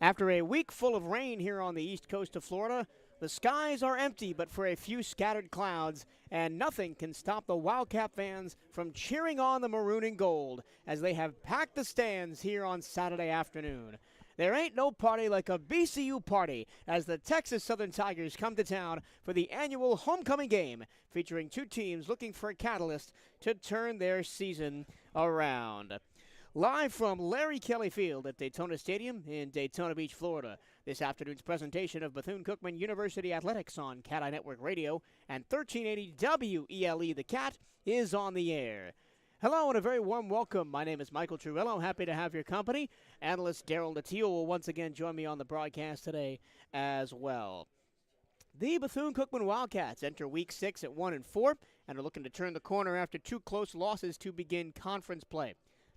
After a week full of rain here on the east coast of Florida, the skies are empty but for a few scattered clouds, and nothing can stop the Wildcat fans from cheering on the maroon and gold as they have packed the stands here on Saturday afternoon. There ain't no party like a BCU party as the Texas Southern Tigers come to town for the annual homecoming game, featuring two teams looking for a catalyst to turn their season around. Live from Larry Kelly Field at Daytona Stadium in Daytona Beach, Florida, this afternoon's presentation of Bethune-Cookman University Athletics on CatEye Network Radio and 1380 WELE The Cat is on the air. Hello and a very warm welcome. My name is Michael Truello. Happy to have your company. Analyst Daryl Natil will once again join me on the broadcast today as well. The Bethune-Cookman Wildcats enter Week 6 at 1-4 and are looking to turn the corner after two close losses to begin conference play.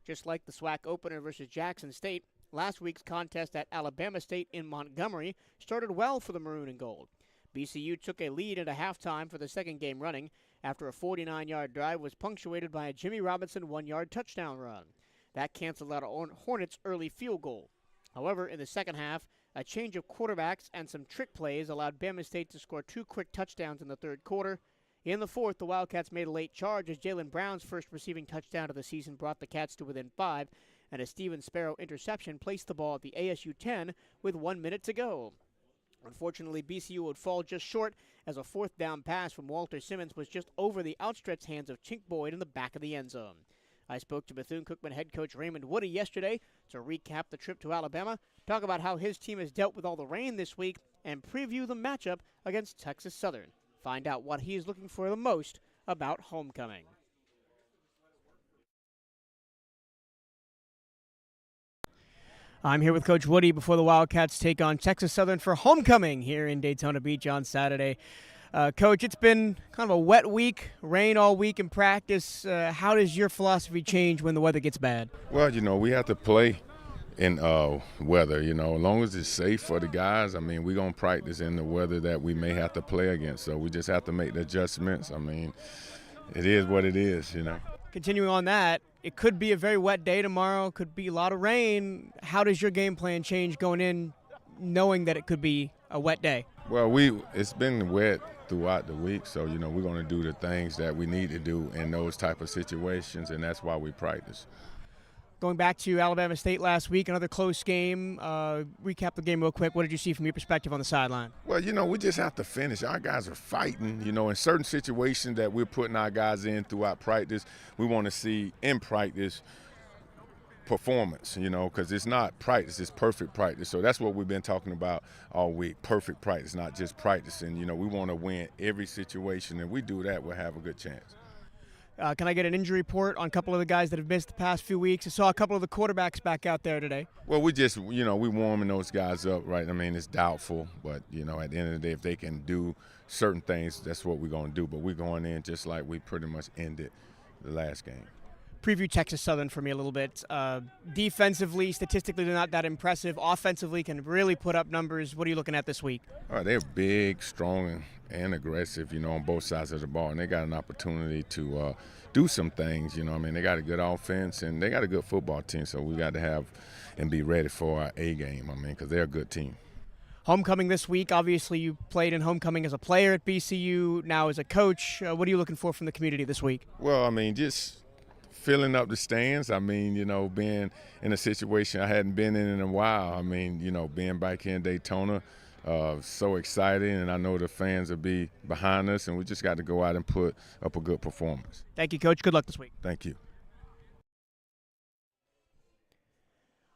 Just like the SWAC opener versus Jackson State, last week's contest at Alabama State in Montgomery started well for the Maroon and Gold. BCU took a lead at a halftime for the second game running after a 49-yard drive was punctuated by a Jimmy Robinson 1-yard touchdown run. That canceled out a Hornets' early field goal. However, in the second half, a change of quarterbacks and some trick plays allowed Bama State to score two quick touchdowns in the third quarter. In the fourth, the Wildcats made a late charge as Jalen Brown's first receiving touchdown of the season brought the Cats to within 5, and a Steven Sparrow interception placed the ball at the ASU 10 with 1 minute to go. Unfortunately, BCU would fall just short as a fourth down pass from Walter Simmons was just over the outstretched hands of Tink Boyd in the back of the end zone. I spoke to Bethune-Cookman head coach Raymond Woody yesterday to recap the trip to Alabama, talk about how his team has dealt with all the rain this week, and preview the matchup against Texas Southern. Find out what he is looking for the most about homecoming. I'm here with Coach Woody before the Wildcats take on Texas Southern for homecoming here in Daytona Beach on Saturday. Coach, it's been kind of a wet week, rain all week in practice. How does your philosophy change when the weather gets bad? Well, we have to play in weather, as long as it's safe for the guys. We're going to practice in the weather that we may have to play against, so we just have to make the adjustments. It is what it is, Continuing on that, it could be a very wet day tomorrow, could be a lot of rain. How does your game plan change going in knowing that it could be a wet day? Well, it's been wet throughout the week, so, we're going to do the things that we need to do in those type of situations, and that's why we practice. Going back to Alabama State last week, another close game. Recap the game real quick. What did you see from your perspective on the sideline? Well, we just have to finish. Our guys are fighting, in certain situations that we're putting our guys in throughout practice. We want to see in practice performance, because it's not practice, it's perfect practice. So that's what we've been talking about all week, perfect practice, not just practicing. We want to win every situation, and we do that, we'll have a good chance. Can I get an injury report on a couple of the guys that have missed the past few weeks? I saw a couple of the quarterbacks back out there today. Well, we just, we warming those guys up, right? It's doubtful, but, at the end of the day, if they can do certain things, that's what we're going to do. But we're going in just like we pretty much ended the last game. Preview Texas Southern for me a little bit. Defensively, statistically, they're not that impressive. Offensively, can really put up numbers. What are you looking at this week? They're big, strong, and aggressive, on both sides of the ball. And they got an opportunity to do some things, They got a good offense, and they got a good football team. So we got to have and be ready for our A game, because they're a good team. Homecoming this week. Obviously, you played in homecoming as a player at BCU, now as a coach. What are you looking for from the community this week? Well, just filling up the stands. Being in a situation I hadn't been in a while. Being back here in Daytona, so exciting, and I know the fans will be behind us, and we just got to go out and put up a good performance. Thank you, Coach. Good luck this week. Thank you.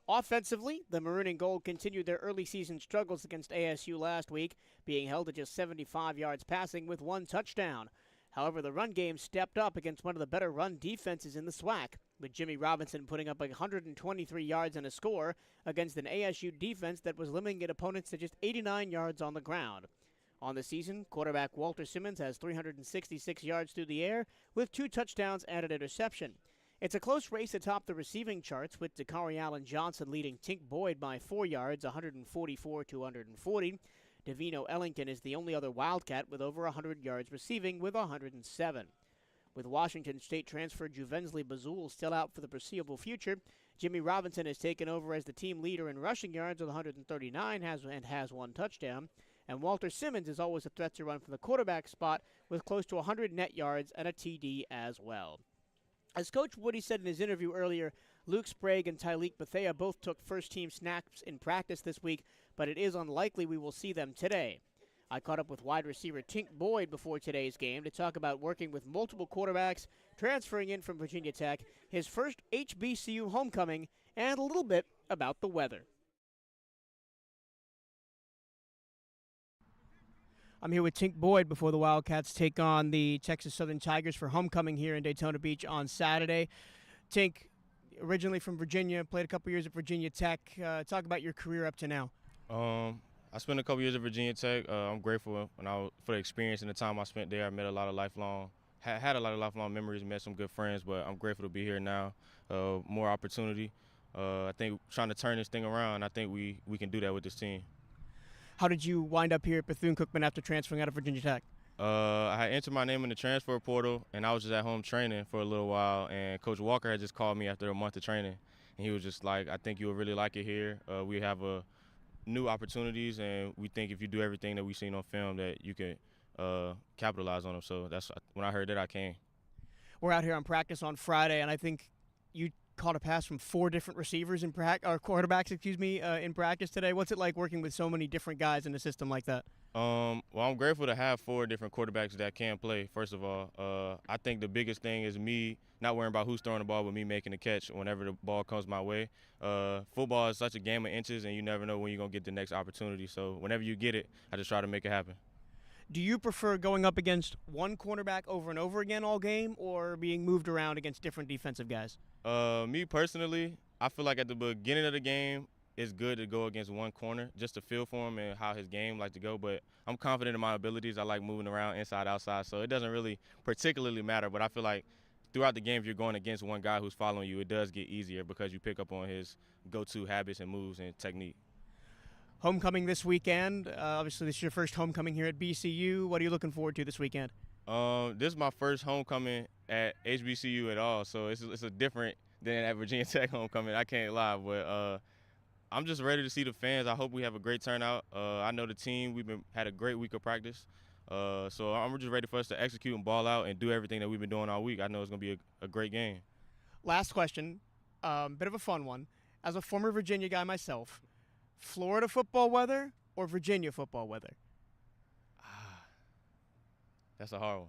Offensively, the Maroon and Gold continued their early season struggles against ASU last week, being held to just 75 yards passing with one touchdown. However, the run game stepped up against one of the better run defenses in the SWAC, with Jimmy Robinson putting up 123 yards and a score against an ASU defense that was limiting opponents to just 89 yards on the ground. On the season, quarterback Walter Simmons has 366 yards through the air with 2 touchdowns and an interception. It's a close race atop the receiving charts, with Dakari Allen Johnson leading Tink Boyd by 4 yards, 144 to 140. Davino Ellington is the only other Wildcat with over 100 yards receiving with 107. With Washington State transfer Juvensley Bazul still out for the foreseeable future, Jimmy Robinson has taken over as the team leader in rushing yards with 139 and has one touchdown. And Walter Simmons is always a threat to run from the quarterback spot with close to 100 net yards and a TD as well. As Coach Woody said in his interview earlier, Luke Sprague and Tyleek Bethea both took first-team snaps in practice this week, but it is unlikely we will see them today. I caught up with wide receiver Tink Boyd before today's game to talk about working with multiple quarterbacks, transferring in from Virginia Tech, his first HBCU homecoming, and a little bit about the weather. I'm here with Tink Boyd before the Wildcats take on the Texas Southern Tigers for homecoming here in Daytona Beach on Saturday. Tink, originally from Virginia, played a couple years at Virginia Tech. Talk about your career up to now. I spent a couple years at Virginia Tech. I'm grateful for the experience and the time I spent there. I met a lot of had a lot of lifelong memories, met some good friends, but I'm grateful to be here now. More opportunity. I think trying to turn this thing around, I think we can do that with this team. How did you wind up here at Bethune-Cookman after transferring out of Virginia Tech? I had entered my name in the transfer portal, and I was just at home training for a little while, and Coach Walker had just called me after a month of training, and he was just like, I think you'll really like it here. We have new opportunities, and we think if you do everything that we've seen on film that you can capitalize on them. So that's when I heard that I came. We're out here on practice on Friday, and I think you caught a pass from 4 different receivers or quarterbacks, in practice today. What's it like working with so many different guys in a system like that? Well, I'm grateful to have 4 different quarterbacks that can play, first of all. I think the biggest thing is me not worrying about who's throwing the ball, but me making the catch whenever the ball comes my way. Football is such a game of inches, and you never know when you're going to get the next opportunity. So whenever you get it, I just try to make it happen. Do you prefer going up against one cornerback over and over again all game, or being moved around against different defensive guys? Me personally, I feel like at the beginning of the game, it's good to go against one corner just to feel for him and how his game like to go. But I'm confident in my abilities. I like moving around inside, outside, so it doesn't really particularly matter. But I feel like throughout the game, if you're going against one guy who's following you, it does get easier because you pick up on his go-to habits and moves and technique. Homecoming this weekend. Obviously, this is your first homecoming here at BCU. What are you looking forward to this weekend? This is my first homecoming at HBCU at all, so it's a different than at Virginia Tech homecoming. I can't lie, but I'm just ready to see the fans. I hope we have a great turnout. I know the team. Had a great week of practice, so I'm just ready for us to execute and ball out and do everything that we've been doing all week. I know it's going to be a great game. Last question, bit of a fun one. As a former Virginia guy myself, Florida football weather or Virginia football weather? That's a hard one.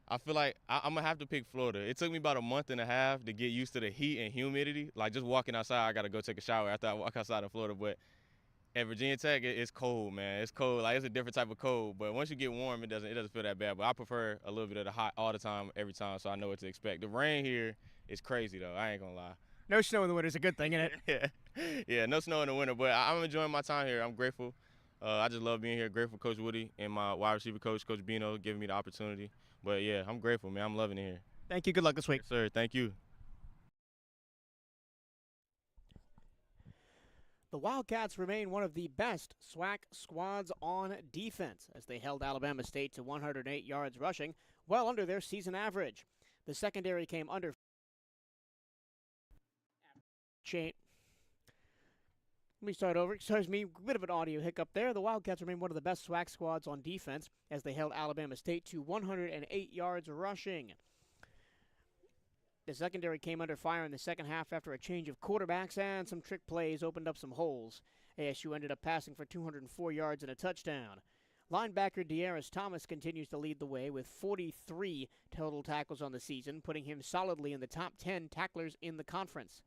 I feel like I'm going to have to pick Florida. It took me about a month and a half to get used to the heat and humidity. Like, just walking outside, I got to go take a shower after I walk outside of Florida. But at Virginia Tech, it's cold, man. It's cold. Like, it's a different type of cold. But once you get warm, it doesn't feel that bad. But I prefer a little bit of the hot all the time, every time, so I know what to expect. The rain here is crazy, though. I ain't going to lie. No snow in the winter is a good thing, isn't it? Yeah, no snow in the winter. But I'm enjoying my time here. I'm grateful. I just love being here. Grateful for Coach Woody and my wide receiver coach, Coach Bino, giving me the opportunity. But, yeah, I'm grateful, man. I'm loving it here. Thank you. Good luck this week. Yes, sir. Thank you. The Wildcats remain one of the best SWAC squads on defense as they held Alabama State to 108 yards rushing, well under their season average. The secondary came under Let me start over. Excuse me, a bit of an audio hiccup there. The Wildcats remain one of the best SWAC squads on defense as they held Alabama State to 108 yards rushing. The secondary came under fire in the second half after a change of quarterbacks and some trick plays opened up some holes. ASU ended up passing for 204 yards and a touchdown. Linebacker De'Aris Thomas continues to lead the way with 43 total tackles on the season, putting him solidly in the top 10 tacklers in the conference.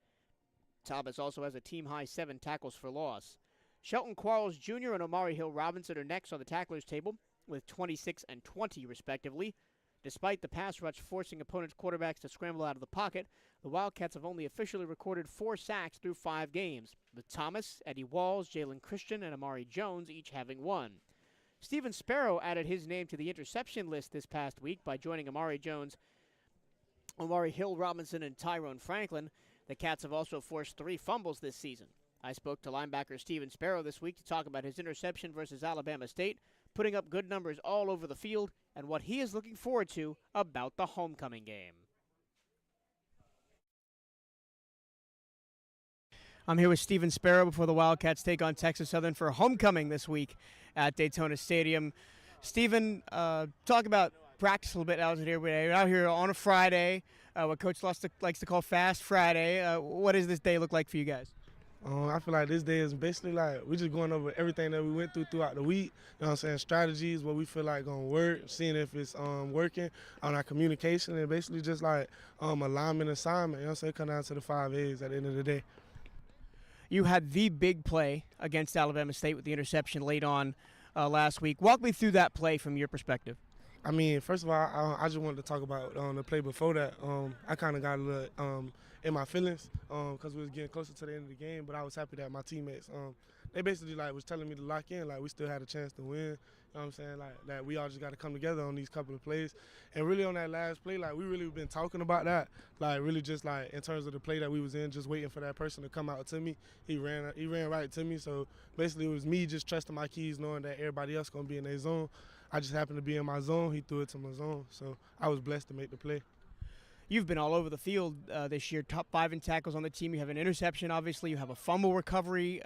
Thomas also has a team-high 7 tackles for loss. Shelton Quarles Jr. and Omari Hill Robinson are next on the tacklers table with 26 and 20, respectively. Despite the pass rush forcing opponents' quarterbacks to scramble out of the pocket, the Wildcats have only officially recorded 4 sacks through 5 games, with Thomas, Eddie Walls, Jalen Christian, and Amari Jones each having 1. Steven Sparrow added his name to the interception list this past week by joining Amari Jones, Omari Hill Robinson, and Tyrone Franklin. The Cats have also forced 3 fumbles this season. I spoke to linebacker Steven Sparrow this week to talk about his interception versus Alabama State, putting up good numbers all over the field, and what he is looking forward to about the homecoming game. I'm here with Steven Sparrow before the Wildcats take on Texas Southern for homecoming this week at Daytona Stadium. Steven, talk about practice a little bit out here. We're out here on a Friday, what Coach likes to call Fast Friday. What does this day look like for you guys? I feel like this day is basically like we're just going over everything that we went through throughout the week. You know what I'm saying? Strategies, what we feel like going to work, seeing if it's working on our communication, and basically just like alignment assignment. You know what I'm saying? Come down to the 5 A's at the end of the day. You had the big play against Alabama State with the interception late on last week. Walk me through that play from your perspective. I mean, first of all, I just wanted to talk about the play before that. I kind of got a little in my feelings because we was getting closer to the end of the game, but I was happy that my teammates, they basically like was telling me to lock in, like we still had a chance to win. You know what I'm saying? Like that we all just got to come together on these couple of plays. And really on that last play, like we really been talking about that. Like really just like in terms of the play that we was in, just waiting for that person to come out to me. He ran right to me. So basically it was me just trusting my keys, knowing that everybody else gonna be in their zone. I just happened to be in my zone. He threw it to my zone. So I was blessed to make the play. You've been all over the field this year, top 5 in tackles on the team. You have an interception, obviously. You have a fumble recovery.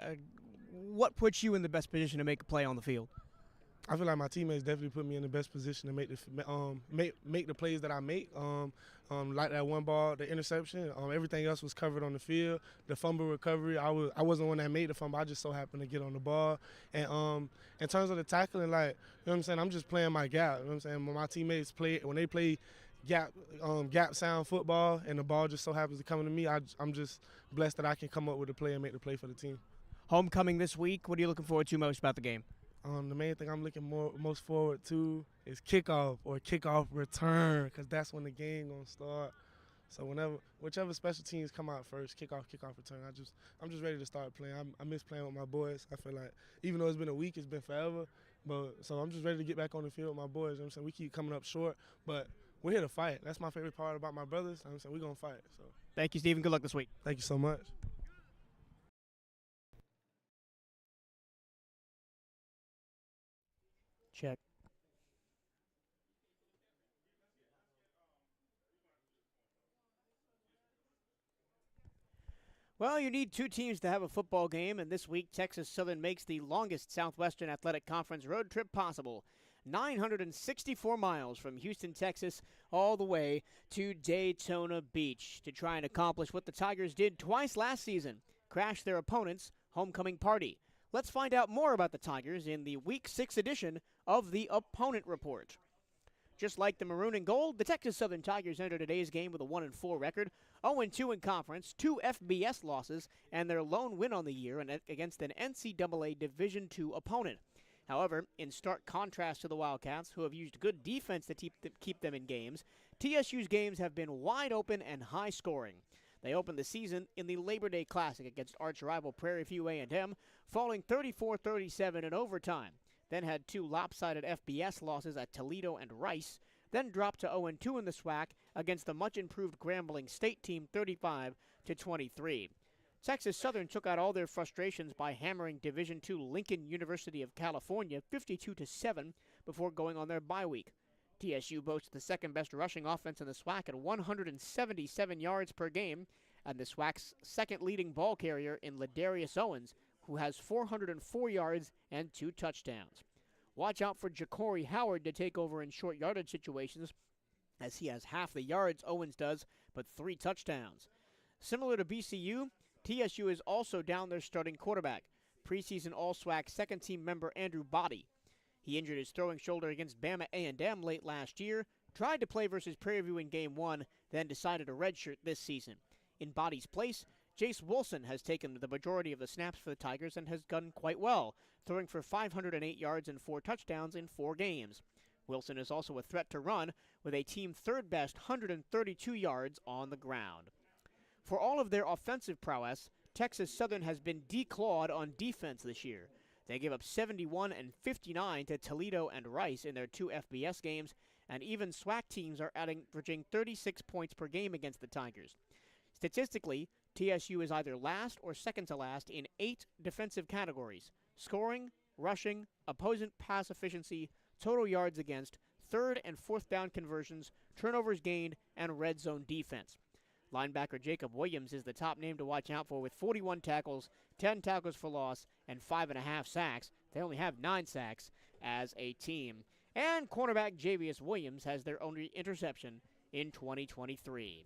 What puts you in the best position to make a play on the field? I feel like my teammates definitely put me in the best position to make the plays that I make. Like that one ball, the interception. Everything else was covered on the field. The fumble recovery, I wasn't the one that made the fumble. I just so happened to get on the ball. And in terms of the tackling, like, you know what I'm saying, I'm just playing my gap. You know what I'm saying? When my teammates when they play gap sound football and the ball just so happens to come to me, I'm just blessed that I can come up with a play and make the play for the team. Homecoming this week. What are you looking forward to most about the game? The main thing I'm looking most forward to is kickoff or kickoff return, because that's when the game gonna start. So whichever special teams come out first, kickoff return. I'm just ready to start playing. I miss playing with my boys. I feel like even though it's been a week, it's been forever. So I'm just ready to get back on the field with my boys. You know what I'm saying? We keep coming up short, but we're here to fight. That's my favorite part about my brothers. You know what I'm saying? We're gonna fight. So thank you, Steven. Good luck this week. Thank you so much. Check. Well, you need 2 teams to have a football game, and this week Texas Southern makes the longest Southwestern Athletic Conference road trip possible. 964 miles from Houston, Texas, all the way to Daytona Beach to try and accomplish what the Tigers did twice last season, crash their opponent's homecoming party. Let's find out more about the Tigers in the Week 6 edition of the Opponent Report. Just like the Maroon and Gold, the Texas Southern Tigers entered today's game with a 1-4 record, 0-2 in conference, 2 FBS losses, and their lone win on the year against an NCAA Division II opponent. However, in stark contrast to the Wildcats, who have used good defense to keep them in games, TSU's games have been wide open and high scoring. They opened the season in the Labor Day Classic against arch rival Prairie View A&M, falling 34-37 in overtime. Then had 2 lopsided FBS losses at Toledo and Rice, then dropped to 0-2 in the SWAC against the much-improved Grambling State team 35-23. Texas Southern took out all their frustrations by hammering Division II Lincoln University of California 52-7 before going on their bye week. TSU boasts the second-best rushing offense in the SWAC at 177 yards per game, and the SWAC's second-leading ball carrier in Ladarius Owens, who has 404 yards and 2 touchdowns. Watch out for Ja'Cory Howard to take over in short yardage situations, as he has half the yards Owens does, but 3 touchdowns. Similar to BCU, TSU is also down their starting quarterback, preseason All-SWAC second-team member Andrew Body. He injured his throwing shoulder against Bama A&M late last year, tried to play versus Prairie View in Game 1, then decided to redshirt this season. In Body's place, Jace Wilson has taken the majority of the snaps for the Tigers and has done quite well, throwing for 508 yards and 4 touchdowns in 4 games. Wilson is also a threat to run, with a team third-best 132 yards on the ground. For all of their offensive prowess, Texas Southern has been declawed on defense this year. They gave up 71 and 59 to Toledo and Rice in their 2 FBS games, and even SWAC teams are averaging 36 points per game against the Tigers. Statistically, TSU is either last or second to last in 8 defensive categories: scoring, rushing, opposing pass efficiency, total yards against, third and fourth down conversions, turnovers gained, and red zone defense. Linebacker Jacob Williams is the top name to watch out for with 41 tackles, 10 tackles for loss, and 5.5 sacks. They only have 9 sacks as a team. And cornerback Javius Williams has their only interception in 2023.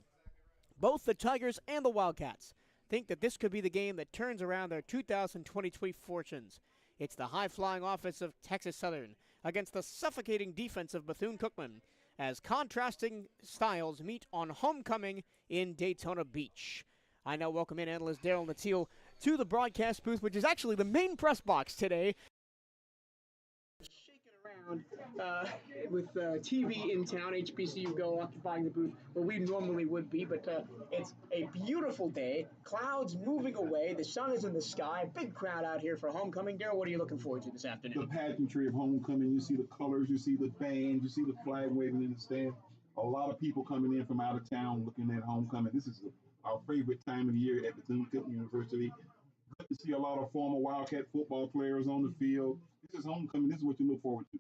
Both the Tigers and the Wildcats think that this could be the game that turns around their 2023 fortunes. It's the high-flying offense of Texas Southern against the suffocating defense of Bethune-Cookman as contrasting styles meet on homecoming in Daytona Beach. I now welcome in analyst Daryl Natil to the broadcast booth, which is actually the main press box today. Around with TV in town, HBCU go occupying the booth where we normally would be, but it's a beautiful day, clouds moving away, the sun is in the sky, big crowd out here for homecoming. Daryl, what are you looking forward to this afternoon? The pageantry of homecoming. You see the colors, you see the band, you see the flag waving in the stand. A lot of people coming in from out of town looking at homecoming. This is our favorite time of the year at Bethune-Cookman University. Good to see a lot of former Wildcat football players on the field. This is homecoming. This is what you look forward to.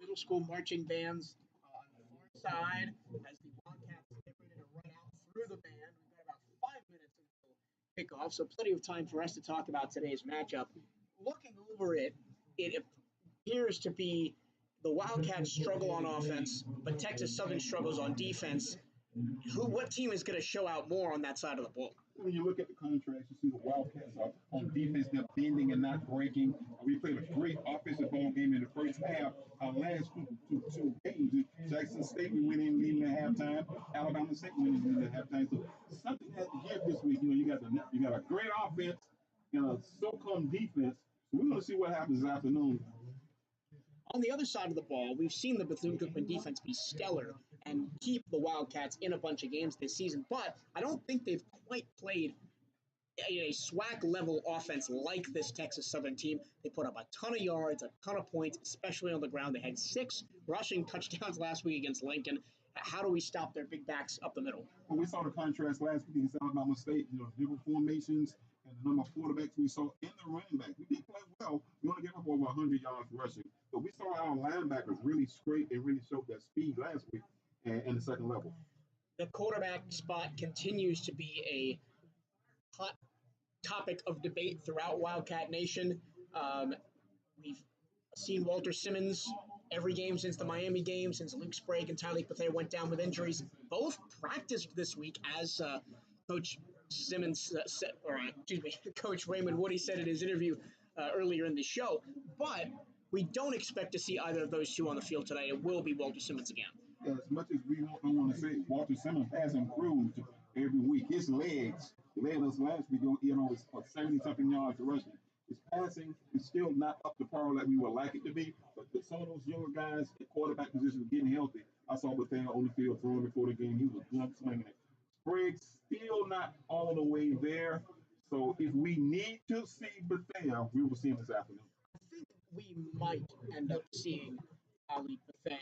Middle school marching bands on the far side as the Wildcats get ready to run out through the band. We've got about 5 minutes until kickoff, so plenty of time for us to talk about today's matchup. Looking over it, it appears to be the Wildcats struggle on offense, but Texas Southern struggles on defense. What team is going to show out more on that side of the ball? When you look at the contrast, you see the Wildcats are on defense. They're bending and not breaking. We played a great offensive ball game in the first half. Our last two games, Jackson State, we went in leading at halftime. Alabama State went in leading at halftime. So something has to give this week. You got a great offense and a so-called defense. So we're going to see what happens this afternoon. On the other side of the ball, we've seen the Bethune-Cookman defense be stellar and keep the Wildcats in a bunch of games this season, but I don't think they've quite played a SWAC-level offense like this Texas Southern team. They put up a ton of yards, a ton of points, especially on the ground. They had 6 rushing touchdowns last week against Lincoln. How do we stop their big backs up the middle? Well, we saw the contrast last week against Alabama State, different formations and the number of quarterbacks we saw in the running back. We did play well. We only gave up over 100 yards rushing. But we saw our linebackers really scrape and really show their speed last week and the second level. The quarterback spot continues to be a hot topic of debate throughout Wildcat Nation. We've seen Walter Simmons every game since the Miami game, since Luke Sprague and Tyleek Bethea went down with injuries. Both practiced this week, as Coach Simmons Coach Raymond Woody said in his interview earlier in the show. But we don't expect to see either of those two on the field today. It will be Walter Simmons again. As much as we don't want to say, Walter Simmons has improved every week. His legs led us last week, it's 70-something yards rushing. His passing is still not up to par like we would like it to be, but some of those younger guys at quarterback position are getting healthy. I saw Bethea on the field throwing before the game. He was swinging it. Sprague still not all the way there. So if we need to see Bethea, we will see him this afternoon. I think we might end up seeing Tyleek Bethea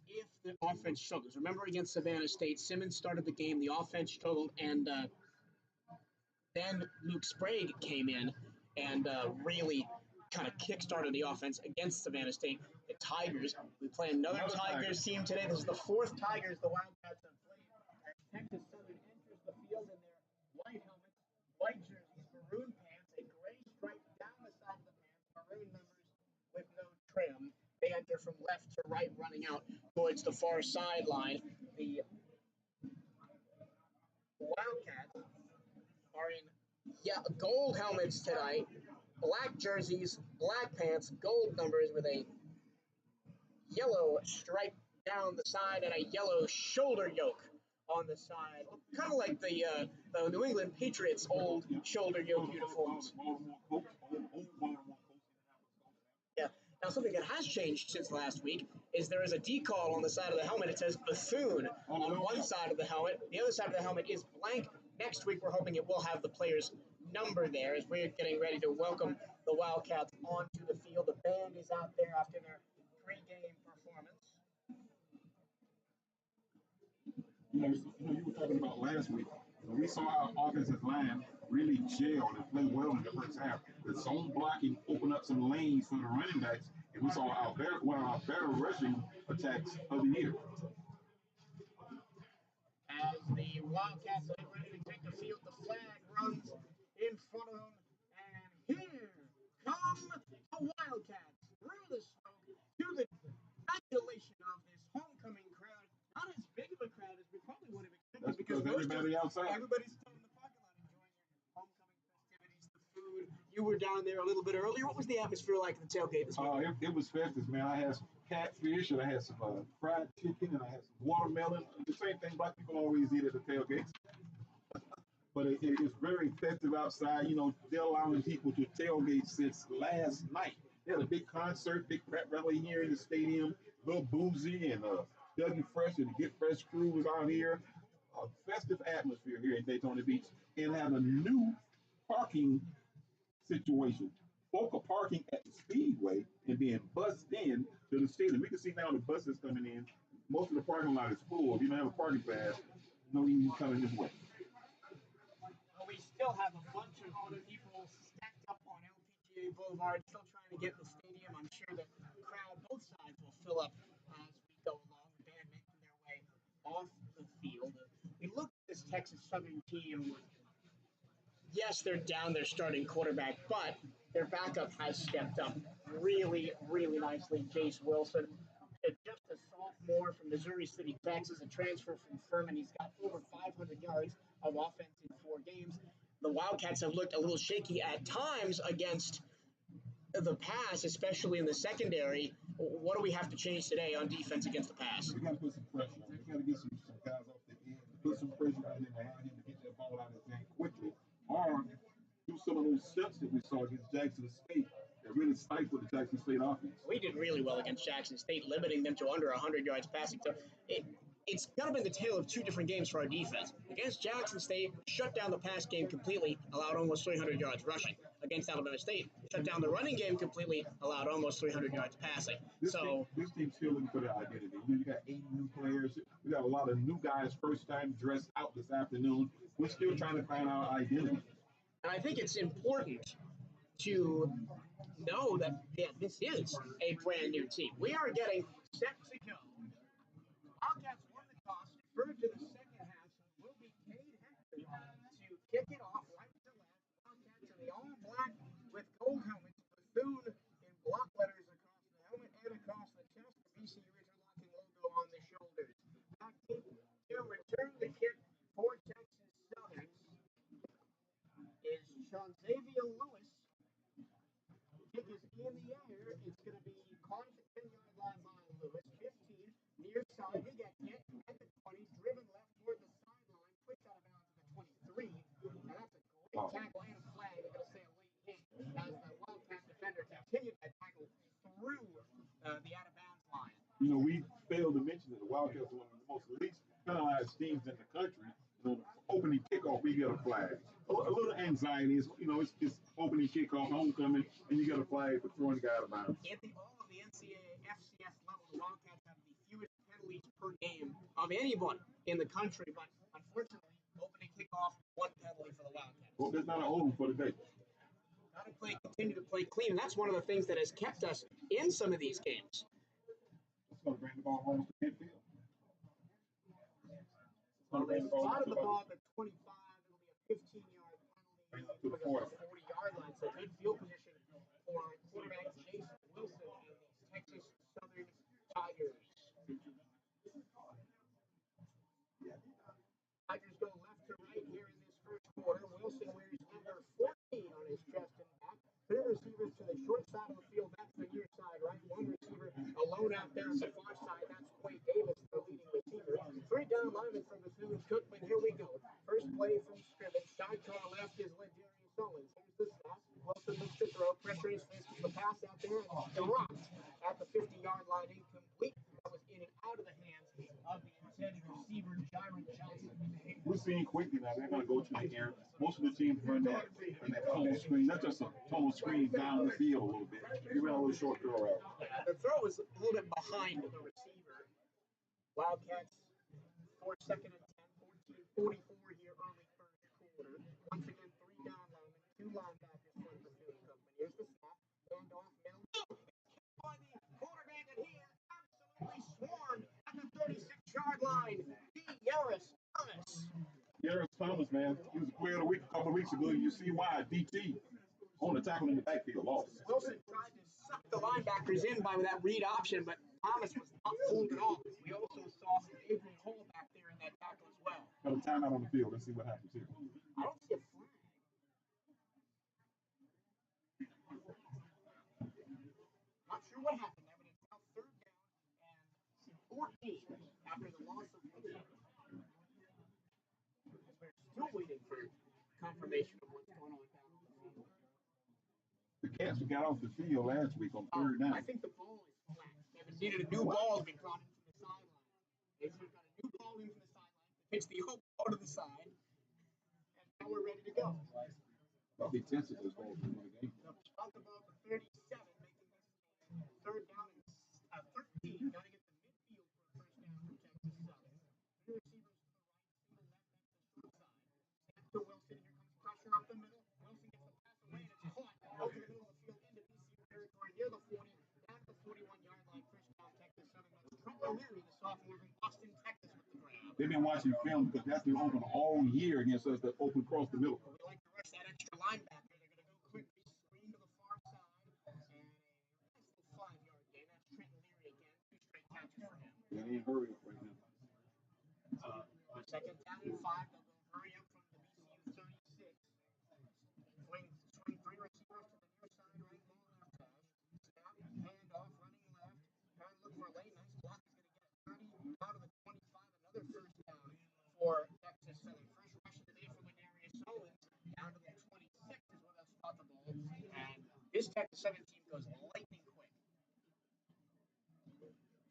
if the offense struggles. Remember against Savannah State, Simmons started the game, the offense struggled, and then Luke Sprague came in and really kind of kick-started the offense against Savannah State. The Tigers, we play another Tigers team today. This is the 4th Tigers the Wildcats have played. As Texas Southern enters the field in their white helmets, white jerseys, maroon pants, a gray stripe down the side of the pants, maroon numbers with no trim. They enter from left to right, running out towards the far sideline. The Wildcats are in gold helmets tonight, black jerseys, black pants, gold numbers with a yellow stripe down the side and a yellow shoulder yoke on the side, kind of like the New England Patriots' old shoulder yoke uniforms. Yeah. Now, something that has changed since last week is there is a decal on the side of the helmet. It says Bethune on one side of the helmet. The other side of the helmet is blank. Next week, we're hoping it will have the player's number there as we're getting ready to welcome the Wildcats onto the field. The band is out there after their pre-game performance. You were talking about last week. We saw our offensive line really gel and play well in the first half. The zone blocking opened up some lanes for the running backs, and we saw one of our better rushing attacks of the year. as the Wildcats are ready to take the field. The flag runs in front of them, and here come the Wildcats through the smoke to the adulation of this homecoming crowd. Not as big of a crowd as we probably would have expected. That's because everybody outside. Everybody's still in the parking lot enjoying your homecoming festivities, the food. You were down there a little bit earlier. What was the atmosphere like at the tailgate this morning? It was festive, man. I had some catfish, and I had some fried chicken, and I had some watermelon. The same thing black people always eat at the tailgates. But it's very festive outside. You know, they're allowing people to tailgate since last night. They had a big concert, big prep rally here in the stadium. Little Boozy and Dougie Fresh and the Get Fresh crew was out here. A festive atmosphere here in Daytona Beach, and have a new parking situation. Folk are parking at the Speedway and being bussed in to the stadium. We can see now the buses coming in. Most of the parking lot is full. If you don't have a parking pass, no need coming this way. Well, we still have a bunch of other people stacked up on LPGA Boulevard, still trying to get in the stadium. I'm sure the crowd, both sides, will fill up as we go along. The band making their way off the field. We look at this Texas Southern team. Yes, they're down their starting quarterback, but their backup has stepped up really, really nicely. Jace Wilson, just a sophomore from Missouri City, Texas, a transfer from Furman. He's got over 500 yards of offense in 4 games. The Wildcats have looked a little shaky at times against the pass, especially in the secondary. What do we have to change today on defense against the pass? We got to put some pressure on him. We got to get some guys off the end, put some pressure on him, and allow him to get that ball out of his hand quickly. Or do some of those steps that we saw against Jackson State that really stifled the Jackson State offense. We did really well against Jackson State, limiting them to under 100 yards passing. So it's kind of been the tale of 2 different games for our defense. Against Jackson State, shut down the pass game completely, allowed almost 300 yards rushing. Against Alabama State, shut down the running game completely, allowed almost 300 yards passing. This team's still looking for their identity. You got 80 new players. We got a lot of new guys first time dressed out this afternoon. We're still trying to find our identity. And I think it's important to know that this is a brand new team. We are getting set to go. Wildcats won the toss, deferred to the second half, so it will be Cade Hector to kick it off right to left. Wildcats in the all-black with gold helmets, Bethune in block letters across the helmet and across the chest, the BC Interlocking logo on the shoulders. Back to return the kick for Texas Southern is Sean Xavier Lewis. Kick is in the air. It's going to be caught at the 10-yard line by Lewis. 15, near side. He gets hit at the 20, driven left toward the sideline, pushed out of bounds at the 23. Now that's a great tackle and a flag. They're going to say a late hit as the Wildcat defender continued that tackle through the out-of-bounds line. You know, we failed to mention that the Wildcats are one of the most least penalized teams in the country. You know, opening kickoff, we get a flag. A little anxiety is, you know, it's opening kickoff, homecoming, and you get a flag for throwing the guy out of bounds. At all of the NCAA FCS level, the Wildcats have the fewest penalties per game of anyone in the country, but unfortunately, opening kickoff, 1 penalty for the Wildcats. Well, there's not an old one for the day. Got to continue to play clean, and that's one of the things that has kept us in some of these games. It's going to bring the ball home to midfield. Well, they spotted the ball at the 25. It'll be a 15-yard penalty to the 40. 40-yard line. So good field position for quarterback Jason Wilson and the Texas Southern Tigers. Tigers go left to right here in this first quarter. Wilson wears number 14 on his chest and back. 3 receivers to the short side of the field. That's the near side, right? 1 receiver alone out there on the far side. That's Quay Davis, the leading receiver. 3 down linemen from Bethune-Cookman. Here we go. First play from scrimmage. Sidecar left is Ladarius Owens. Here's the snap. Wilson looks to throw. Pressure his face. The pass out there and dropped at the 50-yard line. Incomplete. That was in and out of the hands of the intended receiver, Jaron Johnson. We're seeing quickly now. They're going to go to the air. Most of the teams run that tonal screen. Not just a tonal screen down the field a little bit. They ran a little short throw out. The throw was a little bit behind the receiver. Wildcats for second and 10, 14-44 here early first quarter. Once again, 3 down linemen, 2 linebackers for Bethune-Cookman. Here's the snap. Hand off middle. Kicked by the quarterback, and he is absolutely swarmed at the 36-yard line. D. Yaris Thomas. Simmons, man. He was a player of the week a couple of weeks ago. You see why DT on the tackle in the backfield lost. Wilson tried to suck the linebackers in by that read option, but Thomas was not fooled at all. We also saw Avery Hole back there in that tackle as well. Got a timeout on the field. Let's see what happens here. I don't see a flag. Not sure what happened there, but it's now 3rd down and 14 after the loss of Wilson. We're still waiting for confirmation of what's going on down on the field. The Cats who got off the field last week on 3rd down. I think the ball is flat. They've needed a new ball to be brought in from the sideline. They've got a new ball in from the sideline. Pitch the old ball to the side, and now we're ready to go. They'll be tested this whole game. They'll spot the ball for 37, making this 3rd down and 13. Got to get the midfield for a 1st down from Texas Southern. Three receivers to the right, single left, that's the short side. Snap to Wilson. Here comes pressure up the middle. Wilson gets the pass away, and it's caught over the middle of the field into BCU territory near the 40, down to the 41-yard line. 1st down, Texas Southern. That's Trent O'Leary, the sophomore from Austin, Texas, with the grab. They've been watching film because that's been open all year against us, that open across the middle. They like to rush that extra linebacker. They're going to go quickly, screen to the far side, and a nice little 5-yard gain. That's Trent O'Leary again. 2 straight catches for him. They ain't hurry up right now. 2nd down and 5. They'll go hurry up from the BCU 36. Swing 3 receivers to the near side, right, long left hash. Snap, hand off, running left. Trying to look for a lane. Nice block. He's going to get 30 out of the 25. Another 1st down for Texas Southern. First rush of the day from Ladarius Owens. Down to the 26 is where they'll spot the ball. And this Texas Southern team goes lightning quick.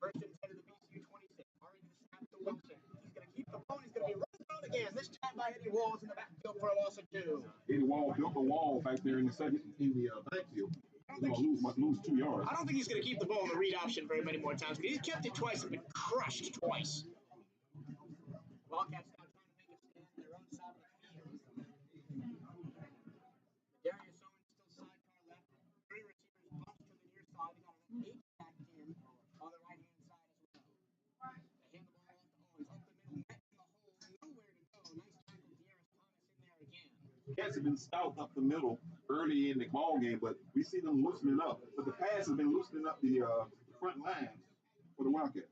1st and 10 of the BCU 26. Already the snap to Wilson. He's going to keep the ball. He's going to be running out again. This time by Eddie Walls in the backfield for a loss of 2. Eddie Wall built a wall back there in the backfield. He's going to lose 2 yards. I don't think he's going to keep the ball in the read option very many more times, but he's kept it twice and been crushed twice. Wildcats now trying to make it stand on their own side of the field. Darius Owens still sidecar left. 3 receivers bunched to the near side. They got an 8-back in on the right-hand side as well. They hand the ball off to Owens. Up the middle, net in the hole. Nowhere to go. Nice tackle. Dearest Thomas in there again. Cats have been stout up the middle early in the ball game, but we see them loosening up. But the pass has been loosening up the front lines for the Wildcats.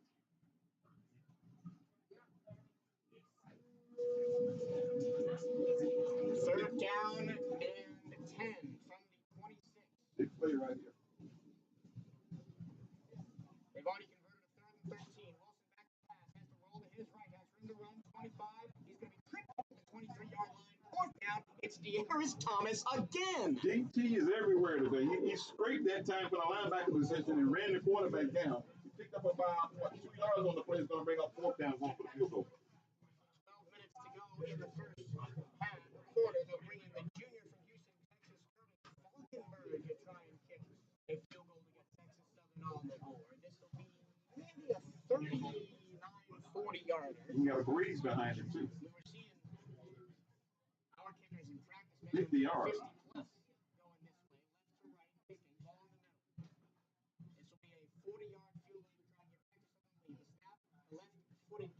3rd down and 10 from the 26. Big play right here. They've already converted a 3rd and 13. Wilson back to pass. Has to roll to his right. Has room to run. 25. He's going to be tripped up at the 23-yard line. 4th down. It's Dearest Thomas again. DT is everywhere today. He scraped that time for the linebacker position and ran the quarterback down. He picked up about 2 yards on the play. He's going to bring up 4th down going for the field goal. 12 minutes to go in the first half quarter. They'll bring in the junior from Houston, Texas, Curtis Falkenberg to try and kick a field goal to get Texas Southern on the board. This will be maybe a 39-40-yarder. He got a breeze behind him, too. We were seeing our kickers in practice 50 yards. 50 plus going this way, left to right, kicking, ball in the middle. This will be a 40-yard field goal to try and get Texas Southern lead. The snap, the left-footed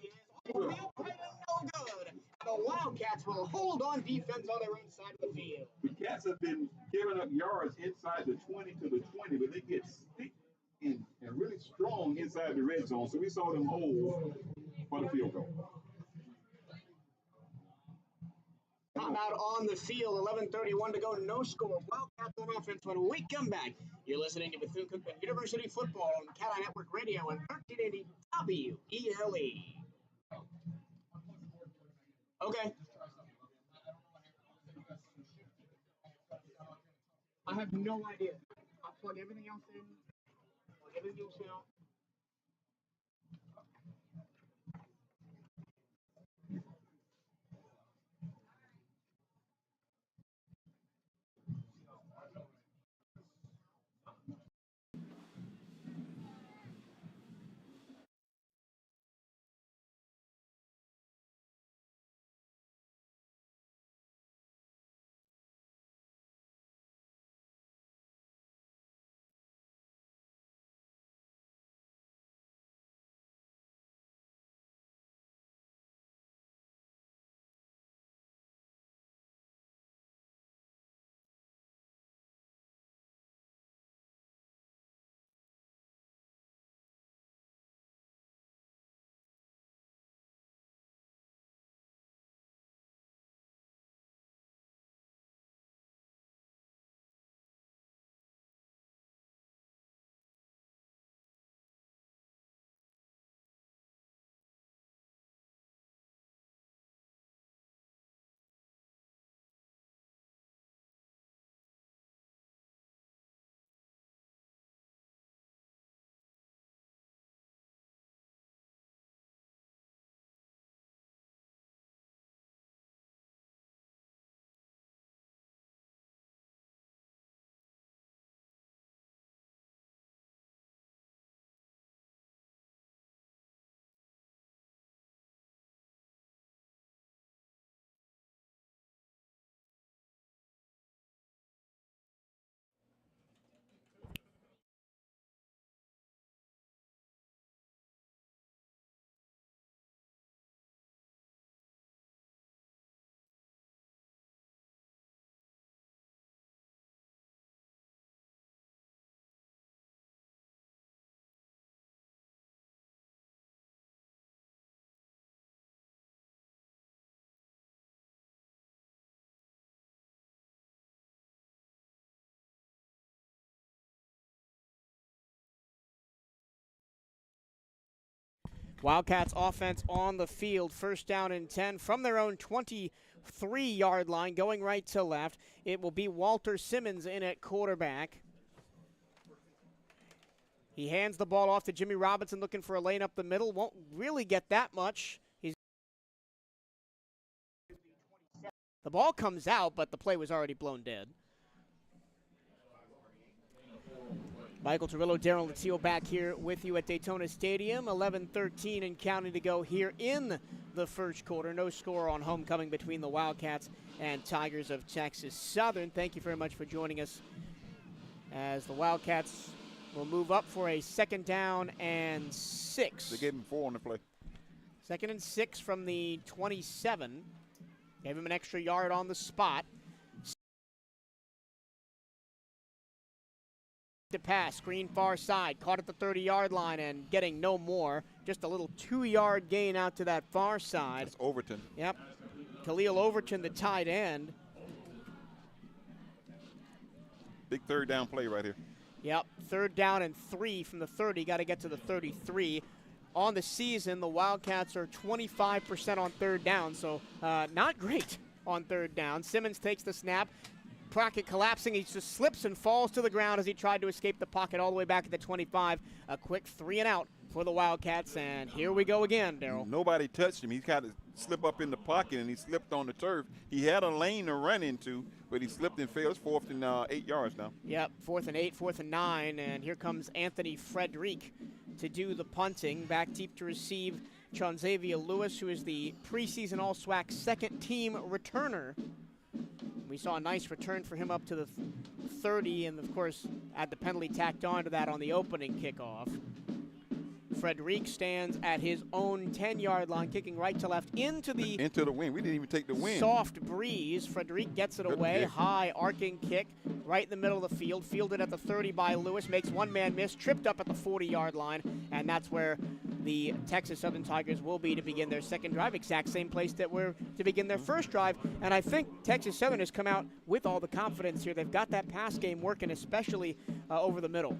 kick is off the upright and no good. And the Wildcats will hold on defense on their own side of the field. The Cats have been giving up yards inside the 20 to the 20, but they get stick and really strong inside the red zone. So we saw them hold for the field goal. Timeout on the field, 11:31 to go, no score. Wildcats on offense when we come back. You're listening to Bethune-Cookman University Football on CatEye Network Radio and 1380 WELE. Okay. I have no idea. I'll plug everything else in. Plug everything else out. Wildcats offense on the field, first down and 10 from their own 23-yard line, going right to left. It will be Walter Simmons in at quarterback. He hands the ball off to Jimmy Robinson, looking for a lane up the middle. Won't really get that much. The ball comes out, but the play was already blown dead. Michael Torillo, Darren Latillo back here with you at Daytona Stadium. 11:13 and counting to go here in the first quarter. No score on homecoming between the Wildcats and Tigers of Texas Southern. Thank you very much for joining us as the Wildcats will move up for a 2nd down and 6. They gave him 4 on the play. 2nd and 6 from the 27. Gave him an extra yard on the spot. To pass, screen far side, caught at the 30-yard line and getting no more. Just a little 2-yard gain out to that far side. That's Overton. Yep. Khalil Overton, the tight end. Big 3rd down play right here. Yep, 3rd down and 3 from the 30. Got to get to the 33. On the season, the Wildcats are 25% on 3rd down, so not great on 3rd down. Simmons takes the snap. Pocket collapsing. He just slips and falls to the ground as he tried to escape the pocket all the way back at the 25. A quick 3 and out for the Wildcats, and here we go again, Darryl. Nobody touched him. He kind of slipped up in the pocket, and he slipped on the turf. He had a lane to run into, but he slipped and fell. It's 4th and 8 yards now. Yep, 4th and 8, 4th and 9, and here comes Anthony Frederick to do the punting. Back deep to receive Chonzavia Lewis, who is the preseason All-SWAC 2nd-team returner. We saw a nice return for him up to the 30, and of course had the penalty tacked on to that on the opening kickoff. Frederick stands at his own 10-yard line, kicking right to left into the wind. We didn't even take the wind. Soft breeze. Frederick gets it away. Kick. High arcing kick right in the middle of the field. Fielded at the 30 by Lewis. Makes one man miss. Tripped up at the 40-yard line. And that's where the Texas Southern Tigers will be to begin their 2nd drive. Exact same place that were to begin their 1st drive. And I think Texas Southern has come out with all the confidence here. They've got that pass game working, especially over the middle.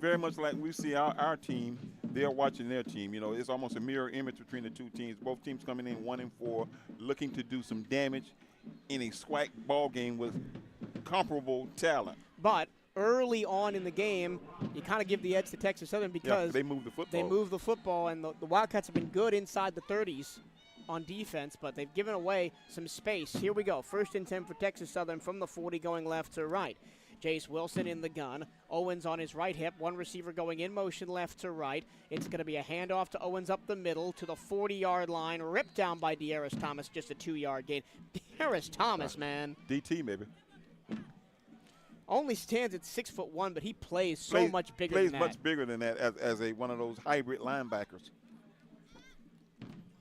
Very much like we see our team. They're watching their team. You know, it's almost a mirror image between the two teams. Both teams coming in 1-4, looking to do some damage in a SWAC ball game with comparable talent. But early on in the game, you kind of give the edge to Texas Southern because they move the football. They move the football, and the Wildcats have been good inside the 30s on defense, but they've given away some space. Here we go. 1st and 10 for Texas Southern from the 40 going left to right. Jace Wilson in the gun. Owens on his right hip. One receiver going in motion left to right. It's going to be a handoff to Owens up the middle to the 40-yard line. Ripped down by De'Aris Thomas. Just a 2-yard gain. De'Aris Thomas, man. DT, maybe. Only stands at 6'1", but he plays so much bigger than that. Plays much bigger than that as one of those hybrid linebackers.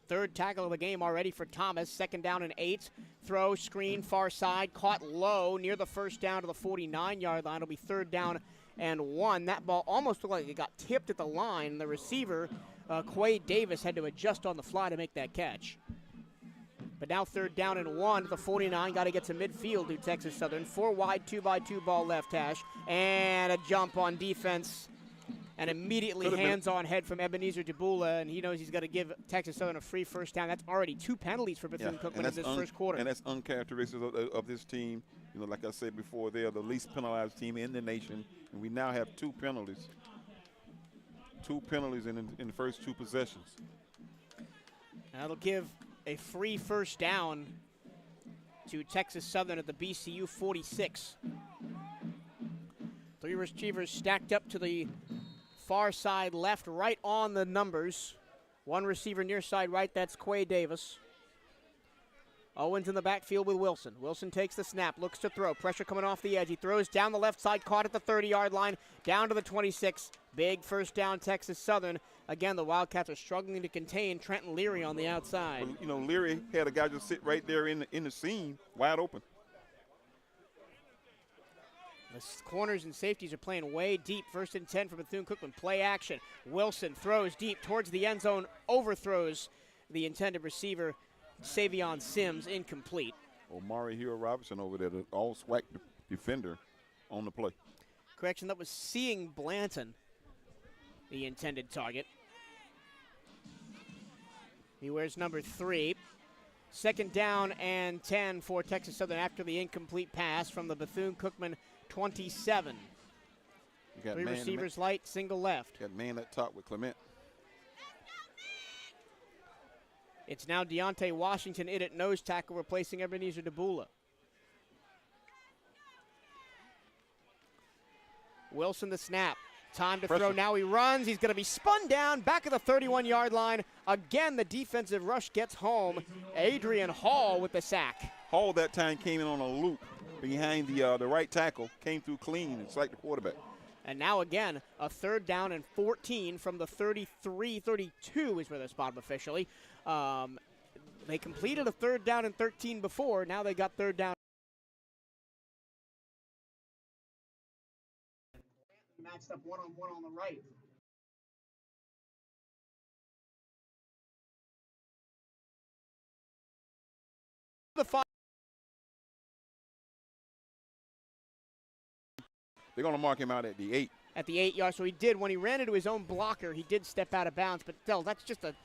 3rd tackle of the game already for Thomas. 2nd down and 8. Throw, screen, far side, caught low near the 1st down to the 49-yard line. It'll be 3rd down and 1. That ball almost looked like it got tipped at the line. The receiver, Quade Davis, had to adjust on the fly to make that catch. But now 3rd down and 1 to the 49. Got to get to midfield to Texas Southern. 4 wide, 2x2 ball left hash. And a jump on defense. And immediately hands-on head from Ebenezer Dubula, and he knows he's got to give Texas Southern a free 1st down. That's already 2 penalties for Bethune-Cookman in this 1st quarter. And that's uncharacteristic of this team. You know, like I said before, they are the least penalized team in the nation, and we now have 2 penalties. 2 penalties in the first 2 possessions. That'll give a free 1st down to Texas Southern at the BCU 46. 3 receivers stacked up to the far side left, right on the numbers. 1 receiver near side right, that's Quay Davis. Owens in the backfield with Wilson. Wilson takes the snap, looks to throw. Pressure coming off the edge. He throws down the left side, caught at the 30-yard line, down to the 26. Big 1st down, Texas Southern. Again, the Wildcats are struggling to contain Trenton Leary on the outside. Well, you know, Leary had a guy just sit right there in the seam, wide open. The corners and safeties are playing way deep. 1st and 10 for Bethune-Cookman. Play action. Wilson throws deep towards the end zone, overthrows the intended receiver, Savion Sims, incomplete. Omari Hero Robinson over there, the all-SWAC defender on the play. Correction, that was Seeing Blanton, the intended target. He wears number 3. Second down and 10 for Texas Southern after the incomplete pass from the Bethune-Cookman 27. You got 3 receivers light, single left. Got man at top with Clement. It's now Deontay Washington in at nose tackle, replacing Ebenezer DeBula. Wilson the snap. Time to throw. Now he runs. He's going to be spun down back at the 31-yard line. Again, the defensive rush gets home. Adrian Hall with the sack. Hall that time came in on a loop behind the right tackle, came through clean and sacked the quarterback. And now again, a 3rd down and 14 from the 33-32 is where they're spotted officially. They completed a 3rd down and 13 before. Now they got 3rd down. Matched up one-on-one on the right. They're going to mark him out at the 8. At the 8 yard, so he did. When he ran into his own blocker, he did step out of bounds, but still, that's just a...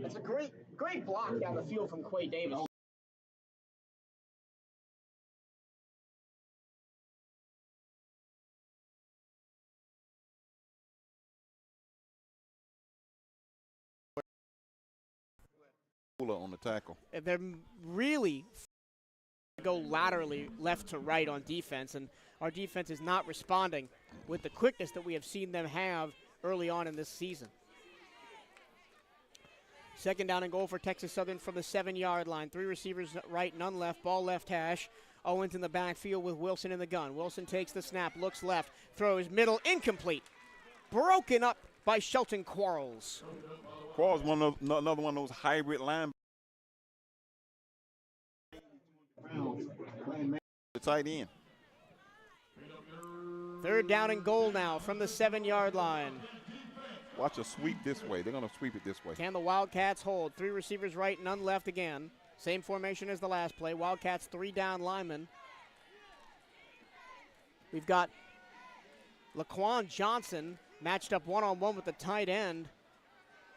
It's a great block down the field from Quay Davis. On the tackle. They're really go laterally left to right on defense, and our defense is not responding with the quickness that we have seen them have early on in this season. 2nd down and goal for Texas Southern from the 7-yard line. 3 receivers right, none left, ball left hash. Owens in the backfield with Wilson in the gun. Wilson takes the snap, looks left, throws middle, incomplete. Broken up by Shelton Quarles. Quarles, another one of those hybrid linebackers. The tight end. 3rd down and goal now from the 7-yard line. Watch a sweep this way. They're going to sweep it this way. Can the Wildcats hold? 3 receivers right, none left again. Same formation as the last play. Wildcats 3 down linemen. We've got Laquan Johnson matched up one-on-one with the tight end.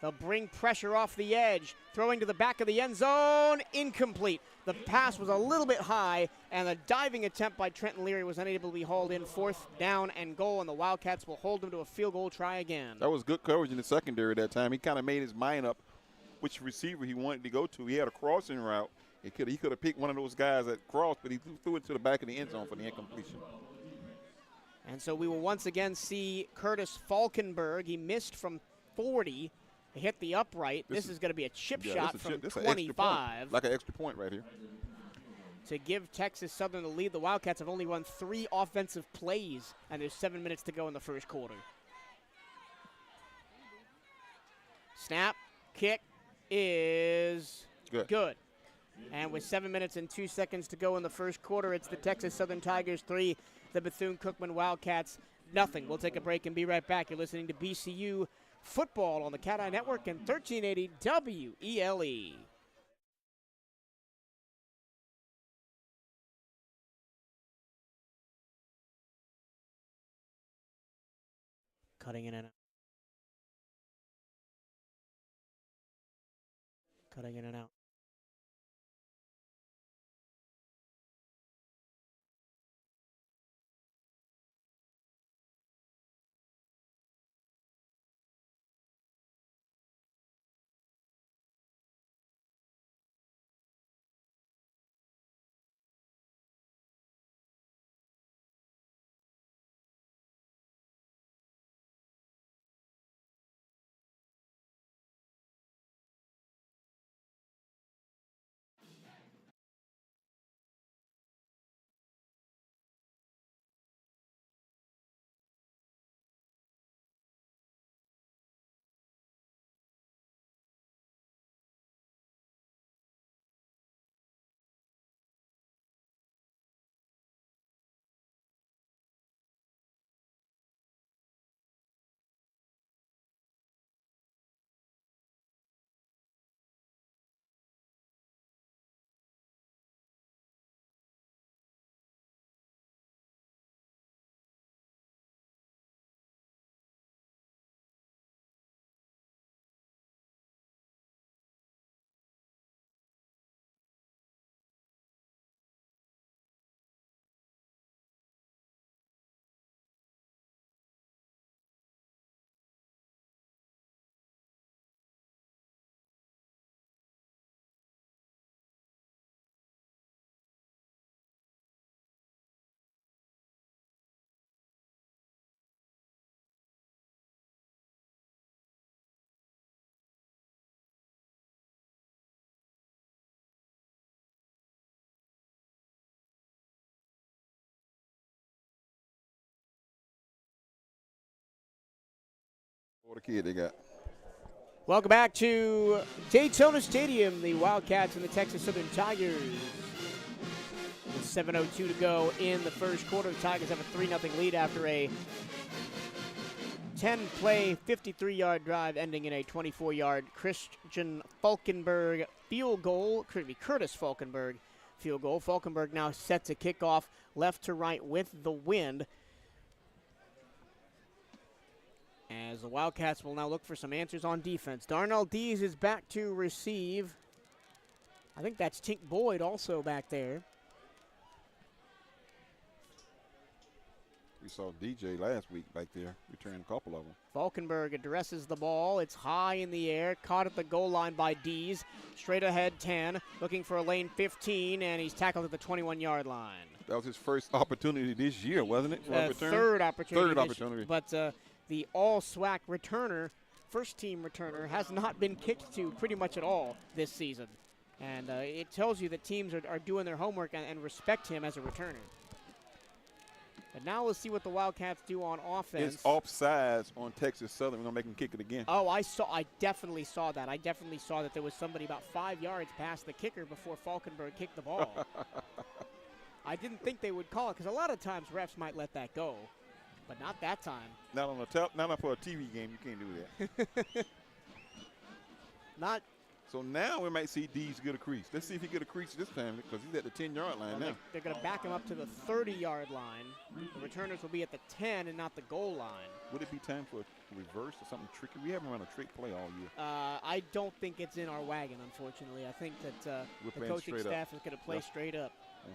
They'll bring pressure off the edge. Throwing to the back of the end zone, incomplete. The pass was a little bit high, and the diving attempt by Trenton Leary was unable to be hauled in. 4th down and goal, and the Wildcats will hold them to a field goal try again. That was good coverage in the secondary that time. He kind of made his mind up which receiver he wanted to go to. He had a crossing route. He could have picked one of those guys that crossed, but he threw it to the back of the end zone for the incompletion. And so we will once again see Curtis Falkenberg. He missed from 40. He hit the upright. This is going to be a chip shot from 25. Like an extra point right here. To give Texas Southern the lead, the Wildcats have only run 3 offensive plays, and there's 7 minutes to go in the first quarter. Snap, kick is good. And with 7 minutes and 2 seconds to go in the first quarter, it's the Texas Southern Tigers 3, the Bethune-Cookman Wildcats nothing. We'll take a break and be right back. You're listening to BCU Football on the CatEye Network and 1380 WELE. Cutting in and out. Cutting in and out. What a kid they got. Welcome back to Daytona Stadium, the Wildcats and the Texas Southern Tigers. With 7:02 to go in the first quarter. The Tigers have a 3-0 lead after a 10-play, 53-yard drive ending in a 24-yard Christian Falkenberg field goal. Could be Curtis Falkenberg field goal. Falkenberg now set to kick off left to right with the wind. As the Wildcats will now look for some answers on defense. Darnell Dees is back to receive. I think that's Tink Boyd also back there. We saw DJ last week back there, return a couple of them. Falkenberg addresses the ball. It's high in the air, caught at the goal line by Dees. Straight ahead 10, looking for a lane 15, and he's tackled at the 21-yard line. That was his first opportunity this year, wasn't it? For a return? Third opportunity. Third opportunity. But the all-SWAC returner, first-team returner, has not been kicked to pretty much at all this season. And it tells you that teams are doing their homework and respect him as a returner. But now let's see what the Wildcats do on offense. It's offsides on Texas Southern. We're going to make them kick it again. Oh, I definitely saw that. I definitely saw that there was somebody about 5 yards past the kicker before Falkenberg kicked the ball. I didn't think they would call it because a lot of times refs might let that go. But not that time. Not for a TV game. You can't do that. Not. So now we might see Dees get a crease. Let's see if he get a crease this time because he's at the 10-yard line now. They're going to back him up to the 30-yard line. The returners will be at the 10 and not the goal line. Would it be time for a reverse or something tricky? We haven't run a trick play all year. I don't think it's in our wagon, unfortunately. I think that the coaching staff is going to play straight up. Yeah.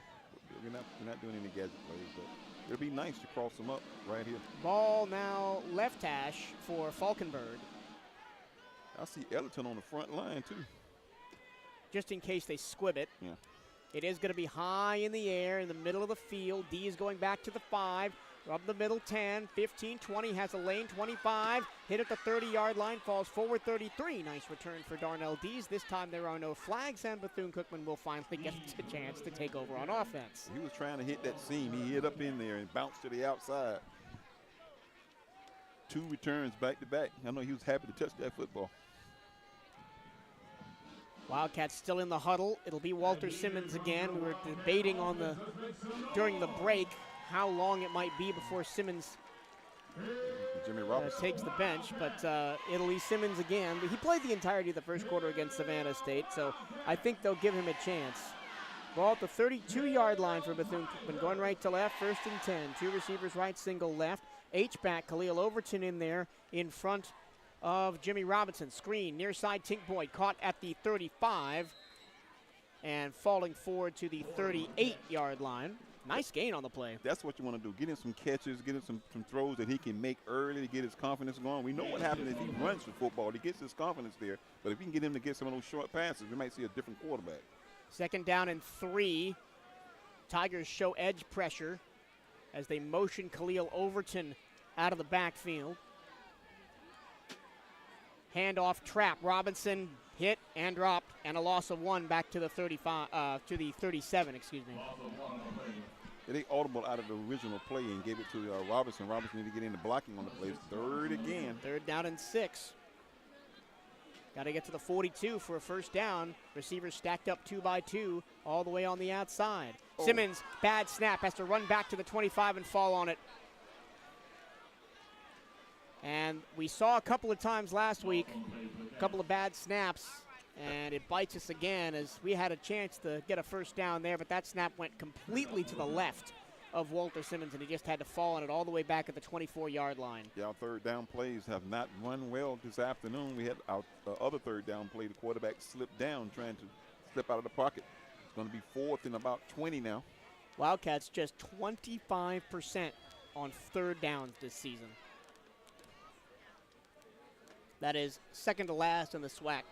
We're not doing any gadget plays, but it'll be nice to cross them up right here. Ball now left hash for Falkenberg. I see Ellerton on the front line, too. Just in case they squib it. Yeah. It is going to be high in the air in the middle of the field. D is going back to the 5. Up the middle 10, 15, 20, has a lane 25. Hit at the 30-yard line, falls forward 33. Nice return for Darnell Dees. This time there are no flags, and Bethune-Cookman will finally get a chance to take over on offense. He was trying to hit that seam. He hit up in there and bounced to the outside. 2 returns back to back. I know he was happy to touch that football. Wildcats still in the huddle. It'll be Walter Simmons again. We were debating during the break how long it might be before Simmons takes the bench, but it'll be Simmons again. He played the entirety of the first quarter against Savannah State, so I think they'll give him a chance. Ball at the 32-yard line for Bethune-Cookman, going right to left, 1st and 10. 2 receivers right, single left. H-back, Khalil Overton in there in front of Jimmy Robinson. Screen, near side, Tink Boyd caught at the 35 and falling forward to the 38-yard line. Nice gain on the play. That's what you want to do. Get him some catches, get him some throws that he can make early to get his confidence going. We know what happens if he runs for football. He gets his confidence there. But if we can get him to get some of those short passes, we might see a different quarterback. 2nd down and 3. Tigers show edge pressure as they motion Khalil Overton out of the backfield. Handoff trap. Robinson hit and dropped, and a loss of 1 back to the 37. Excuse me. They audible out of the original play and gave it to Robinson. Robinson need to get into blocking on the play. 3rd again. 3rd down and 6. Got to get to the 42 for a 1st down. Receivers stacked up 2 by 2 all the way on the outside. Oh. Simmons, bad snap, has to run back to the 25 and fall on it. And we saw a couple of times last week, a couple of bad snaps, and it bites us again as we had a chance to get a 1st down there, but that snap went completely to the left of Walter Simmons, and he just had to fall on it all the way back at the 24-yard line. Yeah, our 3rd down plays have not run well this afternoon. We had our other 3rd down play. The quarterback slipped down trying to slip out of the pocket. It's going to be 4th and about 20 now. Wildcats just 25% on 3rd downs this season. That is 2nd to last in the SWAC.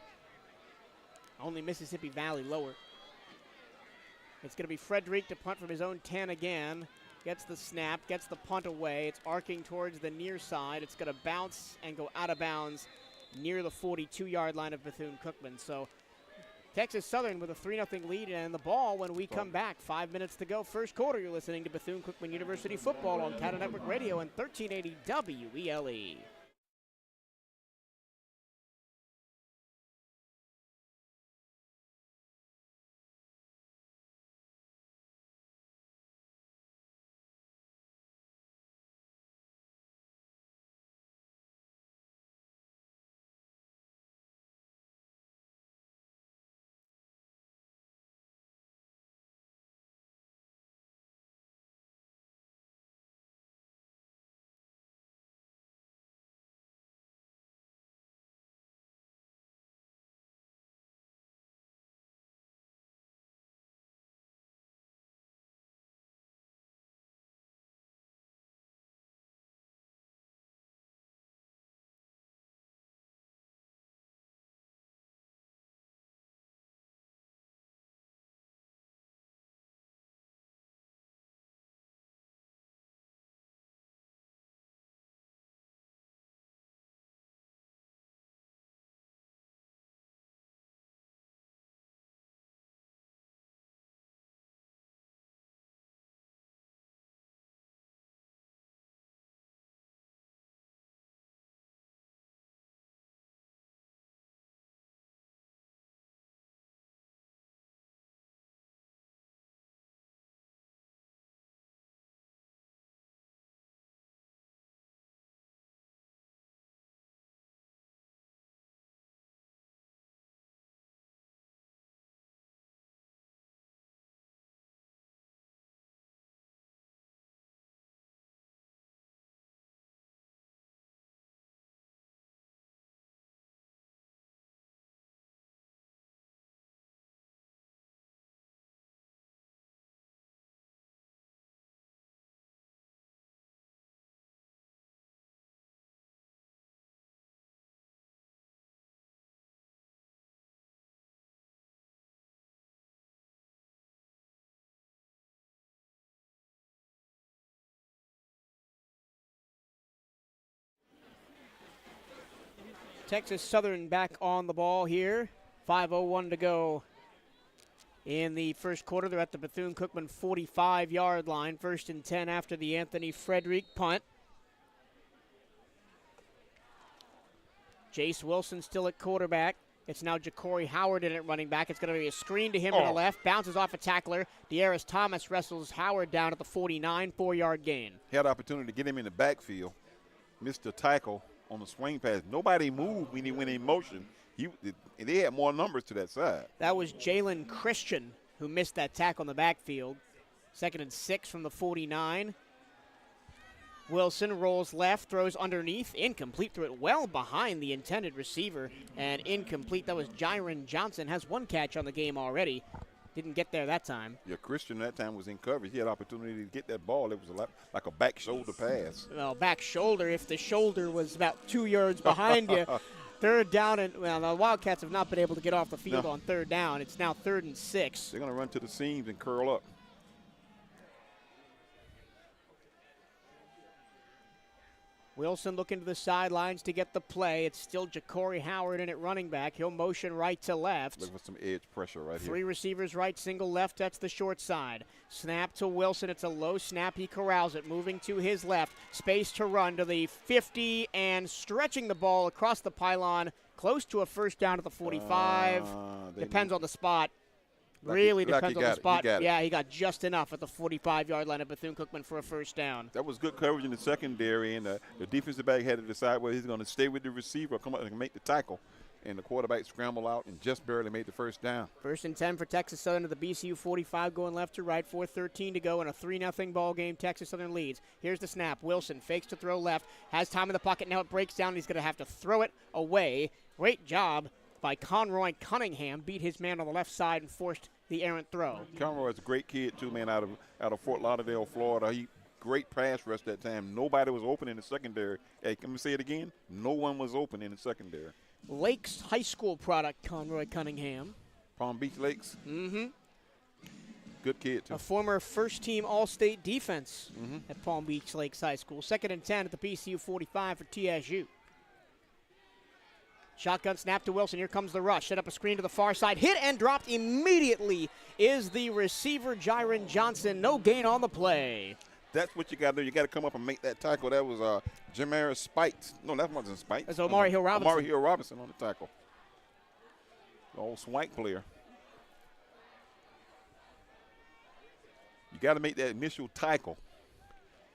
Only Mississippi Valley lower. It's going to be Frederick to punt from his own 10 again. Gets the snap, gets the punt away. It's arcing towards the near side. It's going to bounce and go out of bounds near the 42-yard line of Bethune-Cookman. So Texas Southern with a 3-0 lead and the ball when we come back. 5 minutes to go. First quarter, you're listening to Bethune-Cookman University Football on CatEye Network Radio and 1380 WELE. Texas Southern back on the ball here. 5:01 to go in the first quarter. They're at the Bethune-Cookman 45-yard line. 1st and 10 after the Anthony Frederick punt. Jace Wilson still at quarterback. It's now Ja'Cory Howard in at running back. It's going to be a screen to him to the left. Bounces off a tackler. De'Aris Thomas wrestles Howard down at the 49, 4-yard gain. He had the opportunity to get him in the backfield. Missed the tackle on the swing pass. Nobody moved when he went in motion. They had more numbers to that side. That was Jalen Christian who missed that tackle in the backfield. 2nd and 6 from the 49. Wilson rolls left, throws underneath, incomplete, threw it well behind the intended receiver, and incomplete. That was Jiron Johnson, has 1 catch on the game already. Didn't get there that time. Yeah, Christian that time was in coverage. He had opportunity to get that ball. It was like a back shoulder pass. Well, back shoulder, if the shoulder was about 2 yards behind you. 3rd down, and the Wildcats have not been able to get off the field on 3rd down. It's now 3rd and 6. They're going to run to the seams and curl up. Wilson looking to the sidelines to get the play. It's still Ja'Cory Howard in at running back. He'll motion right to left. Look for some edge pressure right here. 3 receivers right, single left. That's the short side. Snap to Wilson. It's a low snap. He corrals it. Moving to his left. Space to run to the 50 and stretching the ball across the pylon. Close to a 1st down at the 45. Depends on the spot. Really depends on the spot. Yeah, he got just enough at the 45-yard line of Bethune-Cookman for a 1st down. That was good coverage in the secondary, and the defensive back had to decide whether he's going to stay with the receiver or come up and make the tackle. And the quarterback scrambled out and just barely made the 1st down. 1st and 10 for Texas Southern to the BCU 45, going left to right. 4:13 to go in a 3-0 ball game. Texas Southern leads. Here's the snap. Wilson fakes to throw left. Has time in the pocket. Now it breaks down. He's going to have to throw it away. Great job by Conroy Cunningham. Beat his man on the left side and forced the errant throw. Conroy is a great kid, too, man, out of Fort Lauderdale, Florida. Great pass rush that time. Nobody was open in the secondary. Hey, can we say it again? No one was open in the secondary. Lakes High School product, Conroy Cunningham. Palm Beach Lakes? Mm-hmm. Good kid, too. A former first-team All-State defense at Palm Beach Lakes High School. 2nd and 10 at the BCU 45 for TSU. Shotgun snap to Wilson. Here comes the rush. Set up a screen to the far side. Hit and dropped immediately is the receiver, Jiron Johnson. No gain on the play. That's what you got to do. You got to come up and make that tackle. That was Jamaris Spikes. No, that wasn't Spikes. That's Omari Hill Robinson. Omari Hill Robinson on the tackle. The old Swank player. You got to make that initial tackle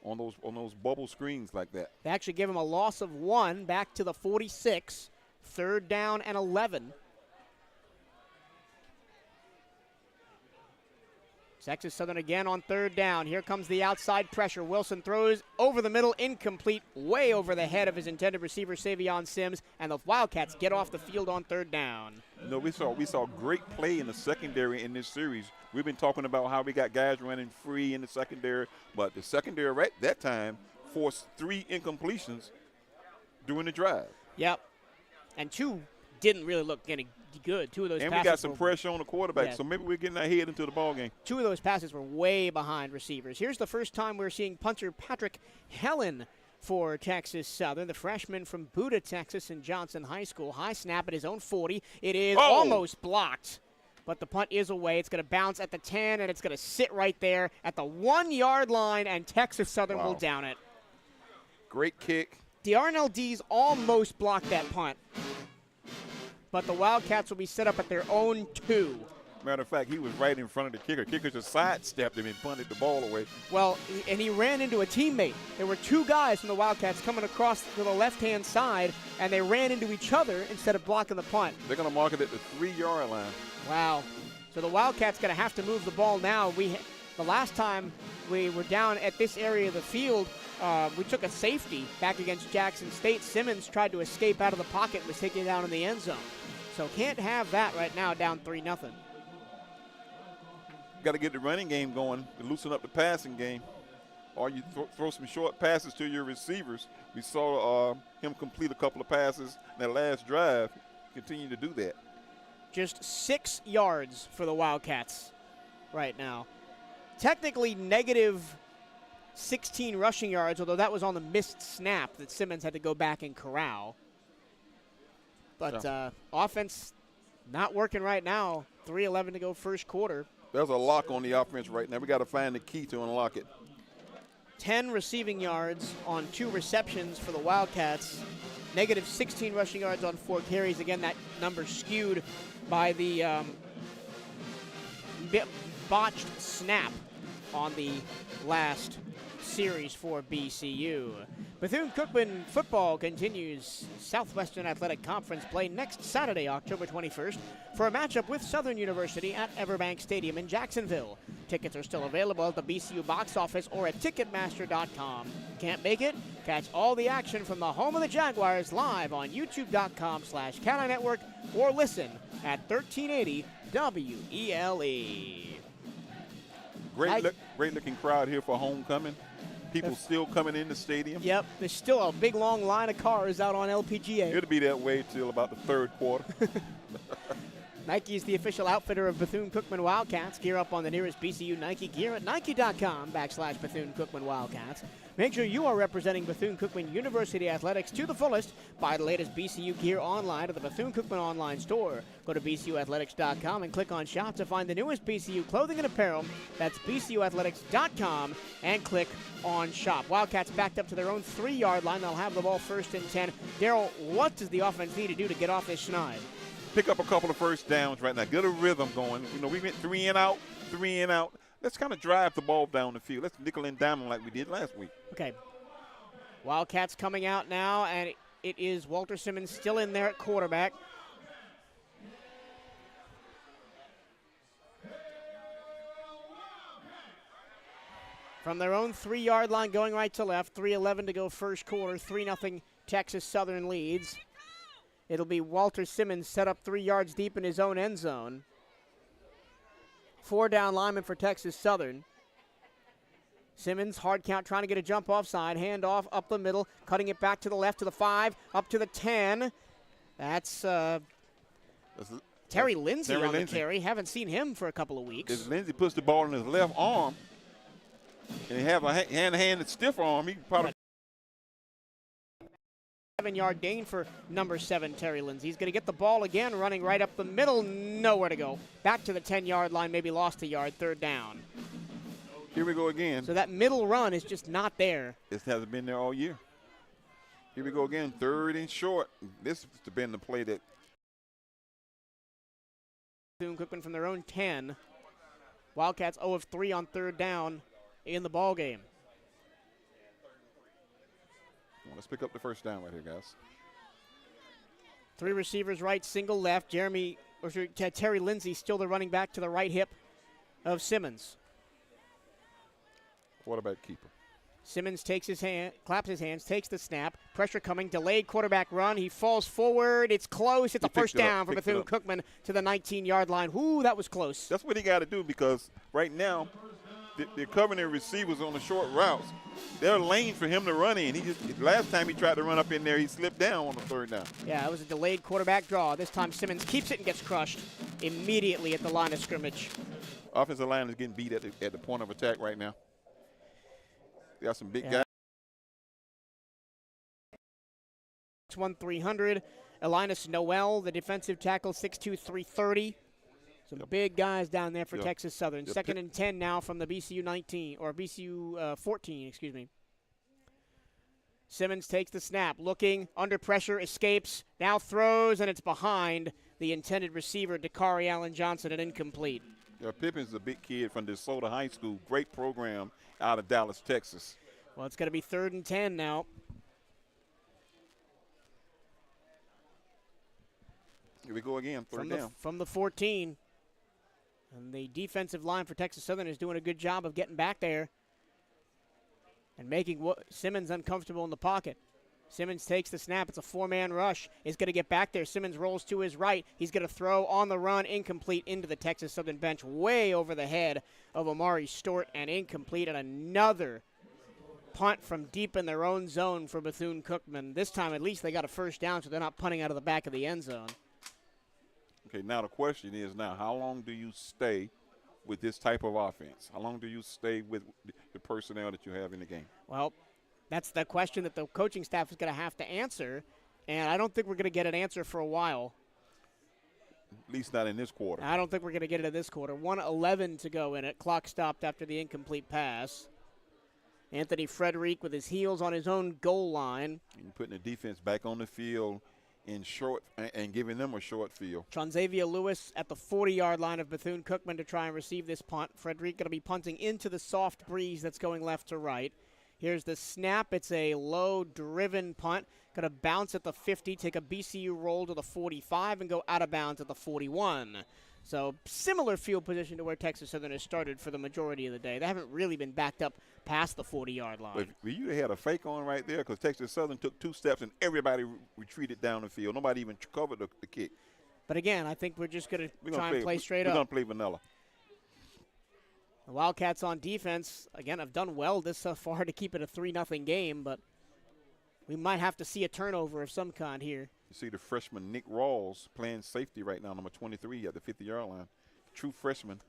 on those bubble screens like that. They actually give him a loss of 1 back to the 46. 3rd down and 11. Texas Southern again on 3rd down. Here comes the outside pressure. Wilson throws over the middle, incomplete, way over the head of his intended receiver, Savion Sims, and the Wildcats get off the field on 3rd down. No, we saw great play in the secondary in this series. We've been talking about how we got guys running free in the secondary, but the secondary right that time forced 3 incompletions during the drive. Yep. And 2 didn't really look any good. 2 of those passes. And we got some pressure on the quarterback, so maybe we're getting our head into the ball game. 2 of those passes were way behind receivers. Here's the first time we're seeing punter Patrick Helen for Texas Southern, the freshman from Buda, Texas, in Johnson High School. High snap at his own 40. It is almost blocked, but the punt is away. It's going to bounce at the 10, and it's going to sit right there at the 1-yard line, and Texas Southern will down it. Great kick. D'Arnell Dees almost blocked that punt, but the Wildcats will be set up at their own 2. Matter of fact, he was right in front of the kicker. Kicker just sidestepped him and punted the ball away. Well, and he ran into a teammate. There were 2 guys from the Wildcats coming across to the left-hand side, and they ran into each other instead of blocking the punt. They're going to mark it at the 3-yard line. Wow. So the Wildcats going to have to move the ball now. The last time we were down at this area of the field, we took a safety back against Jackson State. Simmons tried to escape out of the pocket and was taken down in the end zone. So can't have that right now, down 3-0. Got to get the running game going to loosen up the passing game. Or you throw some short passes to your receivers. We saw him complete a couple of passes in that last drive. Continue to do that. Just 6 yards for the Wildcats right now. Technically negative 16 rushing yards, although that was on the missed snap that Simmons had to go back and corral. But offense not working right now. 3:11 to go first quarter. There's a lock on the offense right now. We got to find the key to unlock it. 10 receiving yards on 2 receptions for the Wildcats. Negative 16 rushing yards on 4 carries. Again, that number skewed by the botched snap on the last series for BCU. Bethune-Cookman Football continues Southwestern Athletic Conference play next Saturday, October 21st, for a matchup with Southern University at Everbank Stadium in Jacksonville. Tickets are still available at the BCU box office or at Ticketmaster.com. Can't make it? Catch all the action from the home of the Jaguars live on YouTube.com/CatEye Network or listen at 1380 WELE. Great looking crowd here for homecoming. People still coming in the stadium. Yep, there's still a big long line of cars out on LPGA. It'll be that way till about the third quarter. Nike is the official outfitter of Bethune-Cookman Wildcats. Gear up on the nearest BCU Nike gear at Nike.com/Bethune-Cookman Wildcats. Make sure you are representing Bethune-Cookman University Athletics to the fullest. Buy the latest BCU gear online at the Bethune-Cookman online store. Go to BCUathletics.com and click on Shop to find the newest BCU clothing and apparel. That's BCUathletics.com and click on Shop. Wildcats backed up to their own 3-yard line. They'll have the ball first and 10. Daryl, what does the offense need to do to get off this schneid? Pick up a couple of first downs right now. Get a rhythm going. You know, we went 3 and out, 3 and out. Let's kind of drive the ball down the field. Let's nickel and dime them like we did last week. Okay. Wildcats coming out now, and it is Walter Simmons still in there at quarterback. From their own 3-yard line going right to left, 3:11 to go first quarter, 3-0 Texas Southern leads. It'll be Walter Simmons set up 3 yards deep in his own end zone. 4 down linemen for Texas Southern. Simmons, hard count, trying to get a jump offside. Hand off up the middle, cutting it back to the left to the 5, up to the 10. That's Terry Lindsay on the carry. Haven't seen him for a couple of weeks. If Lindsay puts the ball in his left arm and he have a hand-to-hand stiff arm, he probably 7-yard gain for number 7, Terry Lindsay. He's going to get the ball again, running right up the middle, nowhere to go. Back to the 10-yard line, maybe lost a yard, 3rd down. Here we go again. So that middle run is just not there. This hasn't been there all year. Here we go again, 3rd and short. This has been the play that Bethune-Cookman from their own 10. Wildcats 0 of 3 on 3rd down in the ball game. let's pick up the first down right here, guys. 3 receivers right, single left. Terry Lindsay still the running back to the right hip of Simmons. Quarterback keeper. Simmons takes his hand, claps his hands, takes the snap. Pressure coming, delayed quarterback run. He falls forward. It's close. It's a first down for Bethune-Cookman to the 19-yard line. Whoo, that was close. That's what he got to do because right now they're covering their receivers on the short routes. There are lanes for him to run in. Last time he tried to run up in there, he slipped down on the 3rd down. Yeah, it was a delayed quarterback draw. This time Simmons keeps it and gets crushed immediately at the line of scrimmage. Offensive line is getting beat at the point of attack right now. They got some big guys. 6'1", 300. Elinus Noel, the defensive tackle, 6'2", 330. Some big guys down there for Texas Southern. 2nd and 10 now from the BCU 19, or BCU 14, excuse me. Simmons takes the snap, looking, under pressure, escapes, now throws, and it's behind the intended receiver, Dakari Allen Johnson, and incomplete. Yeah, Pippin's a big kid from DeSoto High School. Great program out of Dallas, Texas. Well, it's going to be 3rd and 10 now. Here we go again, third down. From the 14. And the defensive line for Texas Southern is doing a good job of getting back there and making Simmons uncomfortable in the pocket. Simmons takes the snap. It's a 4-man rush. He's going to get back there. Simmons rolls to his right. He's going to throw on the run, incomplete into the Texas Southern bench, way over the head of Amari Stort, and incomplete. And another punt from deep in their own zone for Bethune-Cookman. This time, at least, they got a first down, so they're not punting out of the back of the end zone. Okay, now the question is how long do you stay with this type of offense? How long do you stay with the personnel that you have in the game? Well, that's the question that the coaching staff is going to have to answer. And I don't think we're going to get an answer for a while. At least not in this quarter. I don't think we're going to get it in this quarter. 1:11 to go in it. Clock stopped after the incomplete pass. Anthony Frederick with his heels on his own goal line. And putting the defense back on the field in short and giving them a short field. Tronzavia Lewis at the 40-yard line of Bethune-Cookman to try and receive this punt. Frederick going to be punting into the soft breeze that's going left to right. Here's the snap. It's a low-driven punt. Going to bounce at the 50, take a BCU roll to the 45, and go out of bounds at the 41. So similar field position to where Texas Southern has started for the majority of the day. They haven't really been backed up past the 40-yard line. But you had a fake on right there because Texas Southern took 2 steps and everybody retreated down the field. Nobody even covered the kick. But again, I think we're just going to try and play straight up. up. We're going to play vanilla. The Wildcats on defense, again, have done well this so far to keep it a 3-0 game, but we might have to see a turnover of some kind here. You see the freshman Nick Rawls playing safety right now, number 23 at the 50-yard line. True freshman.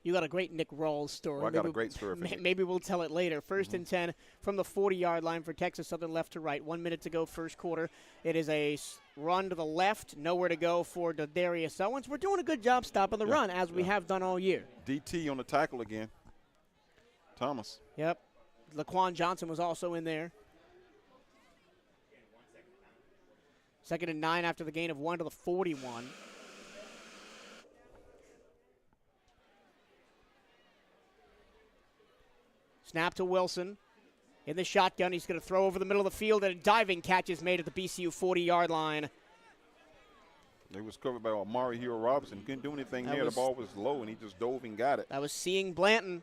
You got a great Nick Rawls story. Well, I got a great story for Nick. Maybe we'll tell it later. First and 10 from the 40-yard line for Texas Southern left to right. 1 minute to go first quarter. It is a run to the left. Nowhere to go for Darius Owens. We're doing a good job stopping the run, as we have done all year. DT on the tackle again. Thomas. Yep. Laquan Johnson was also in there. 2nd and 9 after the gain of 1 to the 41. Snap to Wilson. In the shotgun, he's going to throw over the middle of the field, and a diving catch is made at the BCU 40-yard line. It was covered by Amari Hero Robinson. Couldn't do anything there. The ball was low, and he just dove and got it. That was seeing Blanton.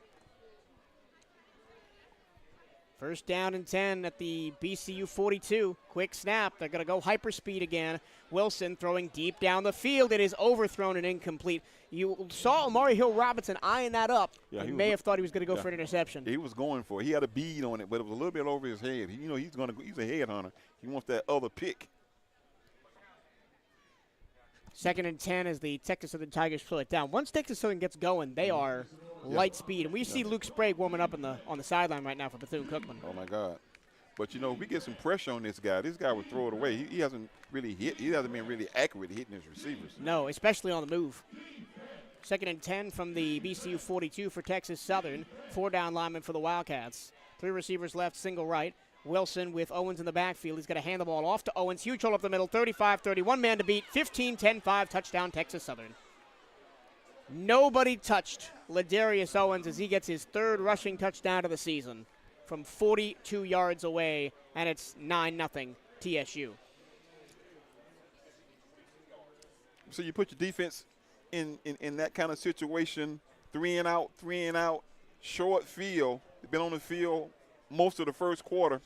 First down and 10 at the BCU 42. Quick snap. They're going to go hyperspeed again. Wilson throwing deep down the field. It is overthrown and incomplete. You saw Amari Hill Robinson eyeing that up. Yeah, he may have thought he was going to go for an interception. He was going for it. He had a bead on it, but it was a little bit over his head. He's a headhunter. He wants that other pick. 2nd and 10 as the Texas Southern Tigers pull it down. Once Texas Southern gets going, they are light speed. And we see Luke Sprague warming up on the sideline right now for Bethune-Cookman. Oh, my God. But, we get some pressure on this guy. This guy would throw it away. He hasn't really hit. He hasn't been really accurate hitting his receivers. No, especially on the move. 2nd and 10 from the BCU 42 for Texas Southern. 4 down linemen for the Wildcats. 3 receivers left, single right. Wilson with Owens in the backfield. He's going to hand the ball off to Owens. Huge hole up the middle, 35-30. 1 man to beat, 15-10-5, touchdown Texas Southern. Nobody touched Ladarius Owens as he gets his 3rd rushing touchdown of the season from 42 yards away, and it's 9-0 TSU. So you put your defense in that kind of situation, 3 and out, short field. They've been on the field most of the first quarter.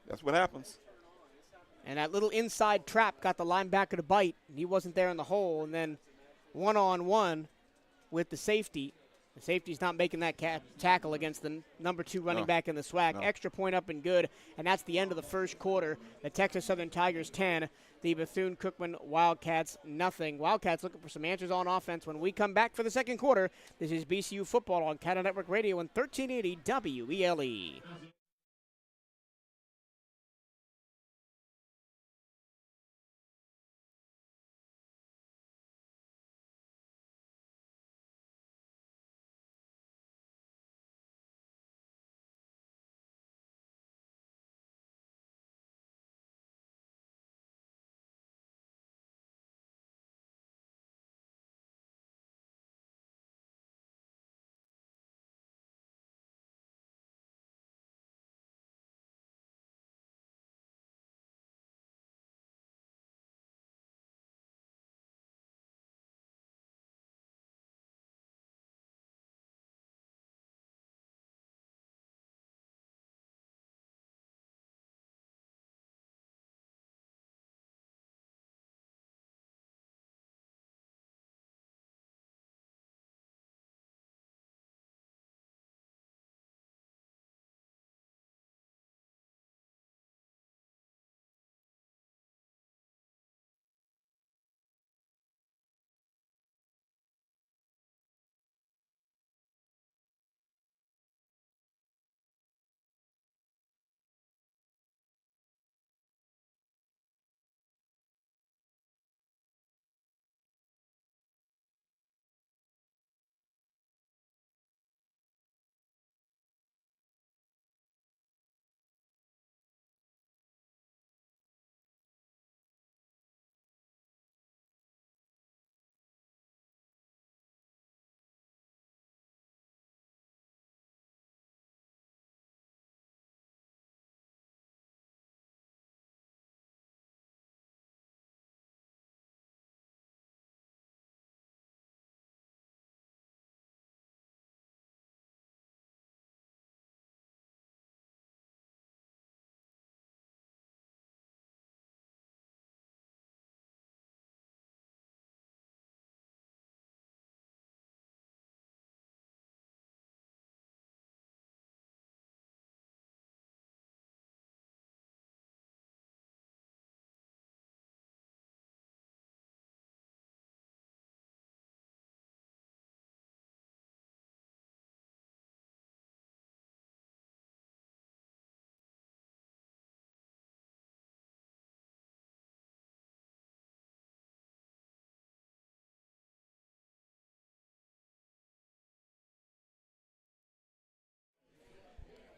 That's what happens. And that little inside trap got the linebacker to bite. He wasn't there in the hole. And then one-on-one with the safety. The safety's not making that tackle against the number 2 running back in the SWAC. No. Extra point up and good. And that's the end of the first quarter. The Texas Southern Tigers 10, the Bethune-Cookman Wildcats nothing. Wildcats looking for some answers on offense when we come back for the second quarter. This is BCU Football on CatEye Network Radio and 1380 WELE.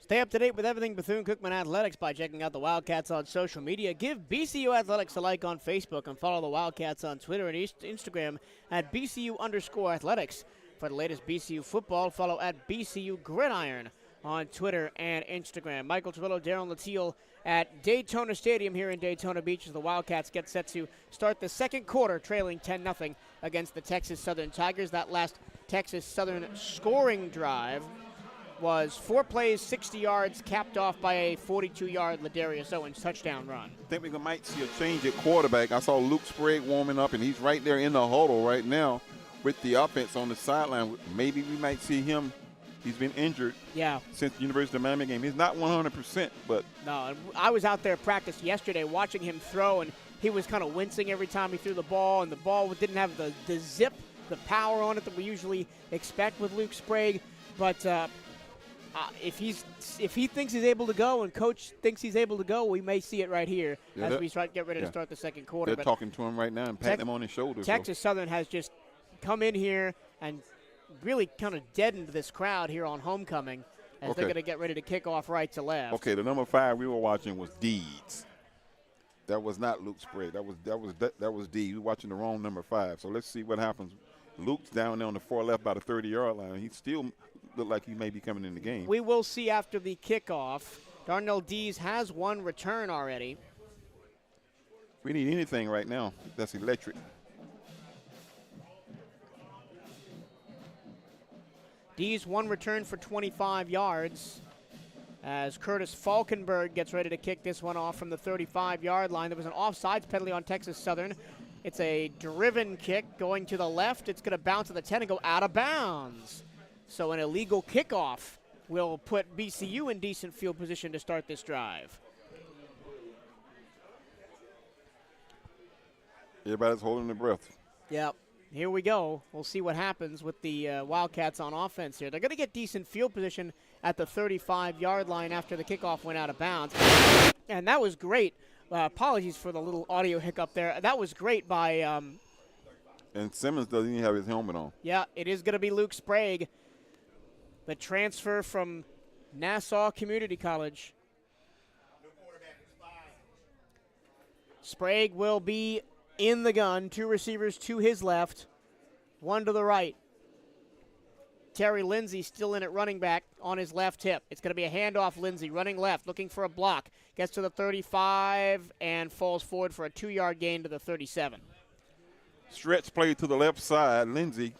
Stay up to date with everything Bethune-Cookman Athletics by checking out the Wildcats on social media. Give BCU Athletics a like on Facebook and follow the Wildcats on Twitter and Instagram at BCU_athletics. For the latest BCU football, follow at BCU Gridiron on Twitter and Instagram. Michael Trillo, Darren Latil at Daytona Stadium here in Daytona Beach as the Wildcats get set to start the second quarter, trailing 10-0 against the Texas Southern Tigers. That last Texas Southern scoring drive was 4 plays, 60 yards, capped off by a 42-yard Ladarius Owens touchdown run. I think we might see a change at quarterback. I saw Luke Sprague warming up, and he's right there in the huddle right now with the offense on the sideline. Maybe we might see him. He's been injured since the University of Miami game. He's not 100%, but. No, I was out there practice yesterday watching him throw, and he was kind of wincing every time he threw the ball, and the ball didn't have the zip, the power on it that we usually expect with Luke Sprague. But if he thinks he's able to go and coach thinks he's able to go, we may see it right here as we get ready to start the second quarter. They're talking to him right now and patting him on his shoulder. Texas Southern has just come in here and really kind of deadened this crowd here on homecoming as they're going to get ready to kick off right to left. Okay, the number 5 we were watching was Deeds. That was not Luke Sprague. That was Deeds. We were watching the wrong number 5. So let's see what happens. Luke's down there on the far left by the 30-yard line. He still look like he may be coming in the game. We will see after the kickoff. Darnell Dees has one return already. We need anything right now that's electric. Dees one return for 25 yards as Curtis Falkenberg gets ready to kick this one off from the 35-yard line. There was an offsides penalty on Texas Southern. It's a driven kick going to the left. It's going to bounce to the 10 and go out of bounds. So an illegal kickoff will put BCU in decent field position to start this drive. Everybody's holding their breath. Yep. Here we go. We'll see what happens with the Wildcats on offense here. They're going to get decent field position at the 35-yard line after the kickoff went out of bounds. And that was great. Apologies for the little audio hiccup there. That was great by and Simmons doesn't even have his helmet on. Yeah, it is going to be Luke Sprague, the transfer from Nassau Community College. Sprague will be in the gun. 2 receivers to his left, 1 to the right. Terry Lindsay still in at running back on his left hip. It's going to be a handoff. Lindsay running left, looking for a block. Gets to the 35 and falls forward for a 2-yard gain to the 37. Stretch play to the left side. Lindsay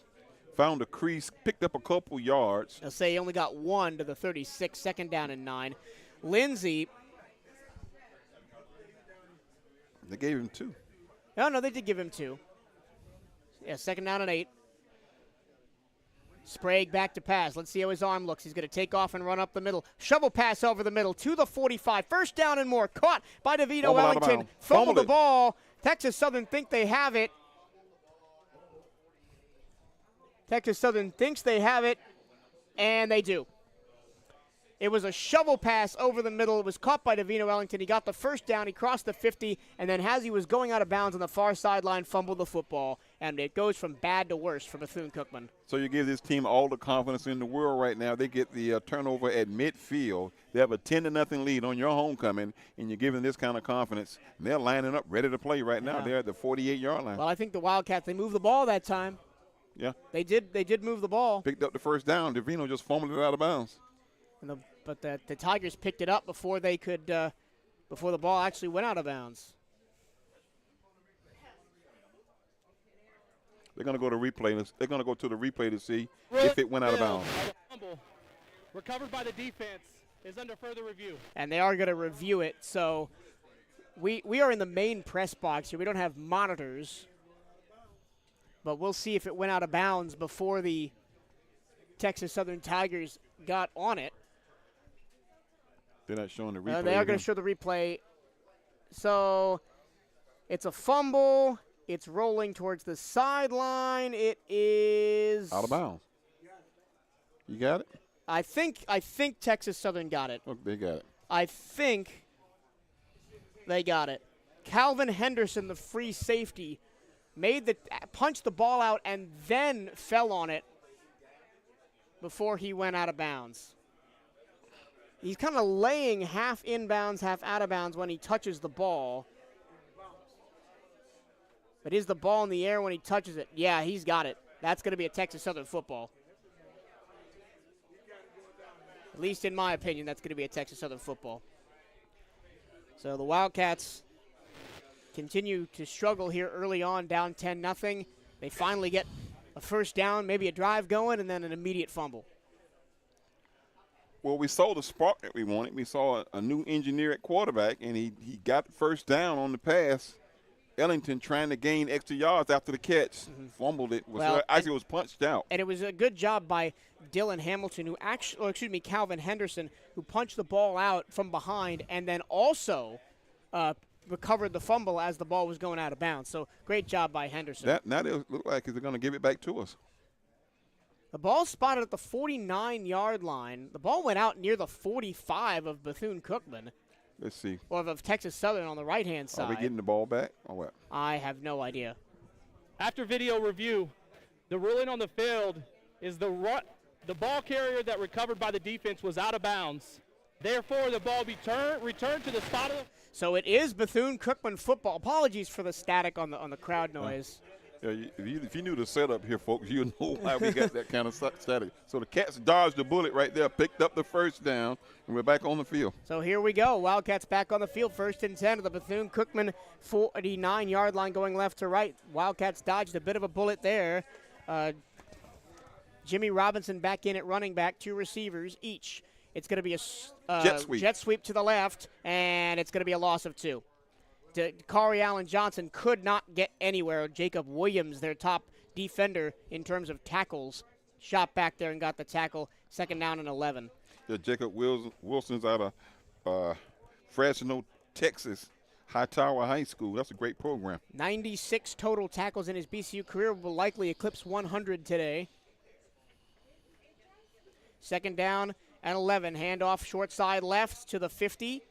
found a crease, picked up a couple yards. I'll say he only got 1 to the 36, second down and 9. Lindsay. They gave him 2. No, they did give him 2. Yeah, second down and 8. Sprague back to pass. Let's see how his arm looks. He's going to take off and run up the middle. Shovel pass over the middle to the 45. First down and more. Caught by DeVito Wellington. Fumbled the ball. Texas Southern think they have it. Texas Southern thinks they have it, and they do. It was a shovel pass over the middle. It was caught by DeVito Wellington. He got the first down. He crossed the 50, and then as he was going out of bounds on the far sideline, fumbled the football, and it goes from bad to worse for Bethune-Cookman. So you give this team all the confidence in the world right now. They get the turnover at midfield. They have a 10-0 lead on your homecoming, and you're giving this kind of confidence. And they're lining up ready to play right now. They're at the 48-yard line. Well, I think the Wildcats, they moved the ball that time. Yeah. They did move the ball. Picked up the first down. DeVino just fumbled it out of bounds. But the Tigers picked it up before they could, before the ball actually went out of bounds. They're going to go to replay. They're going to go to the replay to see if it went out of bounds. Recovered by the defense is under further review. And they are going to review it. So we are in the main press box here. We don't have monitors. But we'll see if it went out of bounds before the Texas Southern Tigers got on it. They're not showing the replay. They are going to show the replay. So it's a fumble. It's rolling towards the sideline. It is out of bounds. You got it? I think Texas Southern got it. Oh, they got it. I think they got it. Calvin Henderson, the free safety, punched the ball out and then fell on it before he went out of bounds. He's kind of laying half inbounds, half out of bounds when he touches the ball. But is the ball in the air when he touches it? Yeah, he's got it. That's going to be a Texas Southern football. At least in my opinion, that's going to be a Texas Southern football. So the Wildcats continue to struggle here early on, down 10-0. They finally get a first down, maybe a drive going, and then an immediate fumble. Well, we saw the spark that we wanted. We saw a new engineer at quarterback, and he got the first down on the pass. Ellington trying to gain extra yards after the catch, fumbled it. It was punched out. And it was a good job by Dylan Hamilton, Calvin Henderson, who punched the ball out from behind and then also recovered the fumble as the ball was going out of bounds. So great job by Henderson. Now they look like they're going to give it back to us. The ball spotted at the 49-yard line. The ball went out near the 45 of Bethune-Cookman. Let's see. Or of Texas Southern on the right-hand side. Are we getting the ball back or what? I have no idea. After video review, the ruling on the field is the ball carrier that recovered by the defense was out of bounds. Therefore, the ball returned to the spot of the. So it is Bethune-Cookman football. Apologies for the static on the crowd noise. Yeah, if you knew the setup here, folks, you know why we got that kind of static. So the Cats dodged the bullet right there, picked up the first down, and we're back on the field. So here we go. Wildcats back on the field, 1st and 10 to the Bethune-Cookman 49-yard line going left to right. Wildcats dodged a bit of a bullet there. Jimmy Robinson back in at running back, 2 receivers each. It's going to be a jet sweep to the left, and it's going to be a loss of 2. Kari Allen Johnson could not get anywhere. Jacob Williams, their top defender in terms of tackles, shot back there and got the tackle. 2nd down and 11. Yeah, Jacob Wilson's out of Fresno, Texas, Hightower High School. That's a great program. 96 total tackles in his BCU career, will likely eclipse 100 today. 2nd down and 11. Handoff short side left to the 50.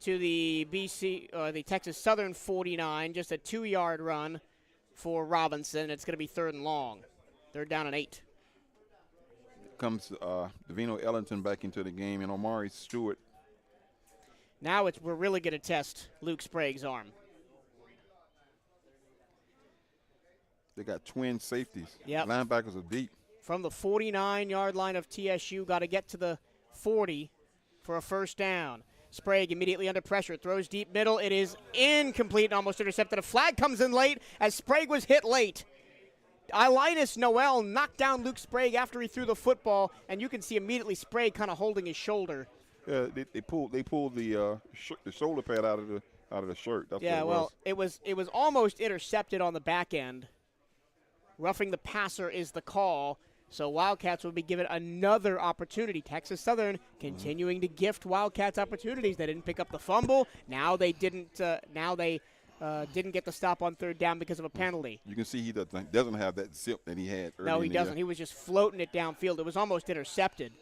To the the Texas Southern 49, just a 2-yard run for Robinson. It's going to be 3rd and long. 3rd down and 8. Comes Davino Ellington back into the game, and Omari Stewart. Now we're really going to test Luke Sprague's arm. They got twin safeties. Yep. Linebackers are deep. From the 49-yard line of TSU, got to get to the 40 for a first down. Sprague immediately under pressure, throws deep middle. It is incomplete and almost intercepted. A flag comes in late as Sprague was hit late. Linus Noel knocked down Luke Sprague after he threw the football, and you can see immediately Sprague kind of holding his shoulder. Yeah, they pulled the shoulder pad out of the shirt. That's what it was almost intercepted on the back end. Roughing the passer is the call. So Wildcats will be given another opportunity. Texas Southern continuing to gift Wildcats opportunities. They didn't pick up the fumble. Now they didn't. Didn't get the stop on 3rd down because of a penalty. You can see he doesn't have that zip that he had earlier. No, he doesn't. He was just floating it downfield. It was almost intercepted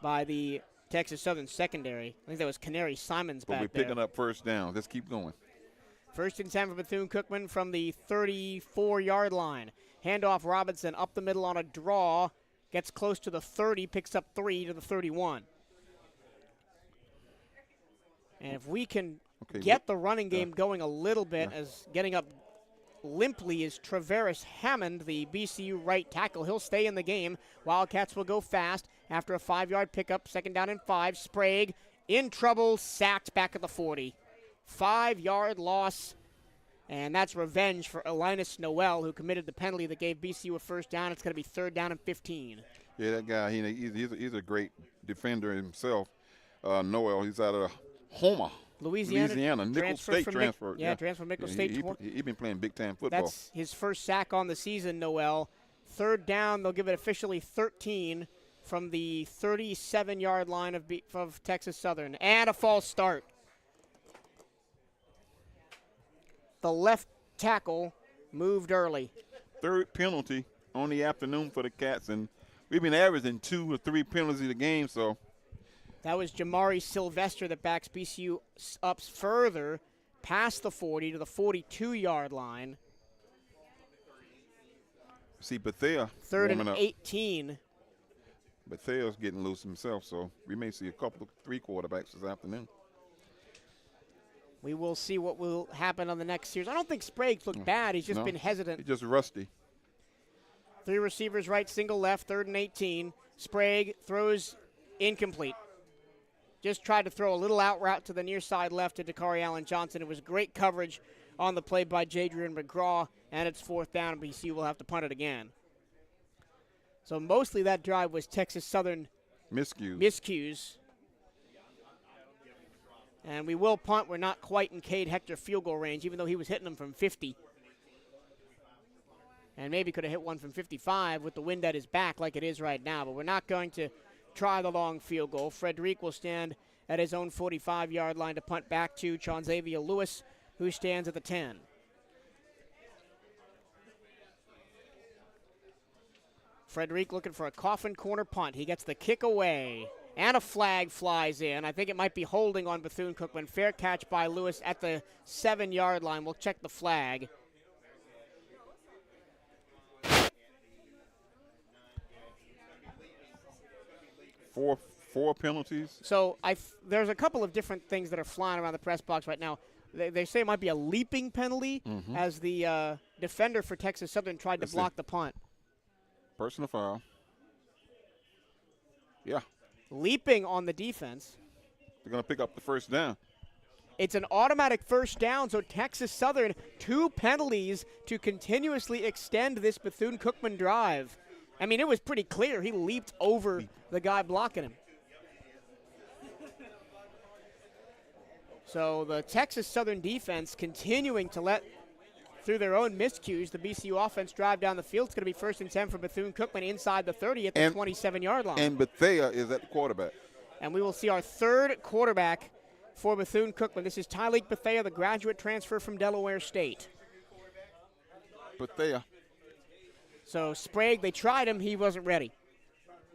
by the Texas Southern secondary. I think that was Canary Simons back there. But we're picking up first down. Let's keep going. 1st and 10 for Bethune-Cookman from the 34-yard line. Handoff Robinson up the middle on a draw. Gets close to the 30, picks up 3 to the 31. And if we can get the running game going a little bit, as getting up limply is Traveris Hammond, the BCU right tackle. He'll stay in the game. Wildcats will go fast after a 5-yard pickup. 2nd down and 5. Sprague in trouble, sacked back at the 40. 5-yard loss. And that's revenge for Linus Noel, who committed the penalty that gave BCU a first down. It's going to be 3rd down and 15. Yeah, that guy, he's a great defender himself. Noel, he's out of Houma, Louisiana. Nichols State transfer. Yeah, transfer from Nichols State. He's been playing big-time football. That's his first sack on the season, Noel. 3rd down, they'll give it officially 13 from the 37-yard line of Texas Southern. And a false start. The left tackle moved early. 3rd penalty on the afternoon for the Cats, and we've been averaging 2 or 3 penalties a game, so. That was Jamari Sylvester that backs BCU up further past the 40 to the 42-yard line. See, Bethea 3rd and 18. But Theo's getting loose himself, so we may see a couple of 3 quarterbacks this afternoon. We will see what will happen on the next series. I don't think Sprague's looked bad. He's just been hesitant. He's just rusty. 3 receivers right, single left, 3rd and 18. Sprague throws incomplete. Just tried to throw a little out route to the near side left to Dakari Allen Johnson. It was great coverage on the play by Jadrian McGraw, and it's 4th down, and BC will have to punt it again. So mostly that drive was Texas Southern miscues. And we will punt. We're not quite in Cade Hector field goal range, even though he was hitting them from 50. And maybe could have hit one from 55 with the wind at his back like it is right now. But we're not going to try the long field goal. Frederic will stand at his own 45-yard line to punt back to Chonzavia Lewis, who stands at the 10. Frederic looking for a coffin corner punt. He gets the kick away. And a flag flies in. I think it might be holding on Bethune-Cookman. Fair catch by Lewis at the 7-yard line. We'll check the flag. Four penalties. So there's a couple of different things that are flying around the press box right now. They say it might be a leaping penalty as the defender for Texas Southern tried to block the punt. Personal foul. Yeah. Leaping on the defense. They're going to pick up the 1st down. It's an automatic 1st down, so Texas Southern, 2 penalties to continuously extend this Bethune-Cookman drive. I mean, it was pretty clear. He leaped over the guy blocking him. So the Texas Southern defense continuing to let, through their own miscues, the BCU offense drive down the field. It's going to be 1st and 10 for Bethune-Cookman inside the 30 at the 27-yard line. And Bethea is at the quarterback. And we will see our 3rd quarterback for Bethune-Cookman. This is Tyleek Bethea, the graduate transfer from Delaware State. Bethea. So Sprague, they tried him. He wasn't ready.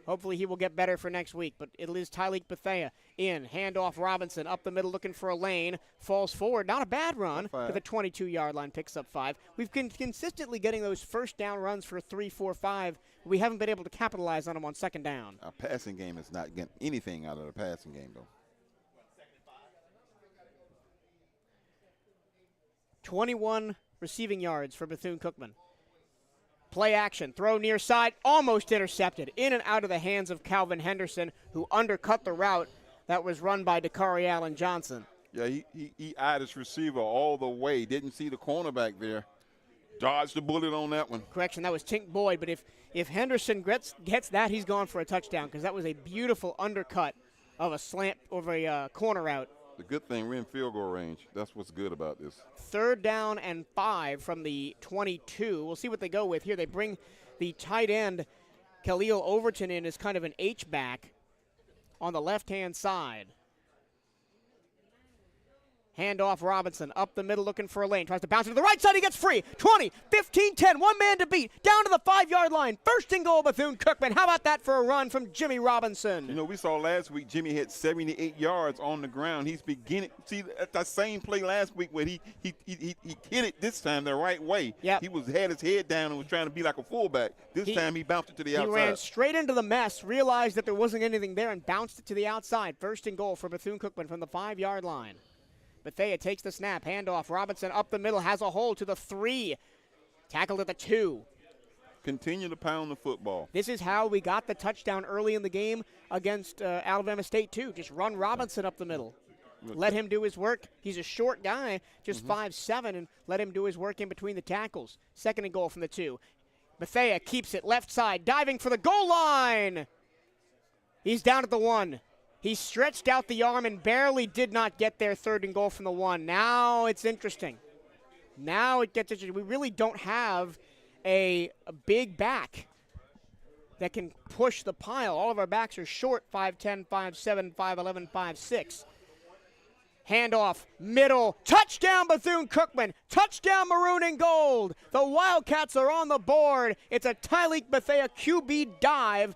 Hopefully he will get better for next week. But it is Tyleek Bethea in. Handoff Robinson up the middle looking for a lane. Falls forward. Not a bad run to the 22-yard line. Picks up 5. We've been consistently getting those 1st down runs for 3, 4, 5. We haven't been able to capitalize on them on 2nd down. Our passing game is not getting anything out of the passing game, though. 21 receiving yards for Bethune-Cookman. Play action, throw near side, almost intercepted. In and out of the hands of Calvin Henderson, who undercut the route that was run by Dakari Allen Johnson. Yeah, he eyed his receiver all the way. Didn't see the cornerback there. Dodged the bullet on that one. Correction, that was Tink Boyd. But if Henderson gets that, he's gone for a touchdown because that was a beautiful undercut of a slant over a corner route. The good thing, we're in field goal range. That's what's good about this. 3rd down and 5 from the 22. We'll see what they go with here. They bring the tight end, Khalil Overton, in as kind of an H-back on the left-hand side. Handoff Robinson up the middle looking for a lane. Tries to bounce it to the right side. He gets free. 20, 15, 10. One man to beat. Down to the 5-yard line. 1st and goal, Bethune-Cookman. How about that for a run from Jimmy Robinson? You know, we saw last week Jimmy had 78 yards on the ground. He's beginning. See, that same play last week where he hit it this time the right way. Yep. He had his head down and was trying to be like a fullback. This time he bounced it to the outside. He ran straight into the mess, realized that there wasn't anything there, and bounced it to the outside. 1st and goal for Bethune-Cookman from the 5-yard line. Bethea takes the snap, handoff. Robinson up the middle, has a hole to the 3. Tackled at the 2. Continue to pound the football. This is how we got the touchdown early in the game against Alabama State, too. Just run Robinson up the middle. Let him do his work. He's a short guy, just 5'7", and let him do his work in between the tackles. 2nd and goal from the 2. Bethea keeps it left side, diving for the goal line. He's down at the 1. He stretched out the arm and barely did not get there. 3rd and goal from the 1. Now it's interesting. Now it gets interesting. We really don't have a big back that can push the pile. All of our backs are short, 5'10", 5'7", 5'11", 5'6". Handoff, middle, touchdown Bethune-Cookman, touchdown Maroon and Gold. The Wildcats are on the board. It's a Tyleek Bethea QB dive.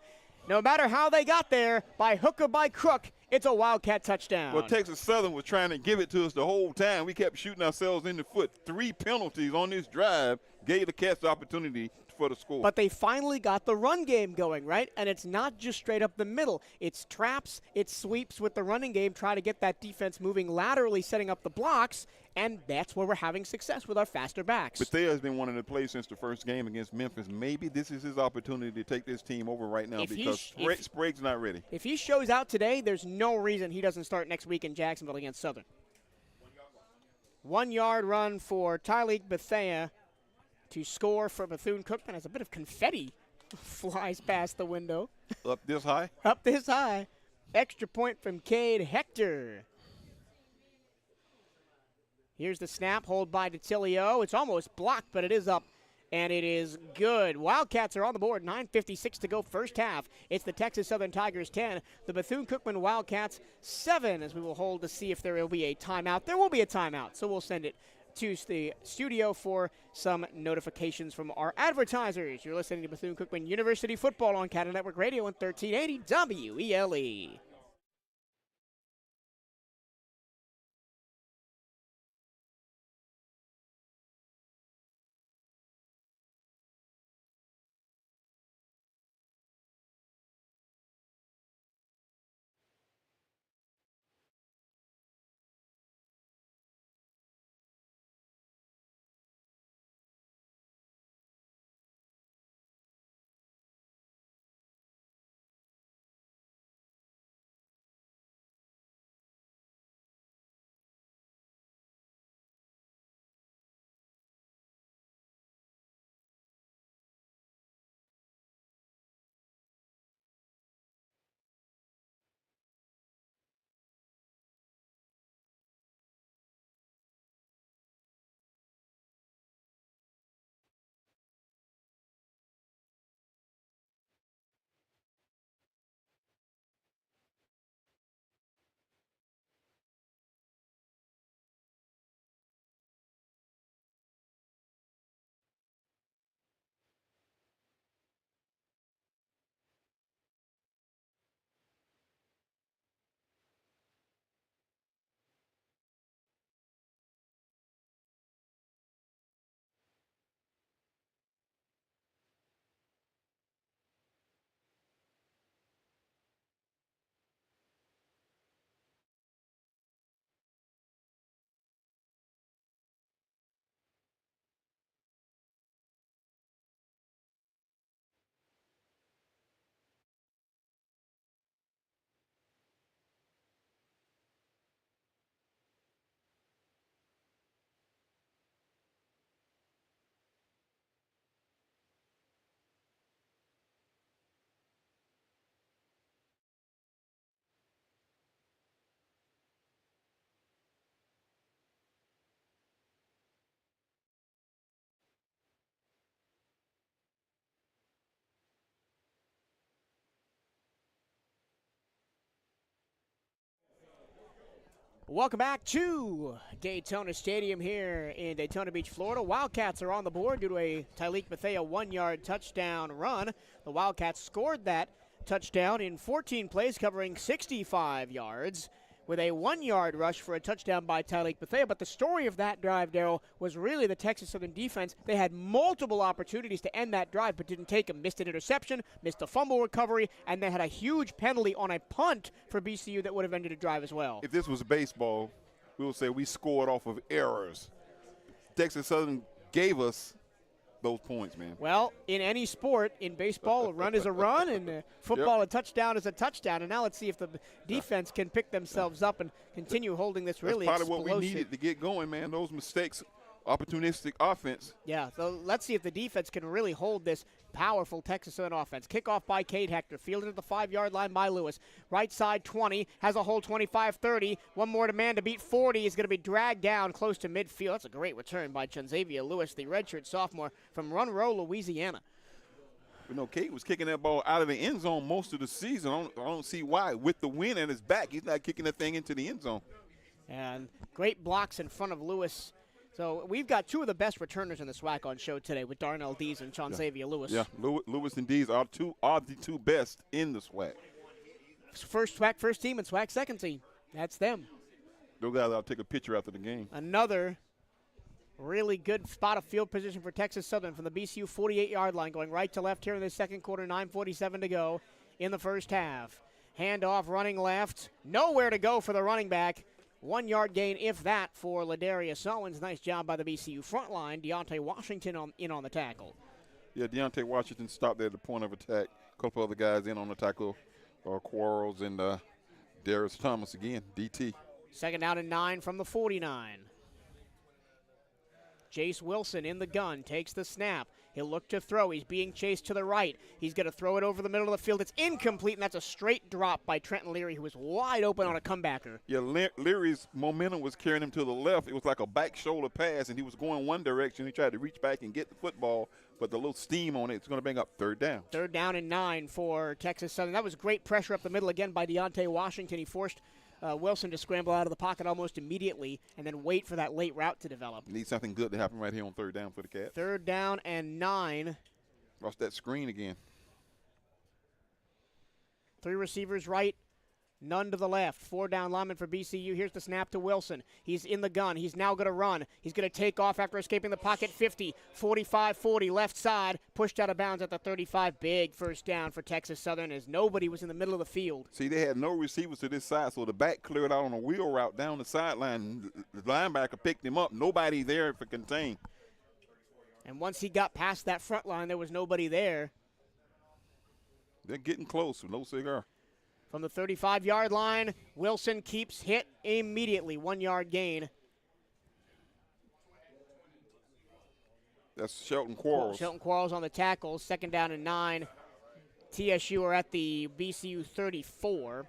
No matter how they got there, by hook or by crook, it's a Wildcat touchdown. Well, Texas Southern was trying to give it to us the whole time. We kept shooting ourselves in the foot. 3 penalties on this drive gave the Cats the opportunity for the score. But they finally got the run game going, right? And it's not just straight up the middle. It's traps, it's sweeps with the running game, try to get that defense moving laterally, setting up the blocks, and that's where we're having success with our faster backs. Bethea has been wanting to play since the first game against Memphis. Maybe this is his opportunity to take this team over right now because Sprague's not ready. If he shows out today, there's no reason he doesn't start next week in Jacksonville against Southern. 1 yard run for Tyleek Bethea to score for Bethune-Cookman as a bit of confetti flies past the window. Up this high? Up this high. Extra point from Cade Hector. Here's the snap, hold by DeTilio. It's almost blocked, but it is up, and it is good. Wildcats are on the board, 9:56 to go first half. It's the Texas Southern Tigers 10, the Bethune-Cookman Wildcats 7, as we will hold to see if there will be a timeout. There will be a timeout, so we'll send it to the studio for some notifications from our advertisers. You're listening to Bethune-Cookman University Football on CatEye Network Radio on 1380 WELE. Welcome back to Daytona Stadium here in Daytona Beach, Florida. Wildcats are on the board due to a Tyleek Bethea 1-yard touchdown run. The Wildcats scored that touchdown in 14 plays, covering 65 yards, with a 1-yard rush for a touchdown by Tyleek Bethea. But the story of that drive, Darryl, was really the Texas Southern defense. They had multiple opportunities to end that drive, but didn't take them. Missed an interception, missed a fumble recovery, and they had a huge penalty on a punt for BCU that would have ended a drive as well. If this was baseball, we would say we scored off of errors. Texas Southern gave us those points, man. Well, in any sport, in baseball, a run is a run, and football, a touchdown is a touchdown. And now let's see if the defense can pick themselves up and continue holding this really That's explosive. part of what we needed to get going, man. Those mistakes, opportunistic offense. Yeah, so let's see if the defense can really hold this powerful Texas Southern offense. Kickoff by Cade Hector, fielded at the 5-yard line by Lewis. Right side 20, has a hole 25-30. One more to man to beat 40. Is going to be dragged down close to midfield. That's a great return by Chunzavia Lewis, the redshirt sophomore from Monroe, Louisiana. You know, Cade was kicking that ball out of the end zone most of the season. I don't see why. With the win at his back, he's not kicking that thing into the end zone. And great blocks in front of Lewis. So we've got two of the best returners in the SWAC on show today with Darnell Dees and Chunzavia Lewis. Yeah, Lewis and Dees are the two best in the SWAC. First SWAC first team and SWAC second team. That's them. Those guys, I'll take a picture after the game. Another Really good spot of field position for Texas Southern from the BCU 48-yard line, going right to left here in the second quarter, 9:47 to go in the first half. Handoff running left, nowhere to go for the running back. 1 yard gain, if that, for Ladarius Owens. Nice job by the BCU front line. Deontay Washington in on the tackle. Yeah, Deontay Washington stopped there at the point of attack. A couple other guys in on the tackle, Quarles and Darius Thomas again, DT. Second down and 9 from the 49. Jace Wilson in the gun, takes the snap. He'll look to throw. He's being chased to the right. He's going to throw it over the middle of the field. It's incomplete, and that's a straight drop by Trenton Leary, who was wide open on a comebacker. Yeah, Leary's momentum was carrying him to the left. It was like a back shoulder pass, and he was going one direction. He tried to reach back and get the football, but the little steam on it's going to bring up third down. Third down and 9 for Texas Southern. That was great pressure up the middle again by Deontay Washington. He forced Wilson to scramble out of the pocket almost immediately and then wait for that late route to develop. Need something good to happen right here on third down for the Cats. Third down and 9. Lost that screen again. 3 receivers right, none to the left. 4 down linemen for BCU. Here's the snap to Wilson. He's in the gun. He's now going to run. He's going to take off after escaping the pocket. 50, 45, 40, left side. Pushed out of bounds at the 35. Big first down for Texas Southern as nobody was in the middle of the field. See, they had no receivers to this side, so the back cleared out on a wheel route down the sideline. The linebacker picked him up. Nobody there for contain. And once he got past that front line, there was nobody there. They're getting close with no cigar. From the 35-yard line, Wilson keeps hit immediately. 1 yard gain. That's Shelton Quarles. Shelton Quarles on the tackle. Second down and 9. TSU are at the BCU 34.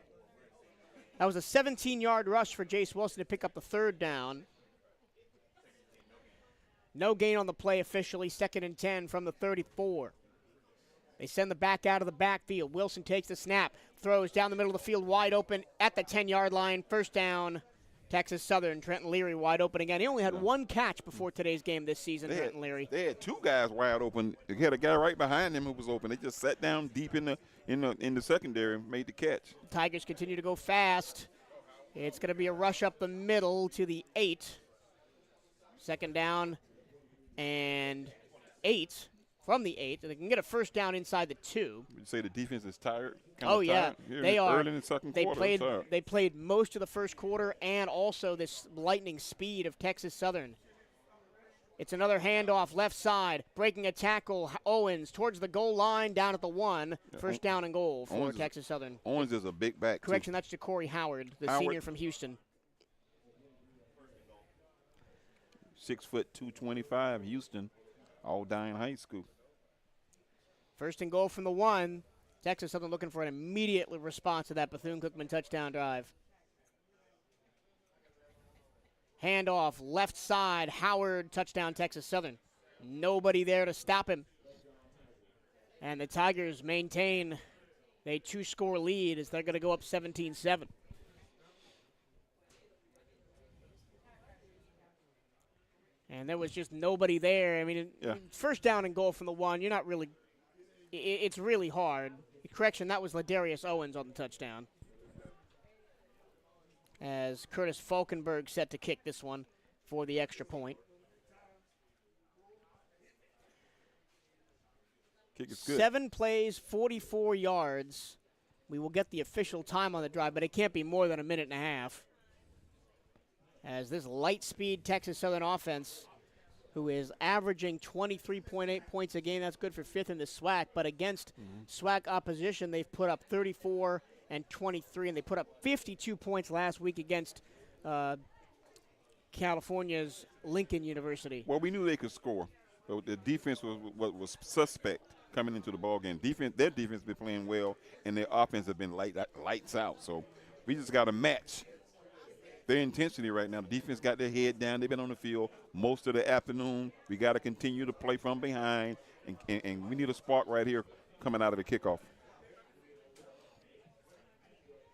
That was a 17-yard rush for Jace Wilson to pick up the third down. No gain on the play officially. Second and 10 from the 34. They send the back out of the backfield. Wilson takes the snap, throws down the middle of the field, wide open at the 10-yard line. First down, Texas Southern. Trenton Leary wide open again. He only had 1 catch before today's game this season, Trenton Leary. They had 2 guys wide open. They had a guy right behind him who was open. They just sat down deep in the secondary and made the catch. Tigers continue to go fast. It's going to be a rush up the middle to the 8. Second down and 8 from the 8. They can get a first down inside the 2. Would you say the defense is tired? Yeah, they are. Early in the second quarter, they played most of the first quarter and also this lightning speed of Texas Southern. It's another handoff left side, breaking a tackle. Owens towards the goal line down at the 1. First down and goal for Texas Southern. Owens is a big back. Correction, that's Ja'Cory Howard, the senior from Houston. 6 foot 225, Houston, Aldine High School. First and goal from the 1. Texas Southern looking for an immediate response to that Bethune-Cookman touchdown drive. Handoff left side, Howard, touchdown Texas Southern. Nobody there to stop him. And the Tigers maintain a 2-score lead as they're going to go up 17-7. And there was just nobody there. I mean, first down and goal from the 1, you're not really – it's really hard. Correction, that was Ladarius Owens on the touchdown. As Curtis Falkenberg set to kick this one for the extra point. Kick is good. 7 plays, 44 yards. We will get the official time on the drive, but it can't be more than a minute and a half. As this light-speed Texas Southern offense, who is averaging 23.8 points a game, that's good for 5th in the SWAC, but against SWAC opposition, they've put up 34 and 23, and they put up 52 points last week against California's Lincoln University. Well, we knew they could score. So the defense was suspect coming into the ballgame. Their defense has been playing well, and their offense has been lights out. So we just got to match their intensity right now. The defense got their head down. They've been on the field most of the afternoon. We got to continue to play from behind, and we need a spark right here coming out of the kickoff.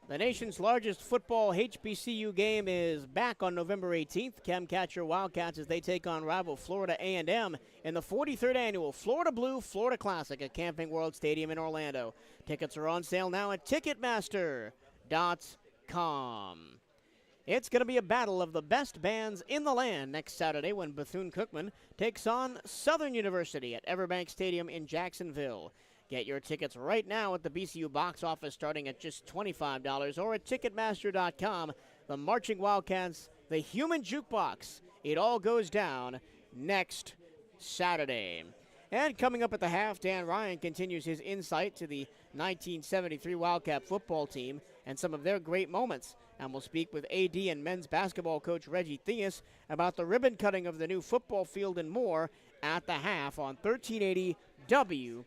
The nation's largest football HBCU game is back on November 18th. Chem-Catcher Wildcats as they take on rival Florida A&M in the 43rd annual Florida Blue Florida Classic at Camping World Stadium in Orlando. Tickets are on sale now at Ticketmaster.com. It's going to be a battle of the best bands in the land next Saturday when Bethune-Cookman takes on Southern University at Everbank Stadium in Jacksonville. Get your tickets right now at the BCU box office starting at just $25 or at Ticketmaster.com. The Marching Wildcats, the Human Jukebox. It all goes down next Saturday. And coming up at the half, Dan Ryan continues his insight to the 1973 Wildcat football team and some of their great moments. And we'll speak with AD and men's basketball coach Reggie Theus about the ribbon cutting of the new football field and more at the half on 1380 WELE.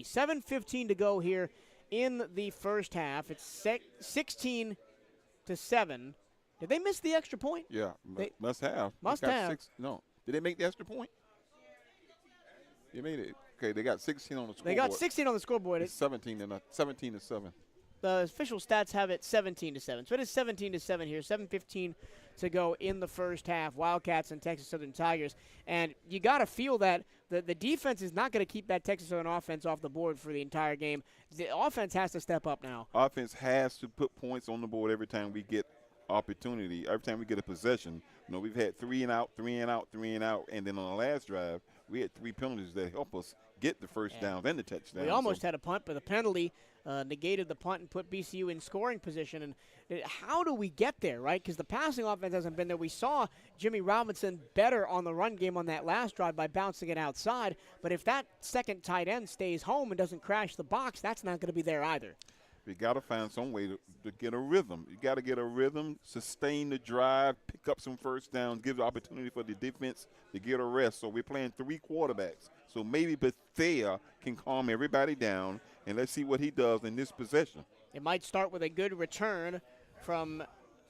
7:15 to go here in the first half. It's 16-7. Did they miss the extra point? Yeah, They must have. must They got have. No, did they make the extra point? They made it. Okay, they got 16 on the scoreboard. They got 16 on the scoreboard. It's 17 to 7. The official stats have it 17-7. So it is 17-7 here. 7:15 to go in the first half. Wildcats and Texas Southern Tigers. And you got to feel that the defense is not going to keep that Texas Southern offense off the board for the entire game. The offense has to step up now. Offense has to put points on the board every time we get opportunity. Every time we get a possession. You know, we've had 3 and out, 3 and out, 3 and out. And then on the last drive, we had 3 penalties that help us get the first down and the touchdown. We almost had a punt, but the penalty negated the punt and put BCU in scoring position. And how do we get there, right? Because the passing offense hasn't been there. We saw Jimmy Robinson better on the run game on that last drive by bouncing it outside. But if that second tight end stays home and doesn't crash the box, that's not going to be there either. We got to find some way to get a rhythm. You got to get a rhythm, sustain the drive, pick up some first downs, give the opportunity for the defense to get a rest. So we're playing 3 quarterbacks. So maybe Bethea can calm everybody down, and let's see what he does in this possession. It might start with a good return from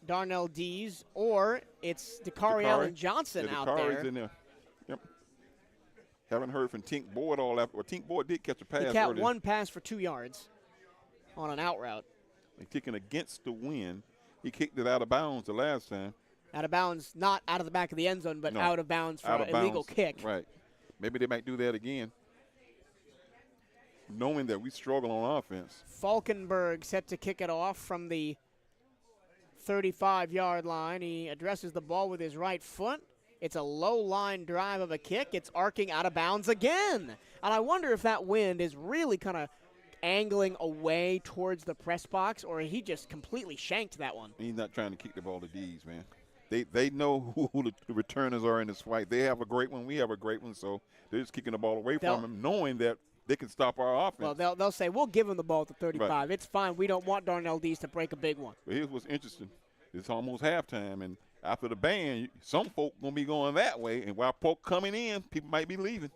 Darnell Dees, or it's Dakari Allen Johnson out there. In there. Yep. Haven't heard from Tink Boyd all that. Well, Tink Boyd did catch a pass. He caught earlier. one pass for 2 yards on an out route. He's kicking against the wind. He kicked it out of bounds the last time. Out of bounds, not out of the back of the end zone, but out of bounds for an illegal kick. Right. Maybe they might do that again. Knowing that we struggle on offense. Falkenberg set to kick it off from the 35-yard line. He addresses the ball with his right foot. It's a low-line drive of a kick. It's arcing out of bounds again. And I wonder if that wind is really kind of angling away towards the press box, or he just completely shanked that one. He's not trying to kick the ball to D's, man. They know who the returners are in this fight. They have a great one. We have a great one. So they're just kicking the ball away from him, knowing that they can stop our offense. Well, they'll say, we'll give him the ball at the 35. Right. It's fine. We don't want Darnell Dees to break a big one. But here's what's interesting. It's almost halftime, and after the band, some folk going to be going that way, and while folk coming in, people might be leaving.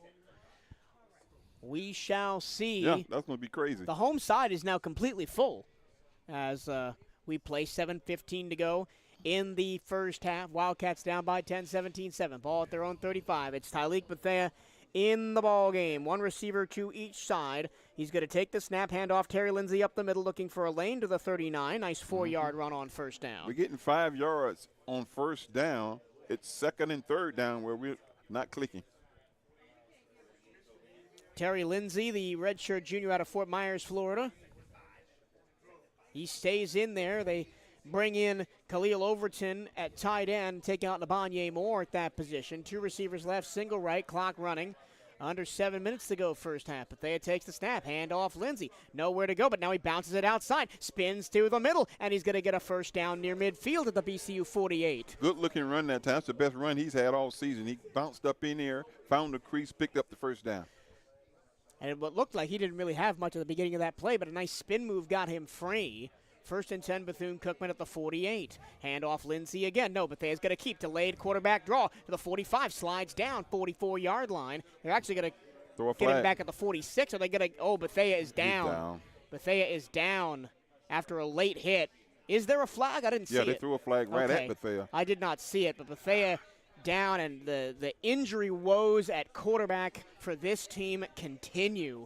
We shall see. Yeah, that's going to be crazy. The home side is now completely full as we play 7:15 to go in the first half. Wildcats down by 10, 17-7. Ball at their own 35. It's Tyleek Bethea in the ball game. One receiver to each side. He's going to take the snap, hand off Terry Lindsay up the middle looking for a lane to the 39. Nice 4-yard run on first down. We're getting 5 yards on first down. It's second and third down where we're not clicking. Terry Lindsay, the redshirt junior out of Fort Myers, Florida. He stays in there. They bring in Khalil Overton at tight end, taking out Nabanye Moore at that position. 2 receivers left, single right, clock running. Under 7 minutes to go first half. Bethea takes the snap, hand off Lindsay. Nowhere to go, but now he bounces it outside, spins to the middle, and he's going to get a first down near midfield at the BCU 48. Good-looking run that time. It's the best run he's had all season. He bounced up in there, found the crease, picked up the first down. And what looked like he didn't really have much at the beginning of that play, but a nice spin move got him free. First and 10, Bethune-Cookman at the 48. Hand off Lindsay again. No, Bethea's going to keep delayed quarterback draw to the 45. Slides down 44-yard line. They're actually going to get him back at the 46. Are they going to – oh, Bethea is down. Bethea is down after a late hit. Is there a flag? I didn't see it. Yeah, they threw a flag right at Bethea. I did not see it, but Bethea down, and the injury woes at quarterback for this team continue.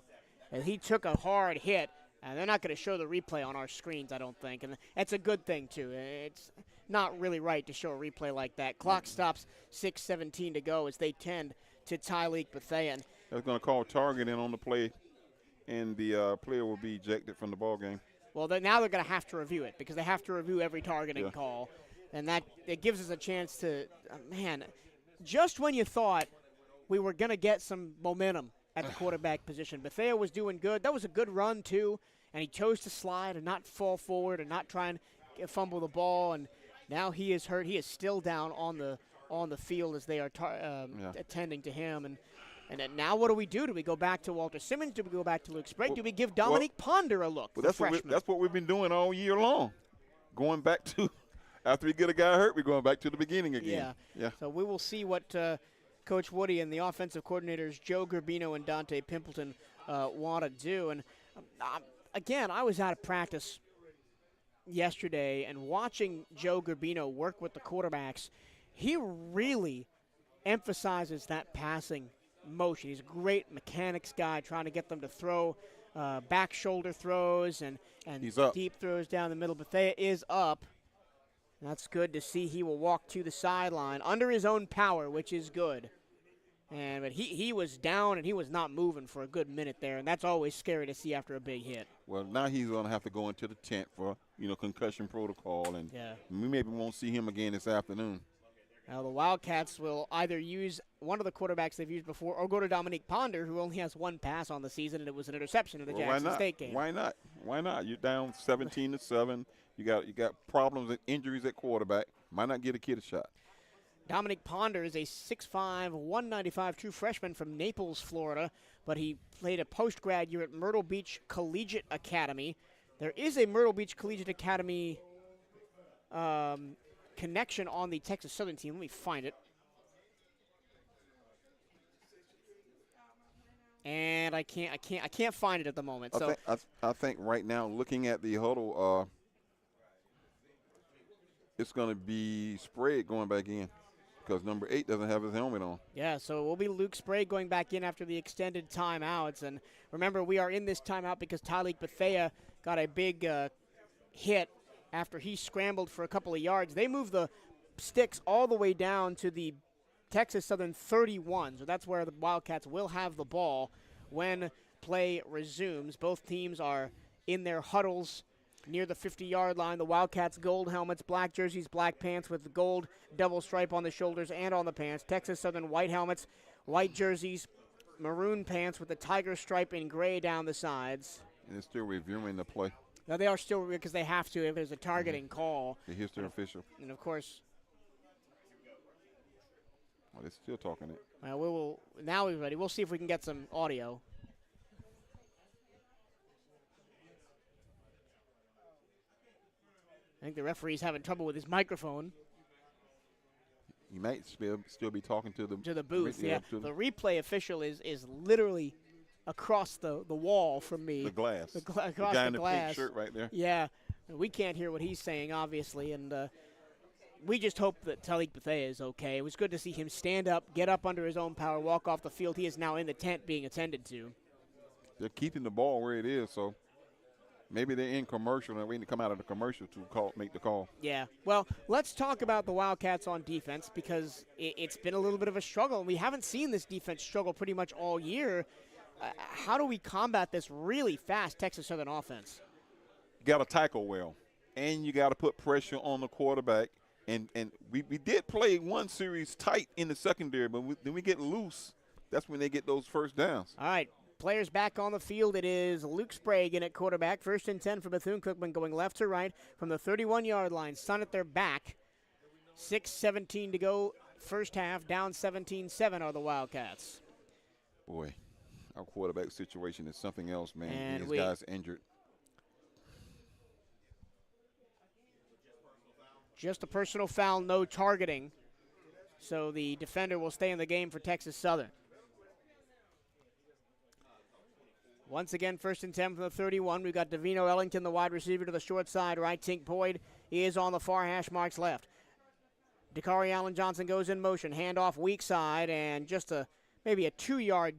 And he took a hard hit. And they're not going to show the replay on our screens, I don't think. And that's a good thing, too. It's not really right to show a replay like that. Clock stops, 6:17 to go as they tend to Tyleek Bethea. They're going to call target in on the play, and the player will be ejected from the ball game. Well, now they're going to have to review it because they have to review every targeting call. And that it gives us a chance to, man, just when you thought we were going to get some momentum at the quarterback position, Bethea was doing good. That was a good run, too, and he chose to slide and not fall forward and not try and fumble the ball. And now he is hurt. He is still down on the field as they are attending to him. And then now what do we do? Do we go back to Walter Simmons? Do we go back to Luke Sprague? Do we give Dominique Ponder a look? Well, that's what we've been doing all year long, going back to – after we get a guy hurt, we're going back to the beginning again. Yeah. So we will see what Coach Woody and the offensive coordinators Joe Gerbino and Dante Pimpleton want to do. And again, I was out of practice yesterday and watching Joe Gerbino work with the quarterbacks. He really emphasizes that passing motion. He's a great mechanics guy, trying to get them to throw back shoulder throws and deep throws down the middle. Bethea is up. That's good to see. He will walk to the sideline under his own power, which is good. But he was down and he was not moving for a good minute there, and that's always scary to see after a big hit. Well, now he's going to have to go into the tent for concussion protocol, and we maybe won't see him again this afternoon. Now the Wildcats will either use one of the quarterbacks they've used before or go to Dominique Ponder, who only has one pass on the season, and it was an interception in the Jackson State game. Why not? Why not? You're down 17-7. You got problems and injuries at quarterback. Might not get a kid a shot. Dominic Ponder is a 6'5", 195 true freshman from Naples, Florida, but he played a post-grad year at Myrtle Beach Collegiate Academy. There is a Myrtle Beach Collegiate Academy connection on the Texas Southern team. Let me find it. And I can't find it at the moment. I think right now, looking at the huddle, it's going to be Sprague going back in because number 8 doesn't have his helmet on. Yeah, so it will be Luke Sprague going back in after the extended timeouts. And remember, we are in this timeout because Tyleek Bethea got a big hit after he scrambled for a couple of yards. They moved the sticks all the way down to the Texas Southern 31, so that's where the Wildcats will have the ball when play resumes. Both teams are in their huddles near the 50-yard line. The Wildcats gold helmets, black jerseys, black pants with the gold double stripe on the shoulders and on the pants. Texas Southern white helmets, white jerseys, maroon pants with the tiger stripe in gray down the sides. And they're still reviewing the play. Now they are still, because they have to if there's a targeting call. Here's their official. And of course, well, they're still talking it. Now we're ready. We'll see if we can get some audio. I think the referee's having trouble with his microphone. He might still be talking to the booth. Yeah, the replay official is literally across the wall from me. The glass. Across the guy in the the glass. pink shirt right there. Yeah, we can't hear what he's saying, obviously, and we just hope that Tyleek Bethea is okay. It was good to see him stand up, get up under his own power, walk off the field. He is now in the tent being attended to. They're keeping the ball where it is, so maybe they're in commercial and waiting to come out of the commercial to make the call. Yeah. Well, let's talk about the Wildcats on defense because it's been a little bit of a struggle. We haven't seen this defense struggle pretty much all year. How do we combat this really fast Texas Southern offense? You got to tackle well, and you got to put pressure on the quarterback. And we did play one series tight in the secondary, but then we get loose. That's when they get those first downs. All right. Players back on the field. It is Luke Sprague in at quarterback. 1st and 10 for Bethune-Cookman, going left to right from the 31-yard line. Sun at their back. 6:17 to go first half. Down 17-7 are the Wildcats. Boy, our quarterback situation is something else, man. And these guys injured. Just a personal foul, no targeting. So the defender will stay in the game for Texas Southern. Once again, 1st and 10 from the 31. We've got Davino Ellington, the wide receiver, to the short side right. Tink Boyd is on the far hash marks left. Dakari Allen Johnson goes in motion. Handoff weak side, and just maybe a 2-yard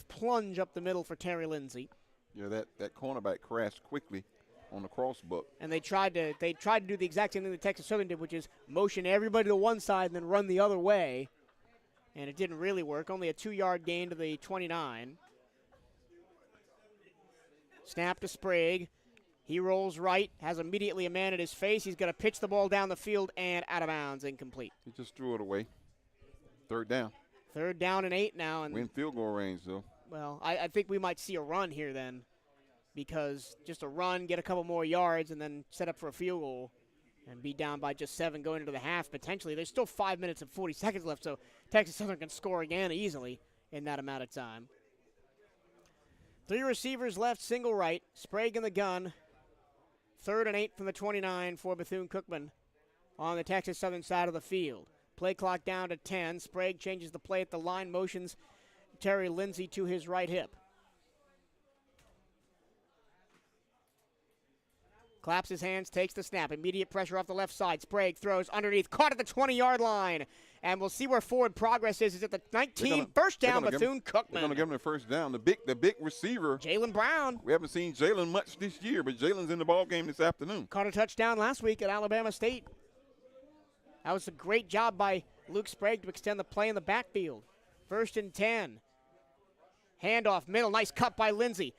plunge up the middle for Terry Lindsay. Yeah, that cornerback crashed quickly on the cross buck. And they tried to do the exact same thing that Texas Southern did, which is motion everybody to one side and then run the other way. And it didn't really work. Only a 2-yard gain to the 29. Snap to Sprague. He rolls right, has immediately a man at his face. He's going to pitch the ball down the field and out of bounds, incomplete. He just threw it away. Third down. 3rd down and 8 now. And we're in field goal range, though. well, I think we might see a run here then, because just a run, get a couple more yards, and then set up for a field goal and be down by just 7 going into the half potentially. There's still 5 minutes and 40 seconds left, so Texas Southern can score again easily in that amount of time. 3 receivers left, single right. Sprague in the gun. 3rd and 8 from the 29 for Bethune-Cookman on the Texas Southern side of the field. Play clock down to 10. Sprague changes the play at the line, motions Terry Lindsay to his right hip. Claps his hands, takes the snap. Immediate pressure off the left side. Sprague throws underneath, caught at the 20-yard line. And we'll see where forward progress is. It's at the 19, first down, Bethune-Cookman. They're going to give him the first down. The big receiver. Jalen Brown. We haven't seen Jalen much this year, but Jalen's in the ball game this afternoon. Caught a touchdown last week at Alabama State. That was a great job by Luke Sprague to extend the play in the backfield. 1st and 10. Handoff, middle, nice cut by Lindsay.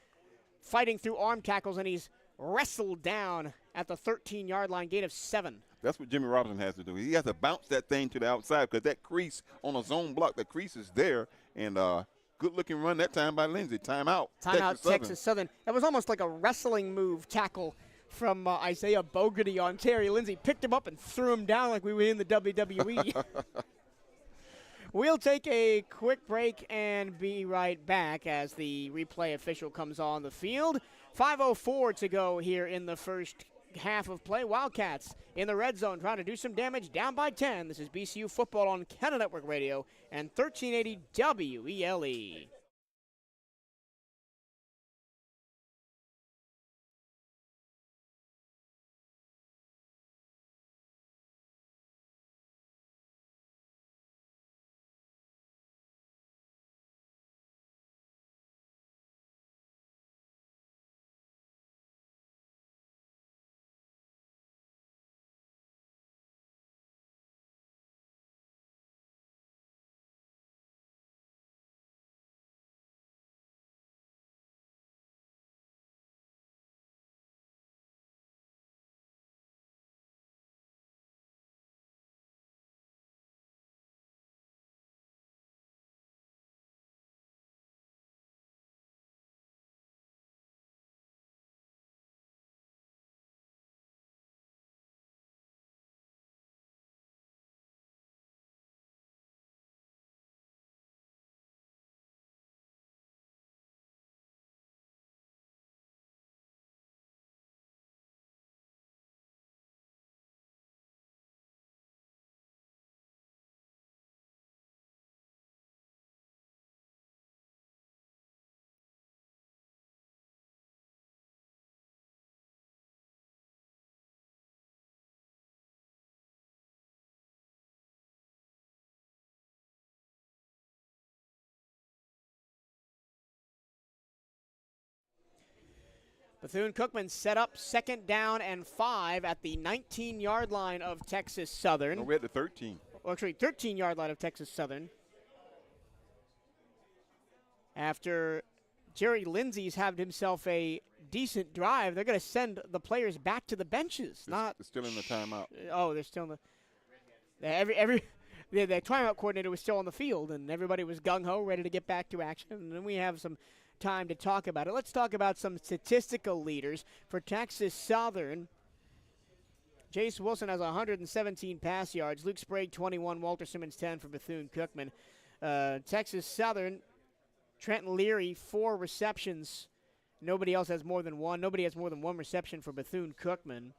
Fighting through arm tackles, and he's wrestled down at the 13-yard line, gain of 7. That's what Jimmy Robinson has to do. He has to bounce that thing to the outside because that crease on a zone block, the crease is there. And good-looking run that time by Lindsay. Timeout, Texas Southern. That was almost like a wrestling move tackle from Isaiah Bogarty on Terry Lindsay. Picked him up and threw him down like we were in the WWE. We'll take a quick break and be right back as the replay official comes on the field. 5:04 to go here in the first half of play. Wildcats in the red zone trying to do some damage, down by 10. This is BCU football on CatEye Network Radio and 1380 WELE. Bethune-Cookman set up 2nd down and 5 at the 19-yard line of Texas Southern. No, we're at the 13. Well, actually, 13-yard line of Texas Southern. After Jerry Lindsay's had himself a decent drive, they're going to send the players back to the benches. They're still in the timeout. Oh, they're still in the the timeout coordinator was still on the field, and everybody was gung-ho, ready to get back to action. And then we have some time to talk about it. Let's talk about some statistical leaders for Texas Southern. Jace Wilson has 117 pass yards. Luke Sprague, 21. Walter Simmons, 10 for Bethune-Cookman. Texas Southern, Trenton Leary, 4 receptions. Nobody else has more than 1. Nobody has more than 1 reception for Bethune-Cookman.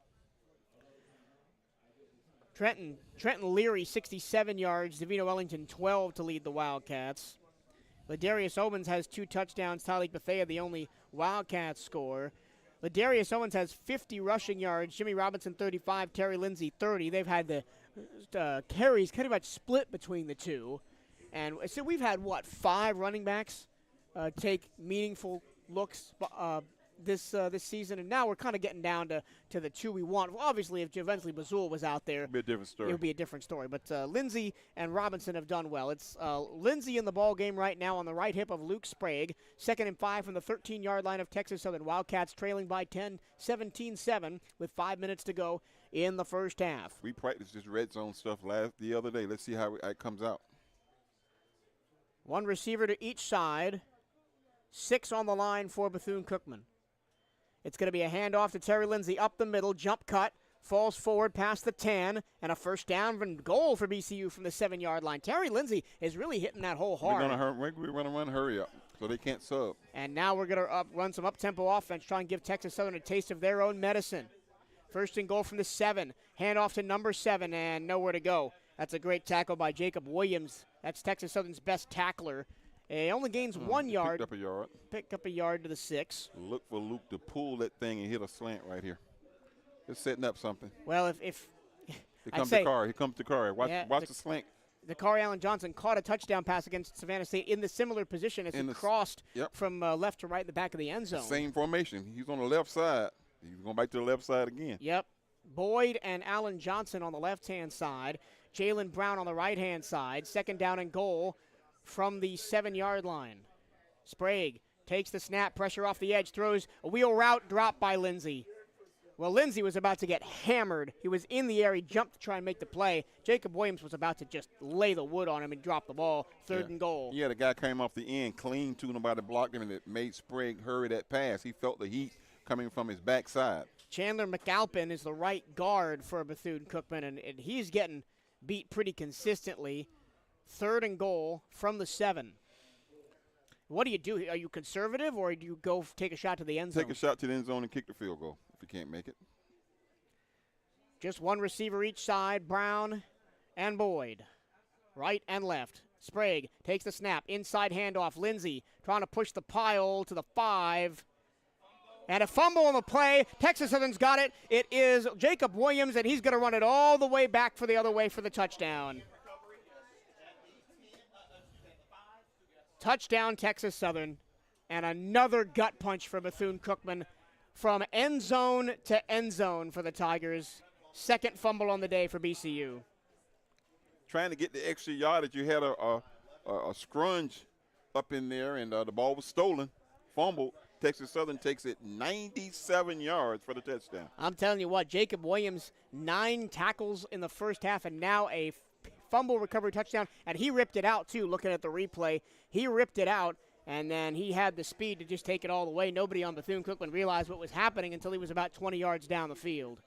Trenton Leary, 67 yards. Davino Ellington, 12 to lead the Wildcats. Ladarius Owens has 2 touchdowns. Tyleek Bethea, the only Wildcat scorer. Ladarius Owens has 50 rushing yards. Jimmy Robinson, 35. Terry Lindsay, 30. They've had the carries kind of much split between the two. And so we've had, 5 running backs take meaningful looks this season, and now we're kind of getting down to the two we want. Well, obviously, if Javensley Bazul was out there, It'd be a different story. it would be a different story. But Lindsey and Robinson have done well. It's Lindsey in the ball game right now on the right hip of Luke Sprague. 2nd and 5 from the 13-yard line of Texas Southern. Wildcats trailing by 10, 17-7 with 5 minutes to go in the first half. We practiced this red zone stuff the other day. Let's see how it comes out. One receiver to each side. 6 on the line for Bethune-Cookman. It's going to be a handoff to Terry Lindsey up the middle, jump cut, falls forward past the 10, and a first down and goal for BCU from the 7-yard line. Terry Lindsey is really hitting that hole hard. We're going to run hurry up, so they can't sub. And now we're going to run some up-tempo offense, try and give Texas Southern a taste of their own medicine. First and goal from the 7, handoff to number 7, and nowhere to go. That's a great tackle by Jacob Williams. That's Texas Southern's best tackler. He only gains 1 yard. Picked up a yard. Picked up a yard to the 6. Look for Luke to pull that thing and hit a slant right here. Just setting up something. Well, if Here comes the car. Here comes the car. Watch the slant. Dakari Allen Johnson caught a touchdown pass against Savannah State in the similar position as he crossed from left to right in the back of the end zone. Same formation. He's on the left side. He's going back to the left side again. Yep. Boyd and Allen Johnson on the left-hand side. Jalen Brown on the right-hand side. 2nd down and goal from the 7-yard line. Sprague takes the snap, pressure off the edge, throws a wheel route, drop by Lindsey. Well, Lindsey was about to get hammered. He was in the air. He jumped to try and make the play. Jacob Williams was about to just lay the wood on him and drop the ball. 3rd and goal. Yeah, the guy came off the end clean to nobody blocked him, and it made Sprague hurry that pass. He felt the heat coming from his backside. Chandler McAlpin is the right guard for Bethune-Cookman, and he's getting beat pretty consistently. 3rd and goal from the 7. What do you do? Are you conservative, or do you go take a shot to the end zone? Take a shot to the end zone and kick the field goal if you can't make it. Just one receiver each side, Brown and Boyd. Right and left. Sprague takes the snap. Inside handoff. Lindsey trying to push the pile to the 5. And a fumble on the play. Texas Southern's got it. It is Jacob Williams, and he's going to run it all the way back for the other way for the touchdown. Touchdown, Texas Southern. And another gut punch for Bethune-Cookman from end zone to end zone for the Tigers. 2nd fumble on the day for BCU. Trying to get the extra yardage. You had a scrunch up in there, and the ball was stolen, fumbled. Texas Southern takes it 97 yards for the touchdown. I'm telling you what, Jacob Williams, 9 tackles in the first half, and now a fumble recovery touchdown, and he ripped it out too, looking at the replay. He ripped it out, and then he had the speed to just take it all the way. Nobody on Bethune-Cookman realized what was happening until he was about 20 yards down the field.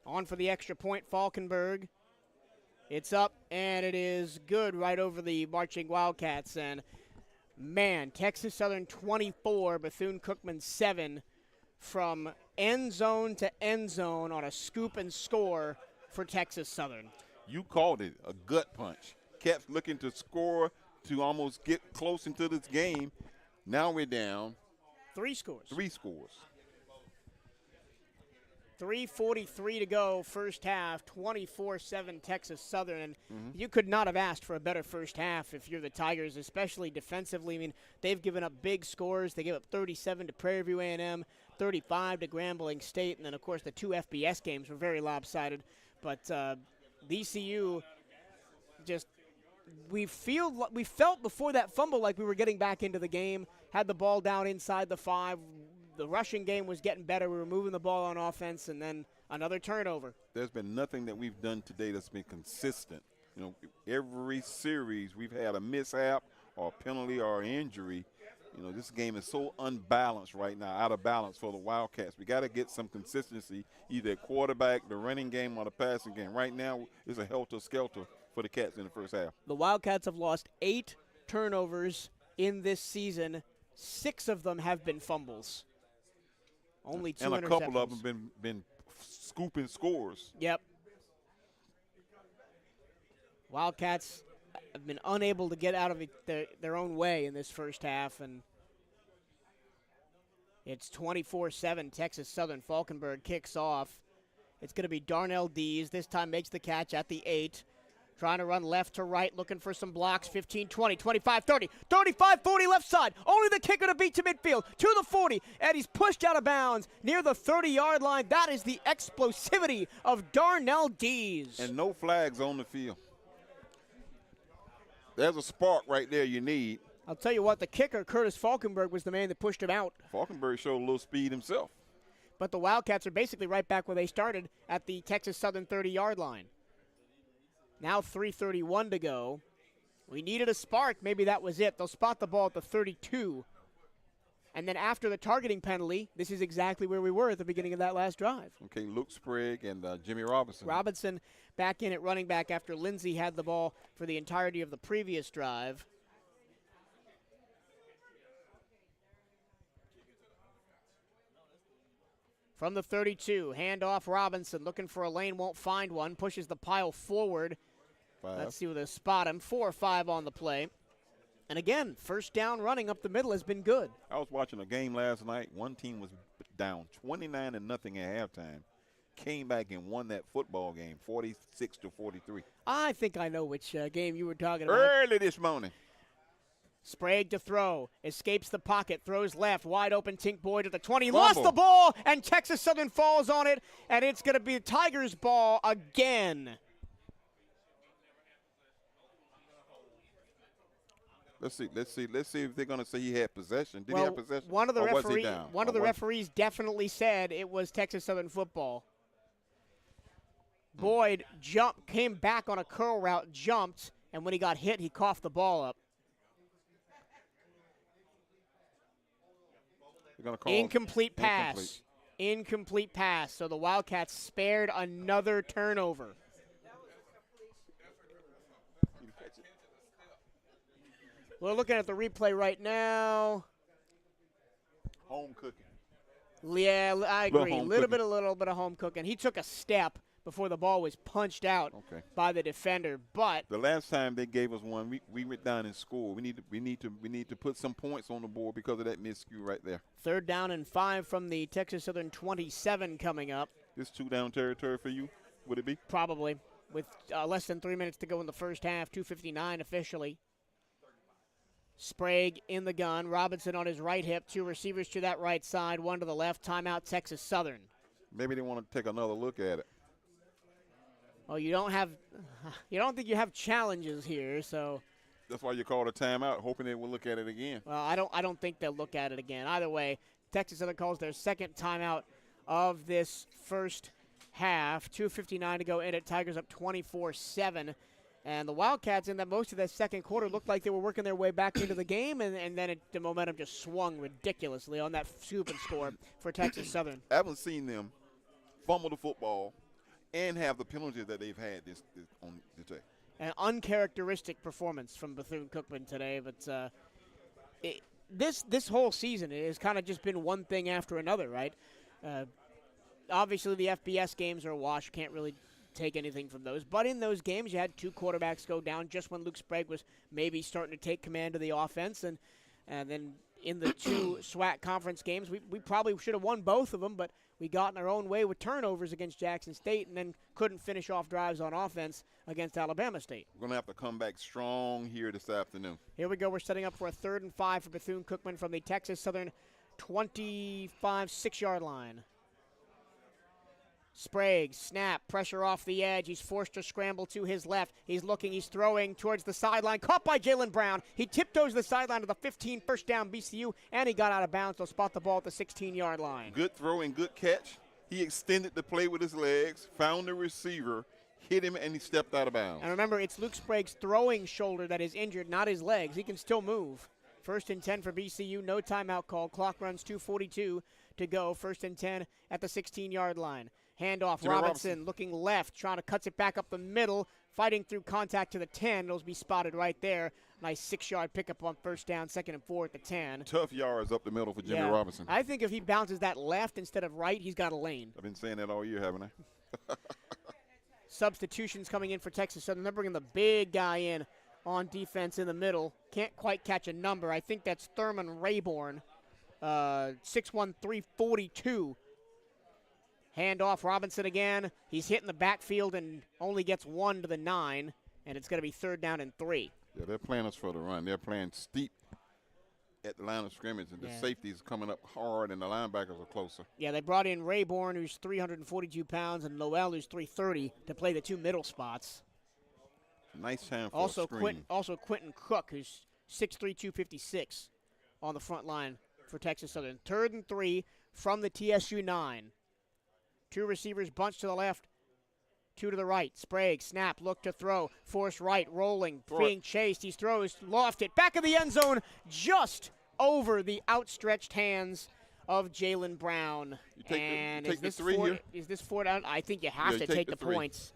On for the extra point, Falkenberg. It's up, and it is good right over the marching Wildcats. And, man, Texas Southern 24, Bethune-Cookman 7 from end zone to end zone on a scoop and score for Texas Southern. You called it a gut punch. Cats looking to score to almost get close into this game. Now we're down. 3 scores. 3 scores. 3:43 to go, first half, 24-7 Texas Southern. And you could not have asked for a better first half if you're the Tigers, especially defensively. I mean, they've given up big scores. They gave up 37 to Prairie View A&M, 35 to Grambling State, and then, of course, the 2 FBS games were very lopsided. But BCU just we felt before that fumble like we were getting back into the game, had the ball down inside the 5. The rushing game was getting better. We were moving the ball on offense, and then another turnover. There's been nothing that we've done today that's been consistent. You know, every series we've had a mishap or a penalty or an injury. You know, this game is so unbalanced right now, out of balance for the Wildcats. We got to get some consistency, either at quarterback, the running game, or the passing game. Right now, it's a helter-skelter for the Cats in the first half. The Wildcats have lost 8 turnovers in this season. 6 of them have been fumbles. Only 2 interceptions. And a couple of them been scooping scores. Yep. Wildcats have been unable to get out of their own way in this first half, and it's 24-7 Texas Southern. Falkenberg kicks off. It's going to be Darnell Dees. This time makes the catch at the 8. Trying to run left to right, looking for some blocks. 15, 20, 25, 30, 35, 40 left side. Only the kicker to beat to midfield. To the 40, and he's pushed out of bounds near the 30-yard line. That is the explosivity of Darnell Dees. And no flags on the field. There's a spark right there you need. I'll tell you what, the kicker, Curtis Falkenberg, was the man that pushed him out. Falkenberg showed a little speed himself. But the Wildcats are basically right back where they started at the Texas Southern 30-yard line. Now 3:31 to go. We needed a spark. Maybe that was it. They'll spot the ball at the 32. And then after the targeting penalty, this is exactly where we were at the beginning of that last drive. Okay, Luke Sprague and Jimmy Robinson. Robinson back in at running back after Lindsey had the ball for the entirety of the previous drive. From the 32, handoff Robinson, looking for a lane, won't find one, pushes the pile forward. 5. Let's see where they spot him. 4 or 5 on the play. And again, first down running up the middle has been good. I was watching a game last night. One team was down 29-0 at halftime. Came back and won that football game, 46-43. I think I know which game you were talking about. Early this morning. Sprague to throw, escapes the pocket, throws left, wide open, Tink Boyd at the 20, Fumble. lost the ball, and Texas Southern falls on it, and it's going to be the Tigers' ball again. Let's see if they're going to say he had possession. Did he Well, have possession? one of the or was he down? one of the Or was- referees definitely said it was Texas Southern football. Boyd came back on a curl route, jumped, and when he got hit, he coughed the ball up. They're gonna call Incomplete pass. Incomplete pass. So the Wildcats spared another turnover. We're looking at the replay right now. Home cooking. Yeah, I agree. A home little cooking. bit of home cooking. He took a step before the ball was punched out by the defender, but The last time they gave us one, we went down and scored. We need to put some points on the board because of that miscue right there. 3rd down and 5 from the Texas Southern 27 coming up, This 2-down territory for you, would it be? probably, with less than 3 minutes to go in the first half, 2:59 officially. Sprague in the gun, Robinson on his right hip, 2 receivers to that right side, 1 to the left, timeout Texas Southern. Maybe they want to take another look at it. Oh, you don't think you have challenges here, so That's why you called a timeout, hoping they will look at it again. well, I don't think they'll look at it again. Either way, Texas Southern calls their second timeout of this first half. 2:59 to go in it. Tigers up 24-7. And the Wildcats in that most of that second quarter looked like they were working their way back into the game, and then the momentum just swung ridiculously on that scoop and score for Texas Southern. I haven't seen them fumble the football and have the penalties that they've had this on today. An uncharacteristic performance from Bethune-Cookman today, but this whole season has kind of just been one thing after another, right? Obviously, the FBS games are a wash. Can't really take anything from those. But in those games, you had 2 quarterbacks go down just when Luke Sprague was maybe starting to take command of the offense. And then in the 2 SWAC conference games, we probably should have won both of them, but we got in our own way with turnovers against Jackson State and then couldn't finish off drives on offense against Alabama State. We're going to have to come back strong here this afternoon. Here we go. We're setting up for a 3rd and 5 for Bethune-Cookman from the Texas Southern 25, 6-yard line. Sprague, snap, pressure off the edge. He's forced to scramble to his left. He's looking, he's throwing towards the sideline. Caught by Jalen Brown. He tiptoes the sideline to the 15, first down BCU, and he got out of bounds. They'll spot the ball at the 16-yard line. Good throw and good catch. He extended the play with his legs, found the receiver, hit him, and he stepped out of bounds. And remember, it's Luke Sprague's throwing shoulder that is injured, not his legs. He can still move. 1st and 10 for BCU. No timeout call. Clock runs 2:42 to go. 1st and 10 at the 16-yard line. Handoff, Jimmy Robinson looking left, trying to cuts it back up the middle, fighting through contact to the 10. It'll be spotted right there. Nice 6-yard pickup on 1st down, 2nd and 4 at the 10. Tough yards up the middle for Jimmy Robinson. I think if he bounces that left instead of right, he's got a lane. I've been saying that all year, haven't I? Substitutions coming in for Texas Southern. They're bringing the big guy in on defense in the middle. Can't quite catch a number. I think that's Thurman Rayborn, 6'1", 342. Handoff, Robinson again. He's hitting the backfield and only gets 1 to the 9. and it's going to be 3rd down and 3. Yeah, they're playing us for the run. They're playing steep at the line of scrimmage, and the safety's coming up hard, and the linebackers are closer. Yeah, they brought in Rayborn, who's 342 pounds, and Noel, who's 330, to play the 2 middle spots. Nice time for a screen. Also Quentin Cook, who's 6'3", 256, on the front line for Texas Southern. 3rd and 3 from the TSU 9. 2 receivers bunched to the left, 2 to the right. Sprague, snap, look to throw. Force right, rolling, being chased. He throws, lofted, back of the end zone, just over the outstretched hands of Jalen Brown. Is this 4 down? I think you have to take the points.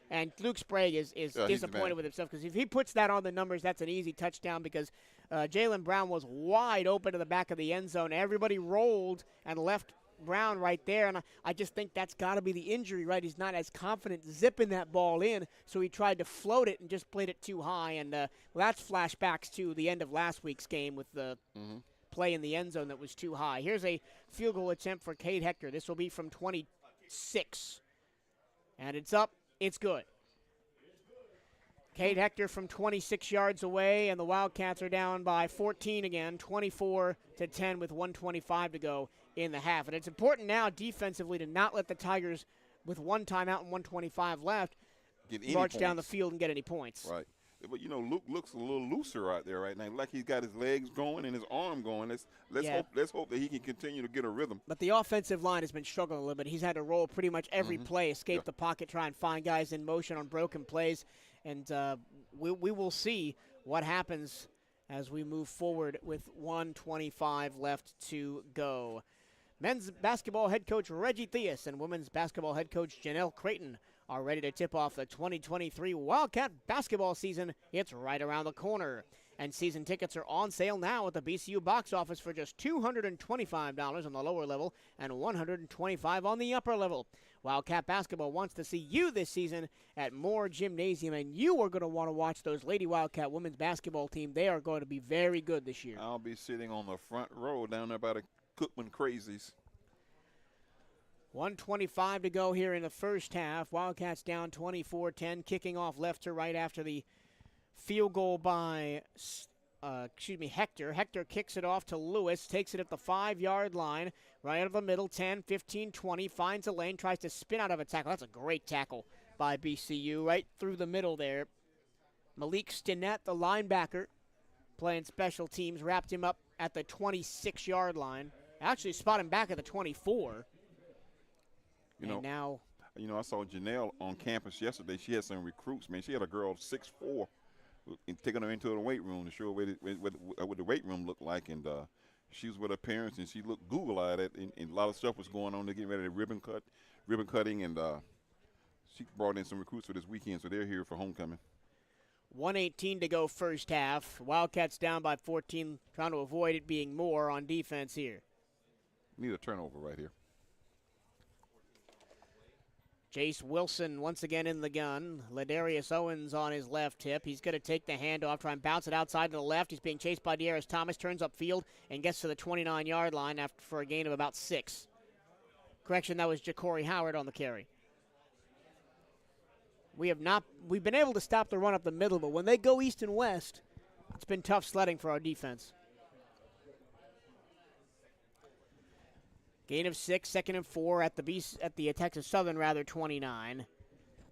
And Luke Sprague is disappointed with himself, because if he puts that on the numbers, that's an easy touchdown, because Jalen Brown was wide open to the back of the end zone. Everybody rolled and left Brown right there, and I just think that's got to be the injury, right? He's not as confident zipping that ball in, so he tried to float it and just played it too high. And that's flashbacks to the end of last week's game with the play in the end zone that was too high. Here's a field goal attempt for Cade Hector. This will be from 26, and it's up. It's good. Cade Hector from 26 yards away, and the Wildcats are down by 14 again, 24-10 with 1:25 to go in the half. And it's important now defensively to not let the Tigers, with 1 timeout and 1:25 left, march down the field and get any points. Right. But, Luke looks a little looser out there right now. Like he's got his legs going and his arm going. Let's hope that he can continue to get a rhythm. But the offensive line has been struggling a little bit. He's had to roll pretty much every play, escape the pocket, try and find guys in motion on broken plays. And we will see what happens as we move forward with 1:25 left to go. Men's basketball head coach Reggie Theus and women's basketball head coach Janelle Creighton are ready to tip off the 2023 Wildcat basketball season. It's right around the corner. And season tickets are on sale now at the BCU box office for just $225 on the lower level and $125 on the upper level. Wildcat basketball wants to see you this season at Moore Gymnasium, and you are going to want to watch those Lady Wildcat women's basketball team. They are going to be very good this year. I'll be sitting on the front row down there by the Cookman Crazies. 1:25 to go here in the first half. Wildcats down 24-10, kicking off left to right after the field goal by Hector. Hector kicks it off to Lewis, takes it at the 5-yard line, right out of the middle, 10, 15, 20, finds a lane, tries to spin out of a tackle. That's a great tackle by BCU, right through the middle there. Malik Stinnett, the linebacker, playing special teams, wrapped him up at the 26-yard line. Actually spot him back at the 24. I saw Janelle on campus yesterday. She had some recruits, man. She had a girl 6'4", and taking her into the weight room to show her what the weight room looked like. And she was with her parents, and she looked Google-eyed at it, and a lot of stuff was going on. They're getting ready to ribbon cutting, and she brought in some recruits for this weekend, so they're here for homecoming. 1:18 to go first half. Wildcats down by 14, trying to avoid it being more on defense here. Need a turnover right here. Jace Wilson once again in the gun. Ladarius Owens on his left hip. He's going to take the handoff, try and bounce it outside to the left. He's being chased by De'Aris Thomas, turns upfield, and gets to the 29-yard line for a gain of about 6. Correction, that was Ja'Cory Howard on the carry. We've been able to stop the run up the middle, but when they go east and west, it's been tough sledding for our defense. Gain of 6, 2nd and 4 at the Texas Southern, 29.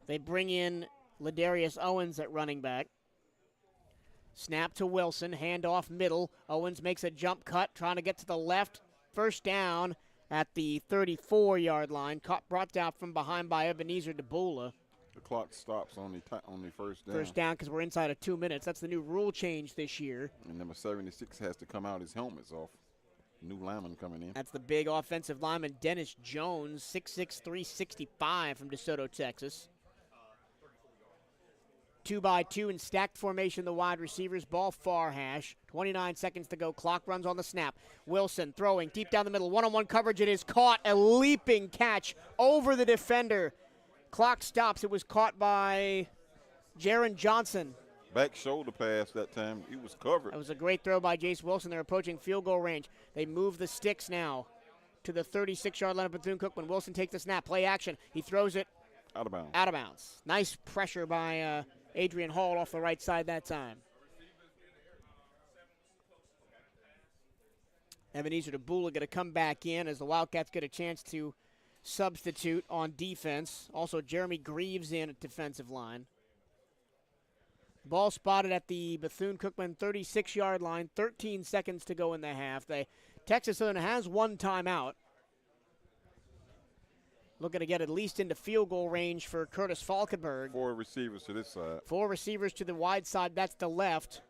They bring in Ladarius Owens at running back. Snap to Wilson, handoff middle. Owens makes a jump cut, trying to get to the left. First down at the 34-yard line. Brought down from behind by Ebenezer DeBula. The clock stops on the first down. First down because we're inside of 2 minutes. That's the new rule change this year. And number 76 has to come out. His helmet's off. New lineman coming in. That's the big offensive lineman, Dennis Jones, 6'6", 365 from DeSoto, Texas. 2-by-2 in stacked formation, the wide receivers. Ball far hash. 29 seconds to go. Clock runs on the snap. Wilson throwing deep down the middle. One-on-one coverage. It is caught. A leaping catch over the defender. Clock stops. It was caught by Jaron Johnson. Back shoulder pass that time. He was covered. That was a great throw by Jace Wilson. They're approaching field goal range. They move the sticks now to the 36-yard line of Bethune-Cookman. Wilson takes the snap. Play action. He throws it out of bounds. Out of bounds. Nice pressure by Adrian Hall off the right side that time. Ebenezer DeBula going to come back in as the Wildcats get a chance to substitute on defense. Also, Jeremy Greaves in at defensive line. Ball spotted at the Bethune-Cookman 36-yard line. 13 seconds to go in the half. Texas Southern has one timeout. Looking to get at least into field goal range for Curtis Falkenberg. 4 receivers to this side. 4 receivers to the wide side. That's the left.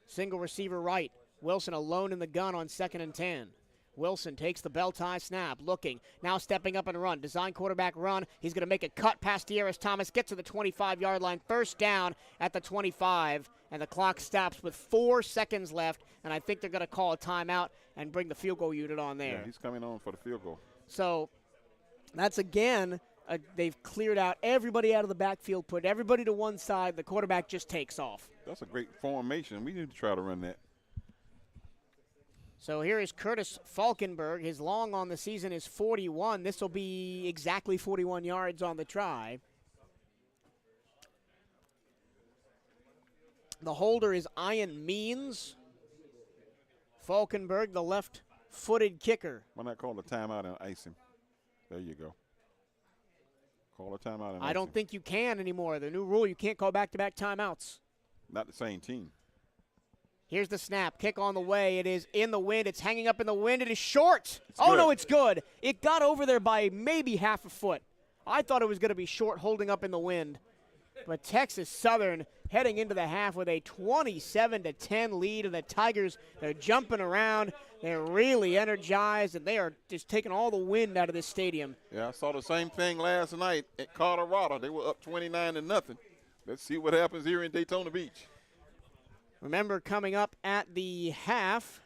Single receiver right. Wilson alone in the gun on 2nd and 10. Wilson takes the bell tie snap, looking, now stepping up and run. Design quarterback run. He's going to make a cut past Dearest Thomas, gets to the 25-yard line. First down at the 25, and the clock stops with 4 seconds left, and I think they're going to call a timeout and bring the field goal unit on there. Yeah, he's coming on for the field goal. So that's, again, they've cleared out everybody out of the backfield, put everybody to one side. The quarterback just takes off. That's a great formation. We need to try to run that. So here is Curtis Falkenberg. His long on the season is 41. This will be exactly 41 yards on the try. The holder is Ian Means. Falkenberg, the left-footed kicker. Why not call a timeout and ice him? There you go. Call a timeout and ice I don't him. think you can anymore. The new rule, you can't call back-to-back timeouts. Not the same team. Here's the snap. Kick on the way. It is in the wind. It's hanging up in the wind. It is short. It's oh, good. no, it's good. It got over there by maybe half a foot. I thought it was going to be short, holding up in the wind. But Texas Southern heading into the half with a 27-10 lead, and the Tigers, they're jumping around. They're really energized, and they are just taking all the wind out of this stadium. Yeah, I saw the same thing last night at Colorado. They were up 29-0. Let's see what happens here in Daytona Beach. Remember, coming up at the half,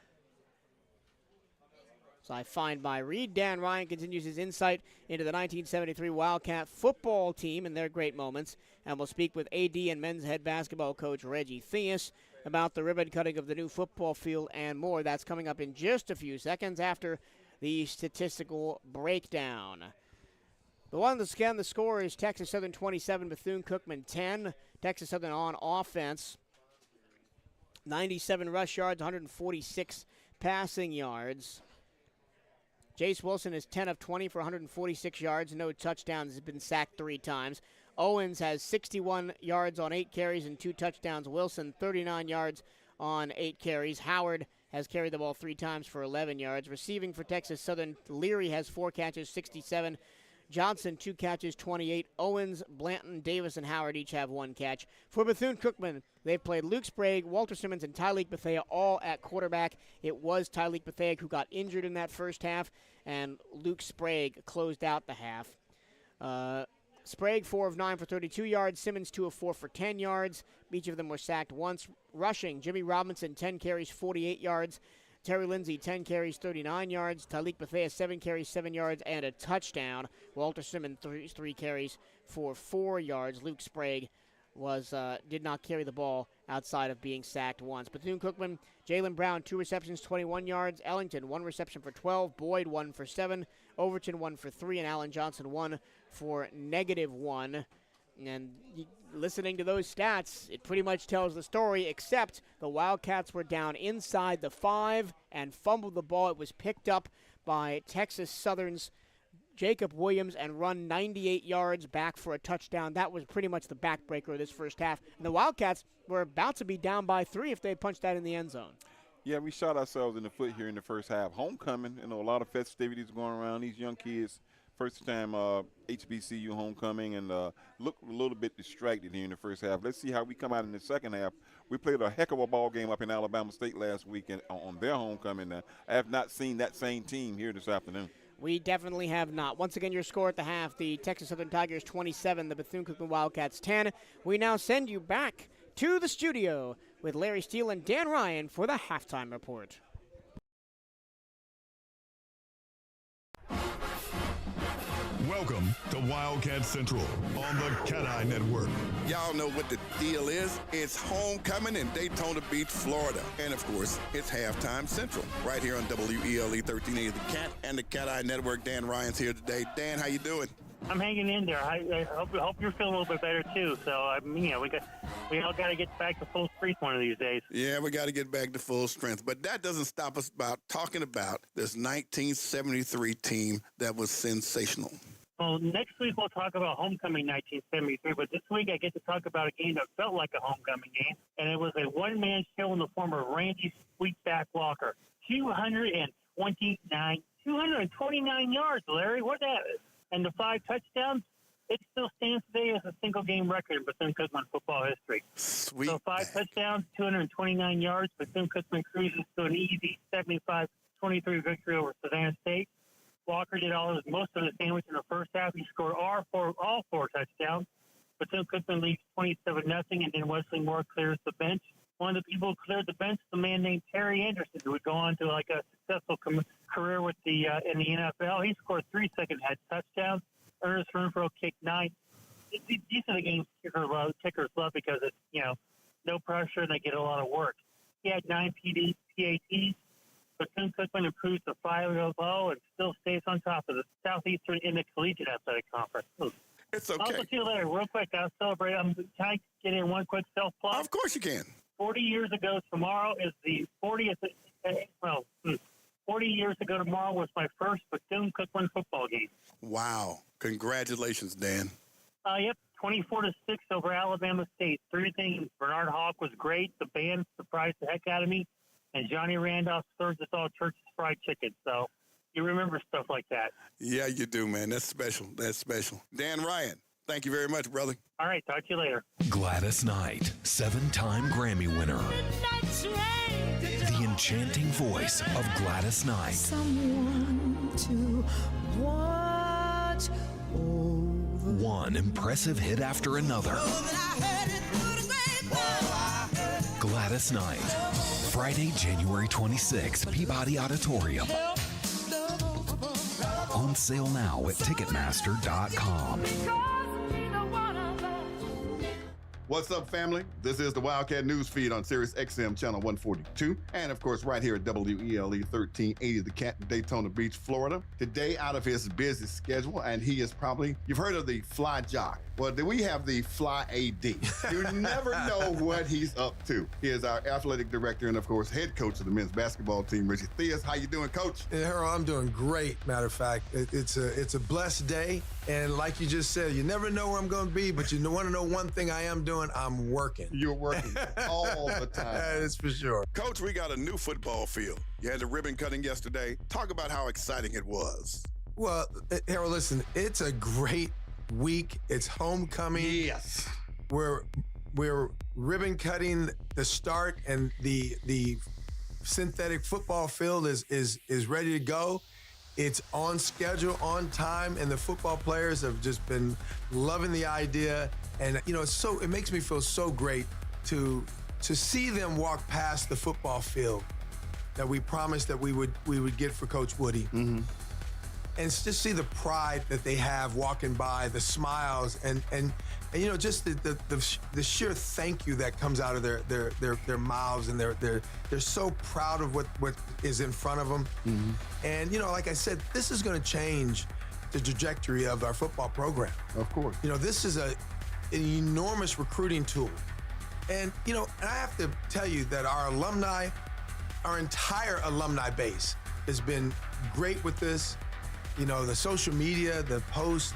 so I find my read, Dan Ryan continues his insight into the 1973 Wildcat football team and their great moments, and we'll speak with AD and men's head basketball coach Reggie Theus about the ribbon cutting of the new football field and more. That's coming up in just a few seconds after the statistical breakdown. The one to scan the score is Texas Southern 27, Bethune-Cookman 10. Texas Southern on offense. 97 rush yards, 146 passing yards. Jace Wilson is 10 of 20 for 146 yards, no touchdowns, has been sacked 3 times. Owens has 61 yards on 8 carries and 2 touchdowns. Wilson, 39 yards on 8 carries. Howard has carried the ball 3 times for 11 yards. Receiving for Texas Southern, Leary has 4 catches, 67. Johnson, 2 catches, 28. Owens, Blanton, Davis, and Howard each have 1 catch. For Bethune-Cookman, they've played Luke Sprague, Walter Simmons, and Tyleek Bethea all at quarterback. It was Tyleek Bethea who got injured in that first half, and Luke Sprague closed out the half. Sprague, 4 of 9 for 32 yards. Simmons, 2 of 4 for 10 yards. Each of them were sacked once. Rushing, Jimmy Robinson, 10 carries, 48 yards. Terry Lindsay, 10 carries, 39 yards. Tyleek Bethea, 7 carries, 7 yards, and a touchdown. Walter Simmons, 3 carries for 4 yards. Luke Sprague did not carry the ball outside of being sacked once. Bethune-Cookman, Jalen Brown, 2 receptions, 21 yards. Ellington, 1 reception for 12. Boyd, 1 for 7. Overton, 1 for 3. And Allen Johnson, 1 for -1. And listening to those stats, it pretty much tells the story, except the Wildcats were down inside the 5 and fumbled the ball. It was picked up by Texas Southern's Jacob Williams and run 98 yards back for a touchdown. That was pretty much the backbreaker of this first half. And the Wildcats were about to be down by 3 if they punched that in the end zone. Yeah, we shot ourselves in the foot here in the first half. Homecoming, a lot of festivities going around. These young kids, first time HBCU homecoming, and look a little bit distracted here in the first half. Let's see how we come out in the second half. We played a heck of a ball game up in Alabama State last week on their homecoming. I have not seen that same team here this afternoon. We definitely have not. Once again, your score at the half, the Texas Southern Tigers 27, the Bethune-Cookman Wildcats 10. We now send you back to the studio with Larry Steele and Dan Ryan for the halftime report. Welcome to Wildcat Central on the CatEye Network. Y'all know what the deal is. It's homecoming in Daytona Beach, Florida. And, of course, it's Halftime Central right here on WELE 1380 The Cat and the CatEye Network. Dan Ryan's here today. Dan, how you doing? I'm hanging in there. I hope you're feeling a little bit better too. So we all got to get back to full strength one of these days. Yeah, we got to get back to full strength. But that doesn't stop us about talking about this 1973 team that was sensational. Well, next week we'll talk about homecoming 1973, but this week I get to talk about a game that felt like a homecoming game, and it was a one-man show in the form of Randy Sweetback Walker. 229 yards, Larry. What that is? And the 5 touchdowns, it still stands today as a single-game record in Bethune-Cookman football history. Sweet. So 5 touchdowns, 229 yards. Bethune-Cookman cruises to an easy 75-23 victory over Savannah State. Walker did most of the sandwich in the first half. He scored all four touchdowns. Bethune-Cookman leads 27-0, and then Wesley Moore clears the bench. One of the people who cleared the bench, the man named Terry Anderson, who would go on to a successful career with in the NFL. He scored 3 second-half touchdowns. Ernest Renfro kicked 9. These are the games kickers love because it's no pressure and they get a lot of work. He had 9 PATs. Bethune-Cookman improves to 5-0 and still stays on top of the Southeastern Intercollegiate Athletic Conference. It's okay. I'll see you later. Real quick, I'll celebrate. Can I get in one quick self-plug? Of course you can. 40 years ago tomorrow is the 40th. 40 years ago tomorrow was my first Bethune-Cookman football game. Wow. Congratulations, Dan. Yep, 24-6 over Alabama State. 3 things. Bernard Hawk was great. The band surprised the heck out of me. And Johnny Randolph serves us all Church's fried chicken. So you remember stuff like that. Yeah, you do, man. That's special. That's special. Dan Ryan, thank you very much, brother. All right, talk to you later. Gladys Knight, 7-time Grammy winner. The enchanting voice of Gladys Knight. Someone to watch over. One impressive hit after another. Gladys Knight. Friday, January 26th, Peabody Auditorium. On sale now at Ticketmaster.com. What's up, family? This is the Wildcat News Feed on Sirius XM Channel 142. And, of course, right here at WELE 1380, The Cat in Daytona Beach, Florida. Today, out of his busy schedule, and he is probably, you've heard of the Fly Jock. Well, we have the Fly AD. You never know what he's up to. He is our athletic director and, of course, head coach of the men's basketball team, Richie Theus. How you doing, Coach? Hey, Harold, I'm doing great. Matter of fact, it's a blessed day. And like you just said, you never know where I'm going to be, but you want to know one thing I am doing? I'm working. You're working all the time. That's for sure. Coach, we got a new football field. You had the ribbon cutting yesterday. Talk about how exciting it was. Well, Harold, listen, it's a great week. It's homecoming. Yes. We're ribbon cutting the start, and the synthetic football field is ready to go. It's on schedule, on time, and the football players have just been loving the idea. And it makes me feel so great to see them walk past the football field that we promised that we would get for Coach Woody. Mm-hmm. And just see the pride that they have walking by, the smiles, and just the sheer thank you that comes out of their mouths, and they're so proud of what is in front of them. Mm-hmm. And like I said, this is going to change the trajectory of our football program. Of course. This is an enormous recruiting tool, and and I have to tell you that our entire alumni base has been great with this. The social media, the posts,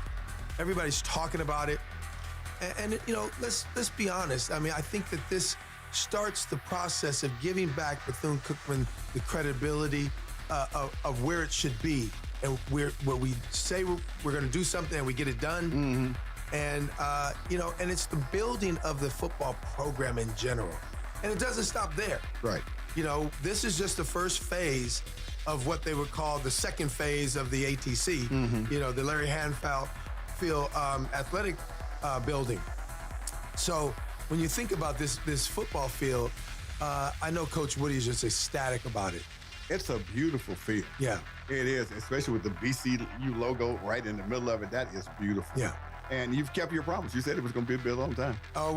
everybody's talking about it. And let's be honest. I mean, I think that this starts the process of giving back Bethune-Cookman the credibility of where it should be. And where we say we're going to do something and we get it done. Mm-hmm. And, and it's the building of the football program in general. And it doesn't stop there. Right. This is just the first phase of what they would call the second phase of the ATC, mm-hmm. The Larry Hanfield athletic building. So when you think about this football field, I know Coach Woody is just ecstatic about it. It's a beautiful field. Yeah. It is, especially with the BCU logo right in the middle of it. That is beautiful. Yeah. And you've kept your promise. You said it was going to be built on time. Oh,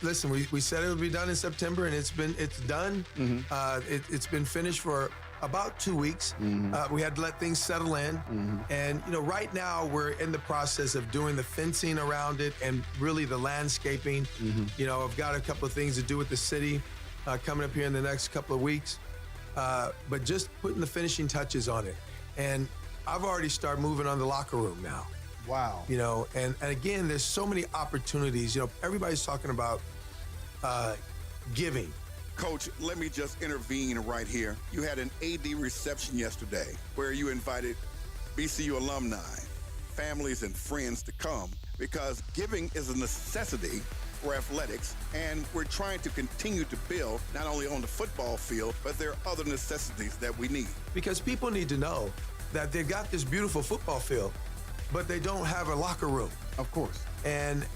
listen. We said it would be done in September, and it's done. It's been finished for about 2 weeks. We had to let things settle in, and right now we're in the process of doing the fencing around it and really the landscaping. I've got a couple of things to do with the city coming up here in the next couple of weeks, but just putting the finishing touches on it. And I've already started moving on the locker room now. Wow. And again, there's so many opportunities. Everybody's talking about giving. Coach, let me just intervene right here. You had an AD reception yesterday where you invited BCU alumni, families, and friends to come because giving is a necessity for athletics, and we're trying to continue to build not only on the football field, but there are other necessities that we need. Because people need to know that they've got this beautiful football field, but they don't have a locker room. Of course. And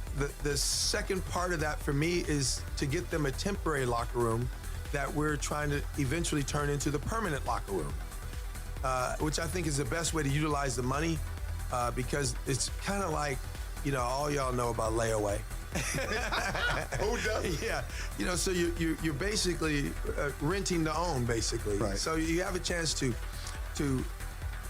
the second part of that for me is to get them a temporary locker room that we're trying to eventually turn into the permanent locker room, which I think is the best way to utilize the money because it's kind of like, all y'all know about layaway. Who doesn't? Yeah. So you're basically renting to own, basically. Right. So you have a chance to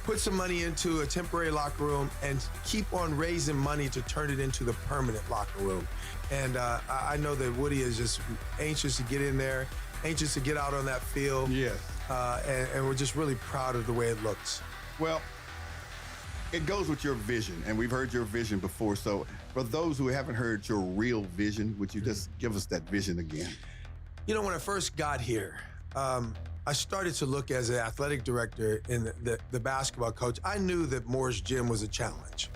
put some money into a temporary locker room and keep on raising money to turn it into the permanent locker room. And I know that Woody is just anxious to get in there, anxious to get out on that field. Yes. And we're just really proud of the way it looks. Well, it goes with your vision, and we've heard your vision before. So for those who haven't heard your real vision, would you just give us that vision again? When I first got here, I started to look as an athletic director and the basketball coach. I knew that Moore's Gym was a challenge.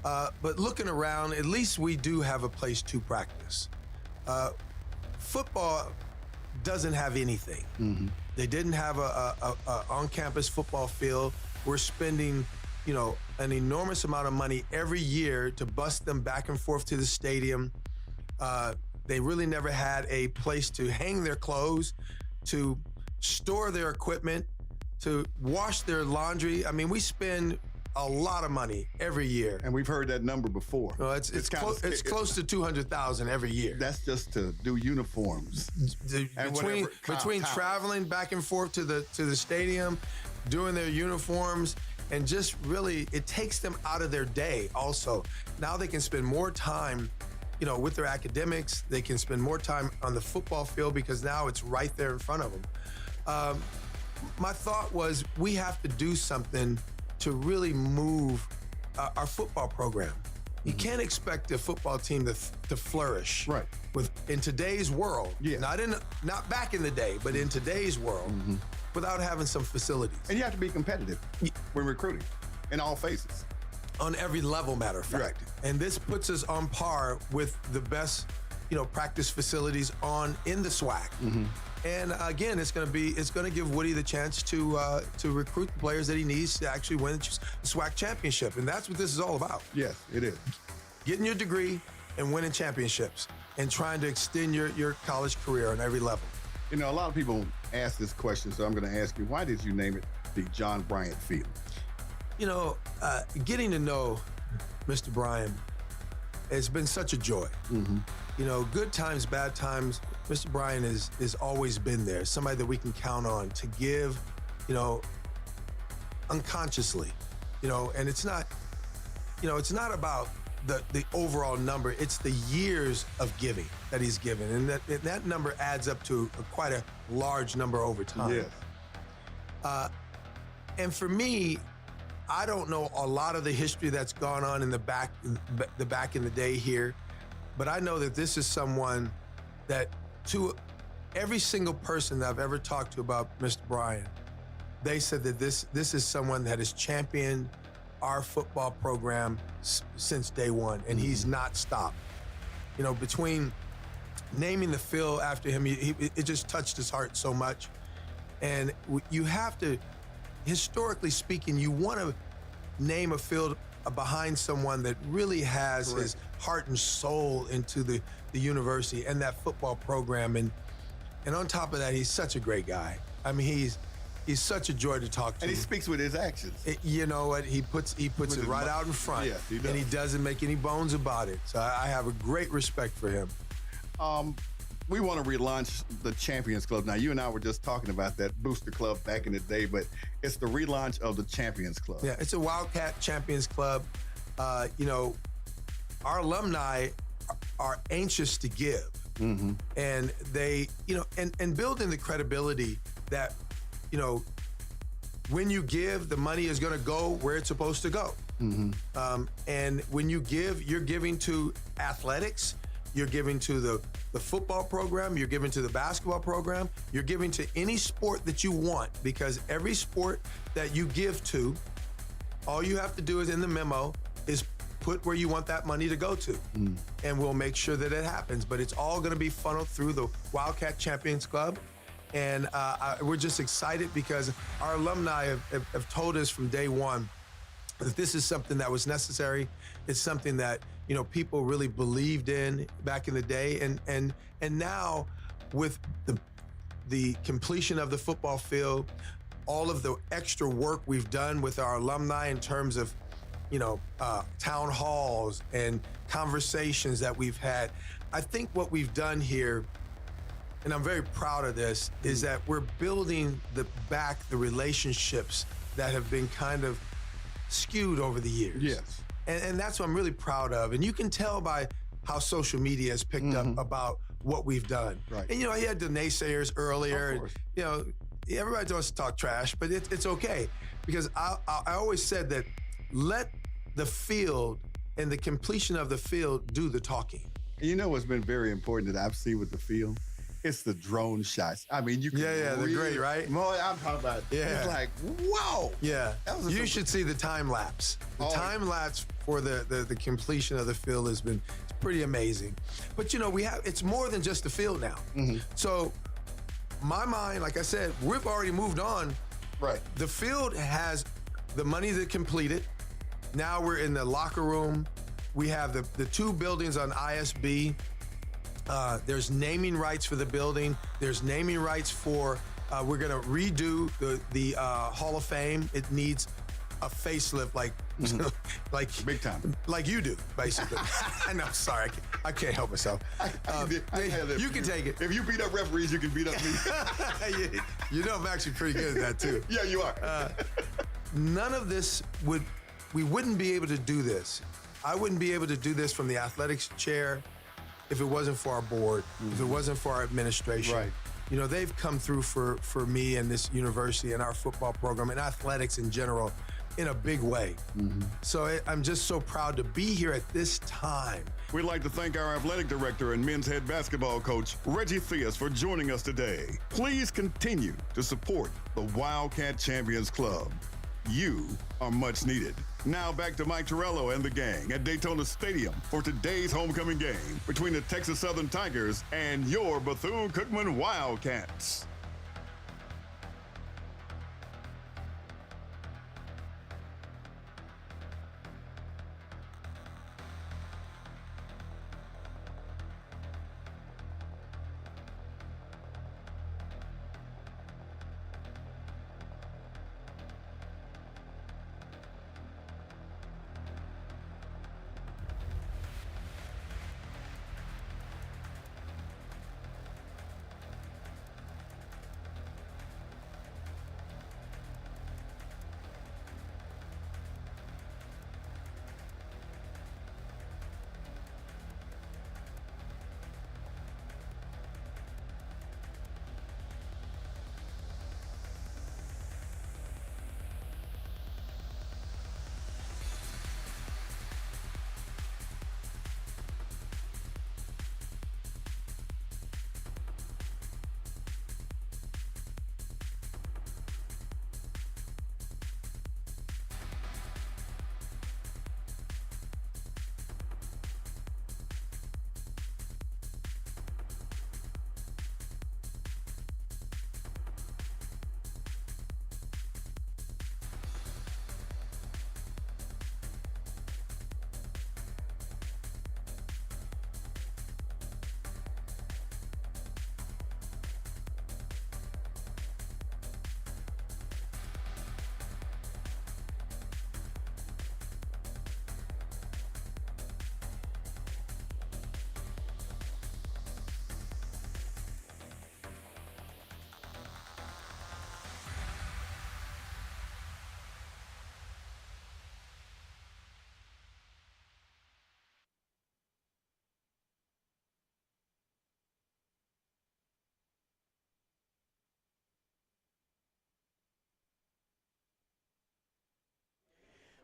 But looking around, at least we do have a place to practice. Football doesn't have anything. They didn't have a on-campus football field. We're spending, an enormous amount of money every year to bus them back and forth to the stadium. They really never had a place to hang their clothes, to store their equipment, to wash their laundry. I mean, we spend a lot of money every year. And we've heard that number before. Well, it's close to $200,000 every year. That's just to do uniforms. Between traveling back and forth to the stadium, doing their uniforms, and just really, it takes them out of their day also. Now they can spend more time with their academics. They can spend more time on the football field because now it's right there in front of them. My thought was we have to do something to really move our football program. You can't expect the football team to flourish in today's world. Yeah. Not back in the day, but in today's world, without having some facilities. And you have to be competitive when recruiting in all phases. On every level, matter of fact. Right. And this puts us on par with the best, practice facilities in the SWAC. And again, it's going to give Woody the chance to recruit the players that he needs to actually win the SWAC championship. And that's what this is all about. Yes, it is. Getting your degree and winning championships and trying to extend your college career on every level. A lot of people ask this question, so I'm going to ask you, why did you name it the John Bryant Field? Getting to know Mr. Bryan has been such a joy. Good times, bad times, Mr. Bryan has always been there. Somebody that we can count on to give, unconsciously, and it's not about the overall number. It's the years of giving that he's given, and that number adds up to quite a large number over time. Yes. And for me, I don't know a lot of the history that's gone on in the back in the day here, but I know that this is someone that, to every single person that I've ever talked to about Mr. Bryan, they said that this is someone that has championed our football program since day one, and he's not stopped. Between naming the field after him, it just touched his heart so much. And you have to, historically speaking, you want to name a field behind someone that really has his heart and soul into the university and that football program. And on top of that, he's such a great guy. I mean, He's such a joy to talk to. And he speaks with his actions. You know what? He puts it right out in front. Yes, he does. And he doesn't make any bones about it. So I have a great respect for him. We want to relaunch the Champions Club. Now, you and I were just talking about that booster club back in the day, but it's the relaunch of the Champions Club. Yeah, it's a Wildcat Champions Club. You know, our alumni are anxious to give. Mm-hmm. And they, you know, and building the credibility that, you know, when you give, the money is going to go where it's supposed to go. Mm-hmm. And when you give, you're giving to athletics, you're giving to the football program, you're giving to the basketball program, you're giving to any sport that you want, because every sport that you give to, all you have to do is in the memo is put where you want that money to go to. And we'll make sure that it happens. But it's all going to be funneled through the Wildcat Champions Club. And we're just excited because our alumni have told us from day one that this is something that was necessary. It's something that, you know, people really believed in back in the day. And now with the completion of the football field, all of the extra work we've done with our alumni in terms of, you know, town halls and conversations that we've had, I think what we've done here, and I'm very proud of this, is that we're building the relationships that have been kind of skewed over the years. Yes. And that's what I'm really proud of. And you can tell by how social media has picked up about what we've done. Right. And, you know, he had the naysayers earlier. Of course. You know, everybody wants to talk trash, but it's okay. Because I always said that let the field and the completion of the field do the talking. You know what's been very important that I've seen with the field? It's the drone shots. I mean, you can they're great, right? Boy, I'm talking about, it's like, whoa. Yeah, you should see the time lapse. The time lapse for the completion of the field has been pretty amazing. But you know, it's more than just the field now. So my mind, like I said, we've already moved on. Right. The field has the money to complete it. Now we're in the locker room. We have the two buildings on ISB. There's naming rights for the building. There's naming rights for, we're gonna redo the Hall of Fame. It needs a facelift like big time, like you do, basically. I know, sorry, I can't help myself. You can take it. If you beat up referees, you can beat up me. You know I'm actually pretty good at that too. Yeah, you are. None of this we wouldn't be able to do this. I wouldn't be able to do this from the athletics chair if it wasn't for our board, if it wasn't for our administration. Right. You know, they've come through for me and this university and our football program and athletics in general in a big way. So I'm just so proud to be here at this time. We'd like to thank our athletic director and men's head basketball coach, Reggie Theus, for joining us today. Please continue to support the Wildcat Champions Club. You are much needed. Now back to Mike Torello and the gang at Daytona Stadium for today's homecoming game between the Texas Southern Tigers and your Bethune-Cookman Wildcats.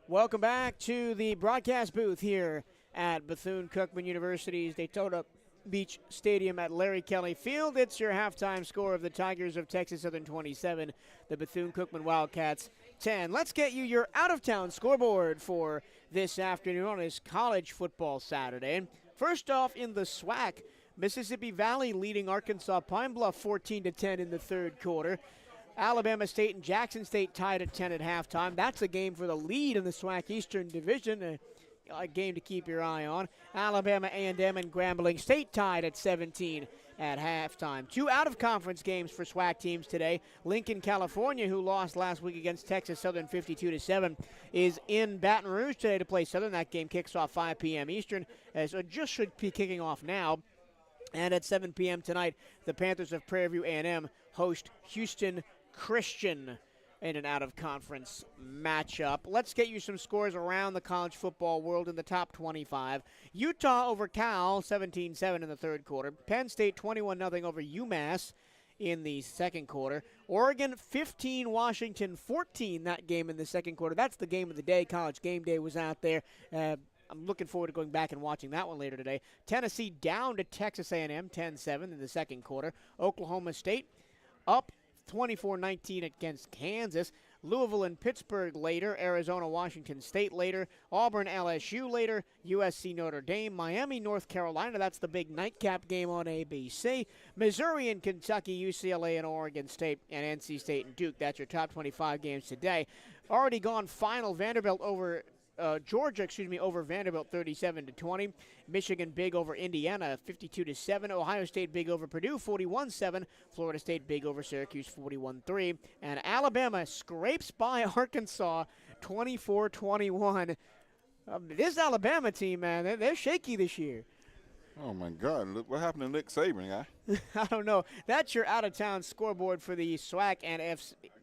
Welcome back to the broadcast booth here at Bethune-Cookman University's Daytona Beach Stadium at Larry Kelly Field. It's your halftime score of the Tigers of Texas Southern 27, the Bethune-Cookman Wildcats 10. Let's get you your out-of-town scoreboard for this afternoon on this college football Saturday. First off, in the SWAC, Mississippi Valley leading Arkansas Pine Bluff 14-10 in the third quarter. Alabama State and Jackson State tied at 10 at halftime. That's a game for the lead in the SWAC Eastern Division, a game to keep your eye on. Alabama A&M and Grambling State tied at 17 at halftime. Two out-of-conference games for SWAC teams today. Lincoln, California, who lost last week against Texas Southern 52-7, is in Baton Rouge today to play Southern. That game kicks off 5 p.m. Eastern, so it just should be kicking off now. And at 7 p.m. tonight, the Panthers of Prairie View A&M host Houston Christian in an out-of-conference matchup. Let's get you some scores around the college football world in the top 25. Utah over Cal, 17-7 in the third quarter. Penn State 21-0 over UMass in the second quarter. Oregon 15, Washington 14, that game in the second quarter. That's the game of the day. College Game Day was out there. I'm looking forward to going back and watching that one later today. Tennessee down to Texas A&M, 10-7 in the second quarter. Oklahoma State up 24-19 against Kansas. Louisville and Pittsburgh later. Arizona, Washington State later. Auburn, LSU later. USC, Notre Dame. Miami, North Carolina. That's the big nightcap game on ABC. Missouri and Kentucky. UCLA and Oregon State. And NC State and Duke. That's your top 25 games today. Already gone final. Vanderbilt over Georgia, over Vanderbilt 37-20. Michigan big over Indiana 52-7. Ohio State big over Purdue 41-7. Florida State big over Syracuse 41-3. And Alabama scrapes by Arkansas 24-21. This Alabama team, man, they're shaky this year. Oh, my God. Look what happened to Nick Saban, guy. I don't know. That's your out-of-town scoreboard for the SWAC and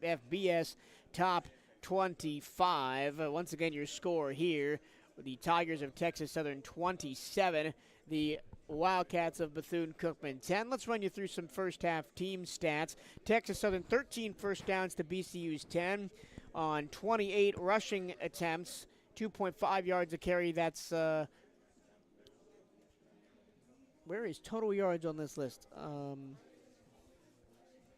FBS top 25. Once again, your score here. The Tigers of Texas Southern 27. The Wildcats of Bethune-Cookman 10. Let's run you through some first-half team stats. Texas Southern 13 first downs to BCU's 10 on 28 rushing attempts. 2.5 yards a carry. That's where is total yards on this list?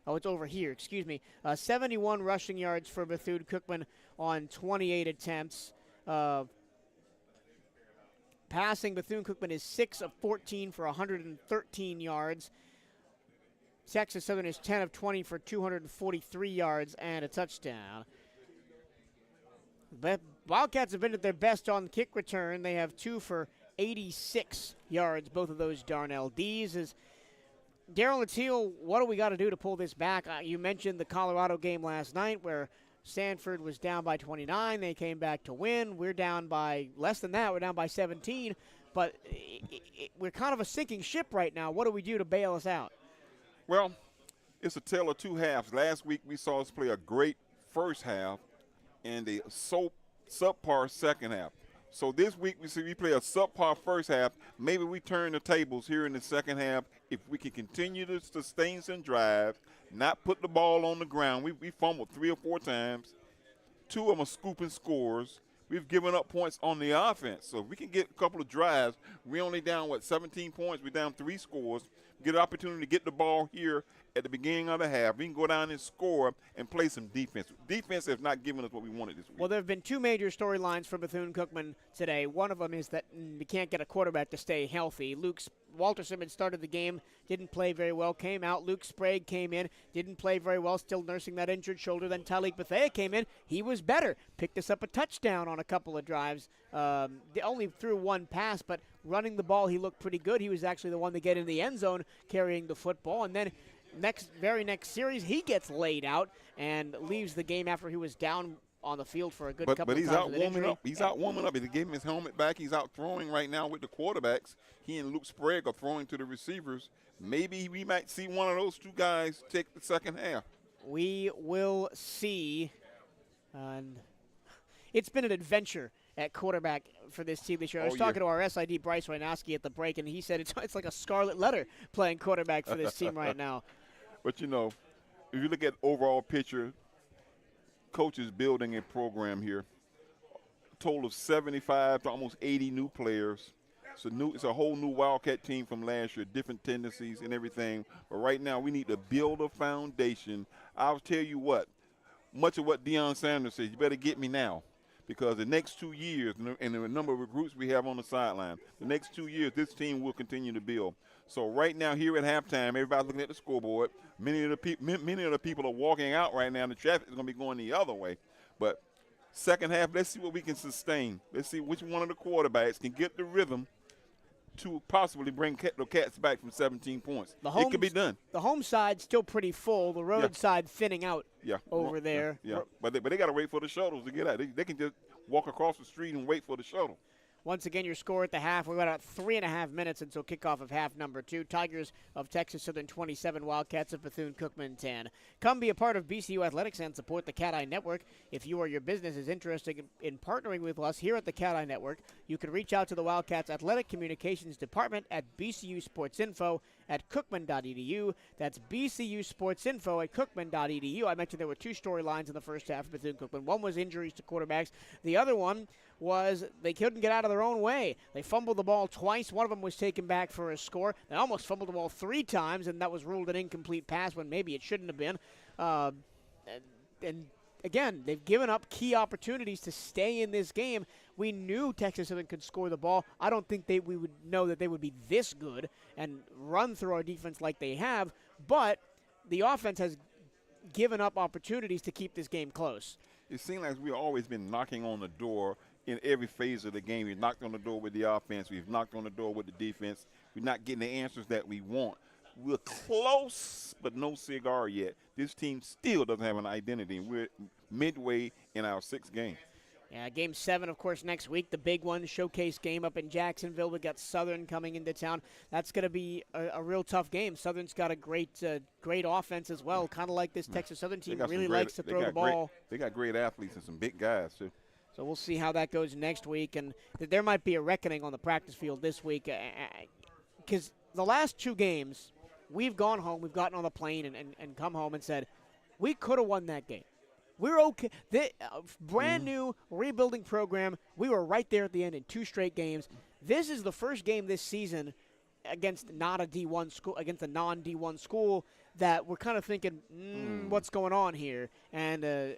Oh, it's over here. Excuse me. 71 rushing yards for Bethune-Cookman on 28 attempts. Passing, Bethune-Cookman is 6 of 14 for 113 yards. Texas Southern is 10 of 20 for 243 yards and a touchdown. The Wildcats have been at their best on kick return. They have 2 for 86 yards, both of those Darnell D's. Is Darryl Latil, what do we got to do to pull this back? You mentioned the Colorado game last night where Sanford was down by 29. They came back to win. We're down by less than that. We're down by 17. But we're kind of a sinking ship right now. What do we do to bail us out? Well, it's a tale of two halves. Last week we saw us play a great first half and a subpar second half. So this week we play a subpar first half. Maybe we turn the tables here in the second half. If we can continue to sustain some drives, not put the ball on the ground. We fumbled 3 or 4 times. 2 of them are scooping scores. We've given up points on the offense. So if we can get a couple of drives, we're only down, 17 points. We're down 3 scores. Get an opportunity to get the ball here at the beginning of the half. We can go down and score and play some defense. Defense has not given us what we wanted this week. Well, there have been 2 major storylines for Bethune-Cookman today. One of them is that we can't get a quarterback to stay healthy. Walter Simmons started the game, didn't play very well, came out. Luke Sprague came in, didn't play very well, still nursing that injured shoulder. Then Tyleek Bethea came in. He was better. Picked us up a touchdown on a couple of drives. They only threw 1 pass, but running the ball, he looked pretty good. He was actually the one to get in the end zone carrying the football. And then very next series, he gets laid out and leaves the game after he was down on the field for a good couple of times. But he's out warming up. He's out warming up. He gave him his helmet back. He's out throwing right now with the quarterbacks. He and Luke Sprague are throwing to the receivers. Maybe we might see one of those 2 guys take the second half. We will see. It's been an adventure at quarterback for this team this year. I was talking to our SID, Bryce Wojnowski, at the break, and he said it's like a scarlet letter playing quarterback for this team right now. But, if you look at overall picture, coaches building a program here, total of 75 to almost 80 new players. It's a whole new Wildcat team from last year, different tendencies and everything. But right now we need to build a foundation. I'll tell you what, much of what Deion Sanders says, you better get me now. Because the next 2 years, and the number of recruits we have on the sideline, the next 2 years, this team will continue to build. So right now, here at halftime, everybody's looking at the scoreboard. Many of the people are walking out right now, and the traffic is going to be going the other way. But second half, let's see what we can sustain. Let's see which one of the quarterbacks can get the rhythm to possibly bring the Cats back from 17 points. It could be done. The home side's still pretty full. The road side thinning out over there. Yeah. But they got to wait for the shuttles to get out. They can just walk across the street and wait for the shuttle. Once again, your score at the half. We've got about 3.5 minutes until kickoff of half number 2. Tigers of Texas Southern 27, Wildcats of Bethune-Cookman 10. Come be a part of BCU Athletics and support the CatEye Network. If you or your business is interested in partnering with us here at the CatEye Network, you can reach out to the Wildcats Athletic Communications Department at bcusportsinfo@cookman.edu. That's bcusportsinfo@cookman.edu. I mentioned there were 2 storylines in the first half of Bethune-Cookman. One was injuries to quarterbacks. The other one was they couldn't get out of their own way. They fumbled the ball twice. One of them was taken back for a score. They almost fumbled the ball 3 times, and that was ruled an incomplete pass when maybe it shouldn't have been. And again, they've given up key opportunities to stay in this game. We knew Texas Southern could score the ball. I don't think we would know that they would be this good and run through our defense like they have, but the offense has given up opportunities to keep this game close. It seems like we've always been knocking on the door in every phase of the game. We've knocked on the door with the offense. We've knocked on the door with the defense. We're not getting the answers that we want. We're close, but no cigar yet. This team still doesn't have an identity, and we're midway in our 6th game. Yeah, Game 7, of course, next week, the big one, showcase game up in Jacksonville. We got Southern coming into town. That's going to be a real tough game. Southern's got a great offense as well, kind of like this Texas Southern team really likes to throw the ball. They got great athletes and some big guys, too. So we'll see how that goes next week. And there might be a reckoning on the practice field this week because the last 2 games, we've gone home, we've gotten on the plane and come home and said, we could have won that game. We're okay. Brand new rebuilding program. We were right there at the end in 2 straight games. This is the first game this season against not a D1 school, against a non-D1 school that we're kind of thinking, what's going on here? And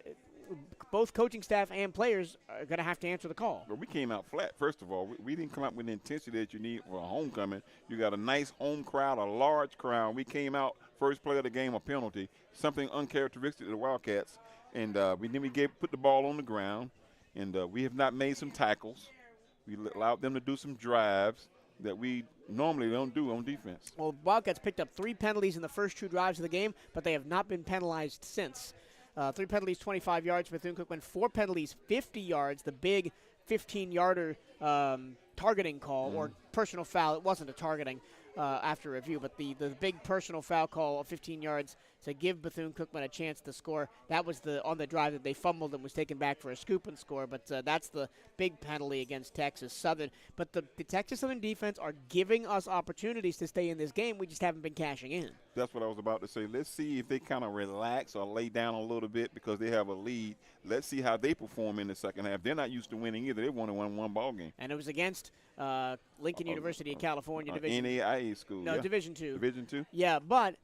both coaching staff and players are going to have to answer the call. But we came out flat, first of all. We didn't come out with the intensity that you need for a homecoming. You got a nice home crowd, a large crowd. We came out, first play of the game, a penalty, something uncharacteristic of the Wildcats. And we put the ball on the ground, and we have not made some tackles. We allowed them to do some drives that we normally don't do on defense. Well, Wildcats picked up 3 penalties in the first 2 drives of the game, but they have not been penalized since. 3 penalties, 25 yards. Bethune-Cookman, 4 penalties, 50 yards. The big 15-yarder targeting call or personal foul. It wasn't a targeting after review, but the big personal foul call of 15 yards to give Bethune-Cookman a chance to score. That was on the drive that they fumbled and was taken back for a scoop and score, but that's the big penalty against Texas Southern. But the Texas Southern defense are giving us opportunities to stay in this game. We just haven't been cashing in. That's what I was about to say. Let's see if they kind of relax or lay down a little bit because they have a lead. Let's see how they perform in the second half. They're not used to winning either. They want to win 1 ball game. And it was against Lincoln University of California. NAIA school. No, yeah. Division II. Division II? Yeah,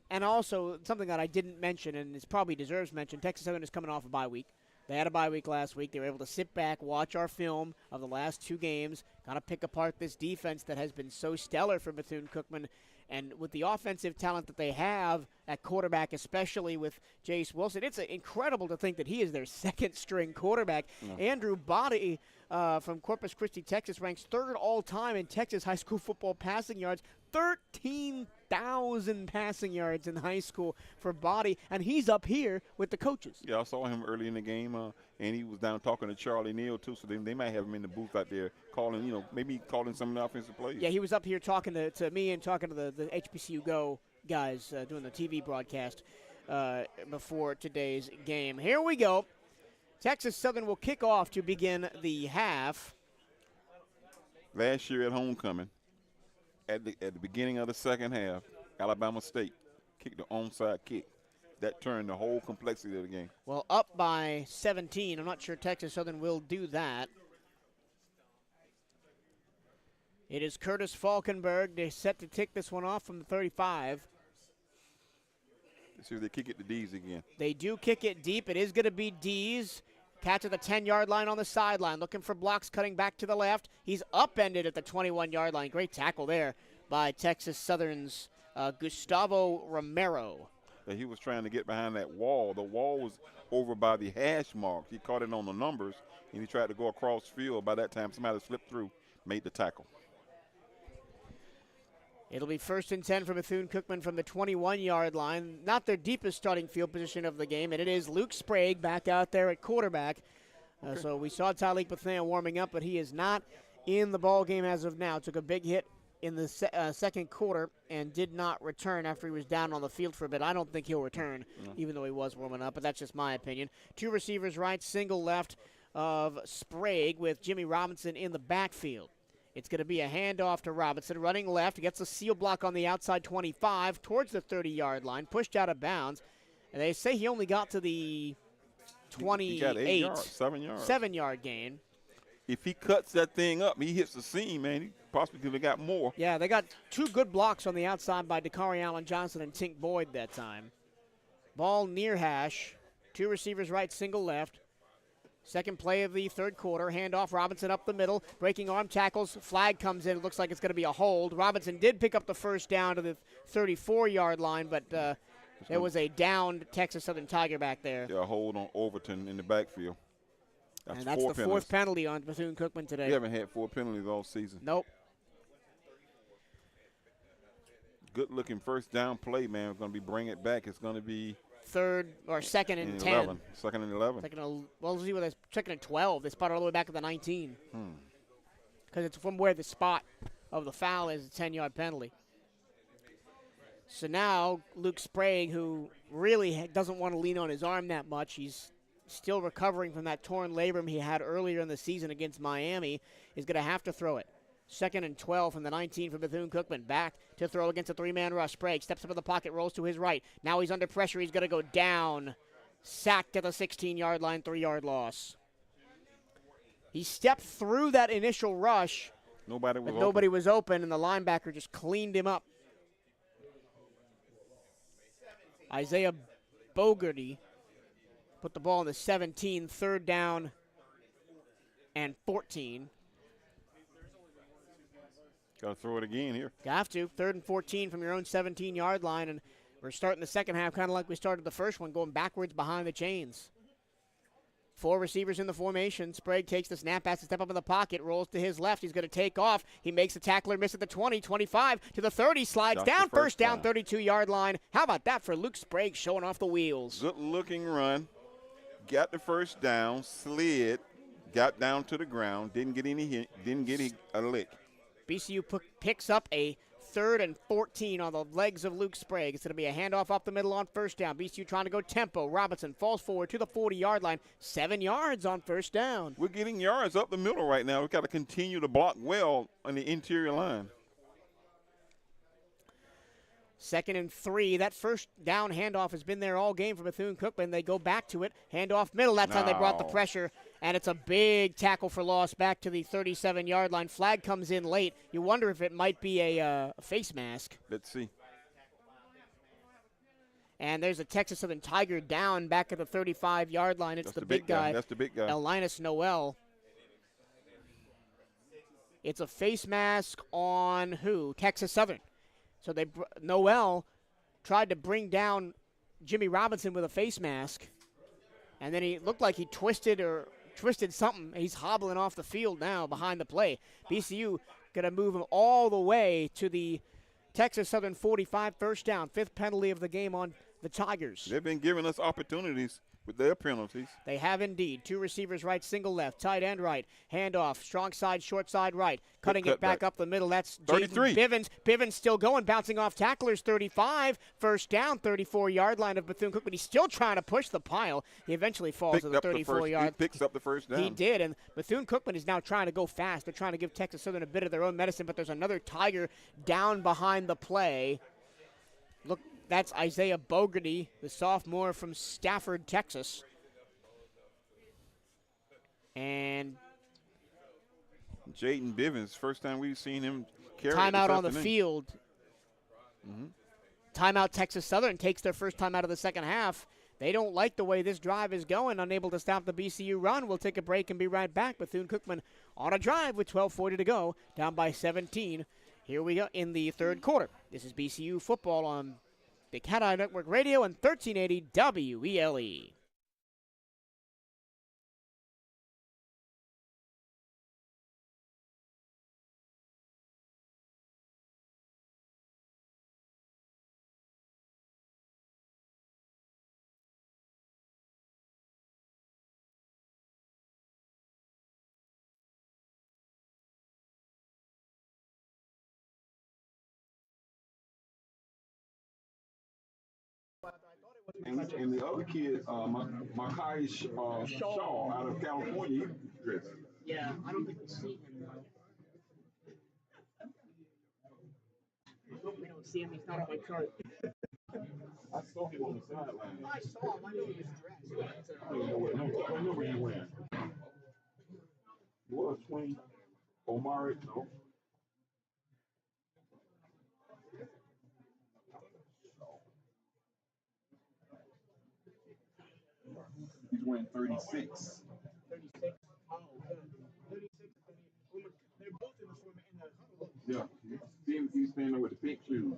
and also something that I didn't mention, and it probably deserves mention, Texas Southern is coming off a bye week. They had a bye week last week. They were able to sit back, watch our film of the last 2 games, kind of pick apart this defense that has been so stellar for Bethune-Cookman. And with the offensive talent that they have at quarterback, especially with Jace Wilson, it's incredible to think that he is their 2nd-string quarterback. Yeah. Andrew Body from Corpus Christi, Texas, ranks 3rd all-time in Texas high school football passing yards. 13,000 passing yards in high school for Body, and he's up here with the coaches. Yeah, I saw him early in the game, and he was down talking to Charlie Neal, too, so they might have him in the booth out there calling, maybe calling some of the offensive plays. Yeah, he was up here talking to me and talking to the HBCU Go guys doing the TV broadcast before today's game. Here we go. Texas Southern will kick off to begin the half. Last year at homecoming, at the beginning of the second half, Alabama State kicked the onside kick. That turned the whole complexity of the game. Well, up by 17. I'm not sure Texas Southern will do that. It is Curtis Falkenberg. They're set to kick this one off from the 35. Let's see if they kick it to D's again. They do kick it deep. It is going to be D's. Catch at the 10-yard line on the sideline. Looking for blocks, cutting back to the left. He's upended at the 21-yard line. Great tackle there by Texas Southern's Gustavo Romero. That he was trying to get behind that wall. The wall was over by the hash marks. He caught it on the numbers, and he tried to go across field. By that time, somebody slipped through, made the tackle. It'll be 1st and 10 for Bethune-Cookman from the 21-yard line. Not their deepest starting field position of the game, and it is Luke Sprague back out there at quarterback. So we saw Tyleek Bethune warming up, but he is not in the ball game as of now. Took a big hit in the second quarter and did not return after he was down on the field for a bit. I don't think he'll return, even though he was warming up, but that's just my opinion. 2 receivers right, single left of Sprague with Jimmy Robinson in the backfield. It's going to be a handoff to Robinson, running left, gets a seal block on the outside 25 towards the 30-yard line, pushed out of bounds. And they say he only got to the 28. He got 8 yards, 7 yards. 7-yard gain. If he cuts that thing up, he hits the seam, man, he possibly could have got more. Yeah, they got 2 good blocks on the outside by Dakari Allen Johnson and Tink Boyd that time. Ball near hash. 2 receivers right, single left. Second play of the third quarter. Handoff, Robinson up the middle. Breaking arm tackles. Flag comes in. It looks like it's going to be a hold. Robinson did pick up the first down to the 34-yard line, but there was a downed Texas Southern Tiger back there. Yeah, a hold on Overton in the backfield. That's the 4th penalty on Bethune-Cookman today. We haven't had 4 penalties all season. Nope. Good-looking first down play, man. We're going to be bring it back. It's going to be second and 10. 11. Second and 11. We'll see what that's second and 12. They spot all the way back at the 19. Because it's from where the spot of the foul is a 10-yard penalty. So now Luke Sprague, who really doesn't want to lean on his arm that much, he's still recovering from that torn labrum he had earlier in the season against Miami, is going to have to throw it. Second and 12 from the 19 for Bethune-Cookman. Back to throw against a 3-man rush. Sprague steps up in the pocket, rolls to his right. Now he's under pressure. He's going to go down. Sacked at the 16-yard line, 3-yard loss. He stepped through that initial rush. Nobody was open, and the linebacker just cleaned him up. Isaiah Bogarty put the ball in the 17, 3rd down and 14. Got to throw it again here. Have to. 3rd and 14 from your own 17-yard line, and we're starting the second half kind of like we started the first one, going backwards behind the chains. 4 receivers in the formation. Sprague takes the snap, has to step up in the pocket, rolls to his left. He's going to take off. He makes the tackler miss at the 20, 25 to the 30, slides down, first down, 32-yard line. How about that for Luke Sprague showing off the wheels? Good-looking run. Got the first down, slid, got down to the ground, didn't get a lick. BCU picks up a 3rd and 14 on the legs of Luke Sprague. It's going to be a handoff up the middle on first down. BCU trying to go tempo. Robinson falls forward to the 40-yard line. 7 yards on first down. We're getting yards up the middle right now. We've got to continue to block well on the interior line. 2nd and 3. That first down handoff has been there all game for Bethune-Cookman. They go back to it. Handoff middle. That time they brought the pressure. And it's a big tackle for loss back to the 37-yard line. Flag comes in late. You wonder if it might be a face mask. Let's see. And there's a Texas Southern Tiger down back at the 35-yard line. It's the big guy. That's the big guy. Linus Noel. It's a face mask on who? Texas Southern. So Noel tried to bring down Jimmy Robinson with a face mask, and then he looked like he twisted something. He's hobbling off the field now behind the play. BCU going to move him all the way to the Texas Southern 45, first down. 5th penalty of the game on the Tigers. They've been giving us opportunities with their penalties. They have indeed. 2 receivers right, single left, tight end right, handoff, strong side, short side right, cutting it back up the middle. That's 33. Bivens. Bivens still going, bouncing off tacklers, 35. First down, 34-yard line of Bethune-Cookman. He's still trying to push the pile. He eventually falls to the 34-yard. He picks up the first down. He did, and Bethune-Cookman is now trying to go fast. They're trying to give Texas Southern a bit of their own medicine, but there's another Tiger down behind the play. Look, that's Isaiah Bogarty, the sophomore from Stafford, Texas. And Jaden Bivens, first time we've seen him carry. Timeout on the field. Timeout, Texas Southern takes their first time out of the second half. They don't like the way this drive is going, unable to stop the BCU run. We'll take a break and be right back. Bethune-Cookman on a drive with 12:40 to go, down by 17. Here we go in the third quarter. This is BCU football on the CatEye Network Radio and 1380 WELE. And the other kid, Makai Shaw out of California, Yeah, I don't think we see him though. I hope we don't see him. He's not on my chart. I saw him on the sideline. I saw him. I know he was dressed. I don't know where he went. Was 20. Omari, no. He's wearing 36. 36. Oh, good. 36. They're both in the huddle. Yeah. He's standing there with the pink shoes.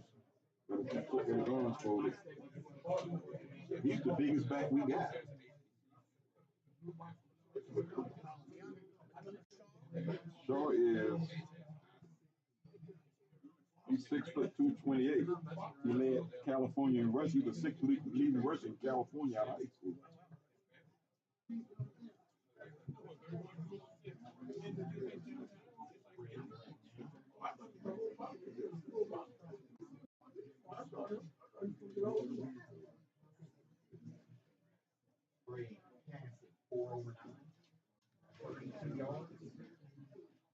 With his arms folded. He's the biggest back we got. Shaw is. He's 6'2", 228. He led California in rushing. He was sixth leading rusher in California out of high school.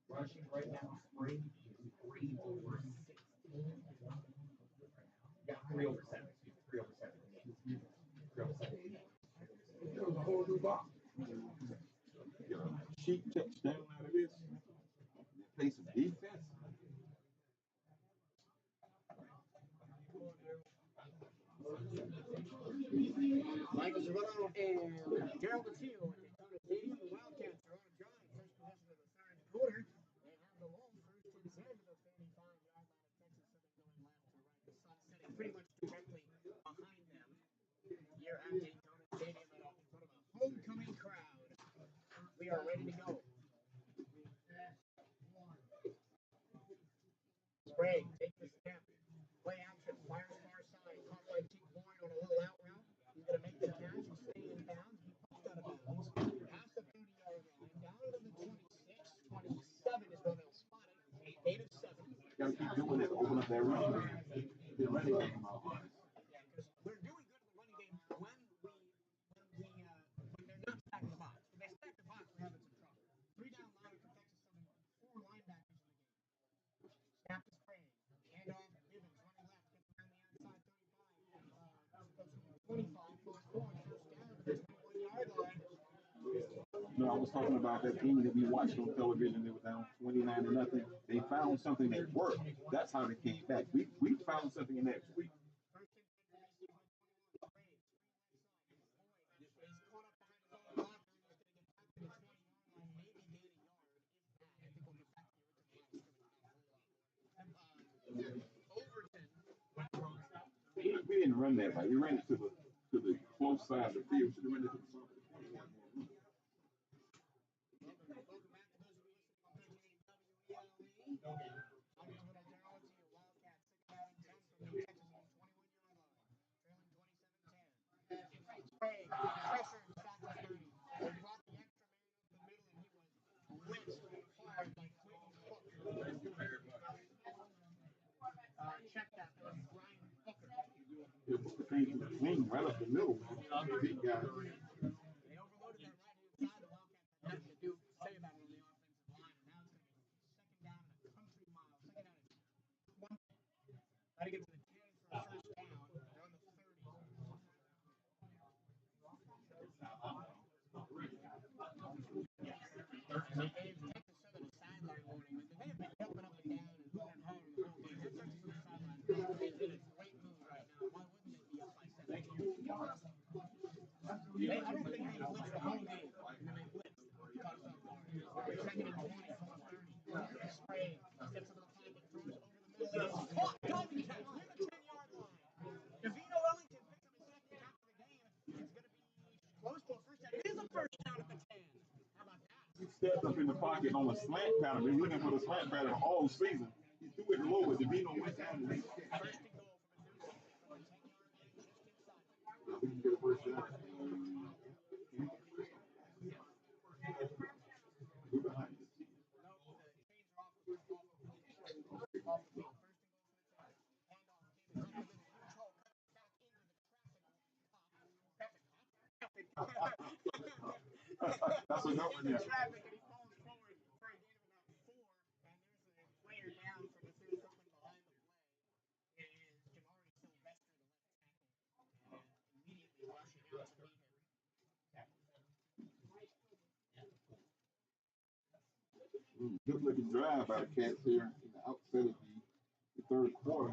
Rushing right now, Spring is 3 over 16. Yeah, 3 over 7. 3 over 7. 3 over 7. Cheap touchdown out of this. Play some defense. Michael Cervello and Gerald Matteo at Daytona Stadium. The Wildcats are on a drive. First possession of the third quarter. They have the ball first and 10 to the 35-yard line of Texas Southern going left to right. The sun setting pretty much directly behind them here at Daytona Stadium in front of a homecoming crowd. We are ready to go. Sprague takes the snap. Play action. Fires far side. Caught by Tink Boyd on a little out route. He's going to make the catch and stay in bounds. He pushed out of bounds. Past the 30-yard line. Down to the 26. 27 is where they'll spot it. 8 of 7. Got to keep doing it to open up that running game. The running game out. Yeah, because we're doing good in the running game when they're not stacking the box. If they stack the box, we're having some trouble. 3 down line for Texas Southern. 4 linebackers in the game. Snap to Sprague. Hand off. Bivens running left. Gets around the outside 35. 25. Goes forward. First down to the 21-yard line. No, I was talking about that game that we watched on television. They were down 29-0. They found something that worked. That's how they came back. We found something in that week. We didn't run that right. We ran it to the close side of the field. Should have run it to the front. Wing right up the middle. Big guy. They overloaded that right-hand side. The Wildcats had nothing to do say about it on the offensive line, and now it's going to be second down and a country mile. Second down and 20. Try to get to the 10 for a first down. They're on the 30. They gave Texas Southern a sideline warning. stepped up in the pocket on a slant pattern. He's looking for the slant pattern all season. He threw it low, but DeVito went down and we can get a first down. That's a good one, yeah. Good looking drive by the Cats here in the outset of the third quarter.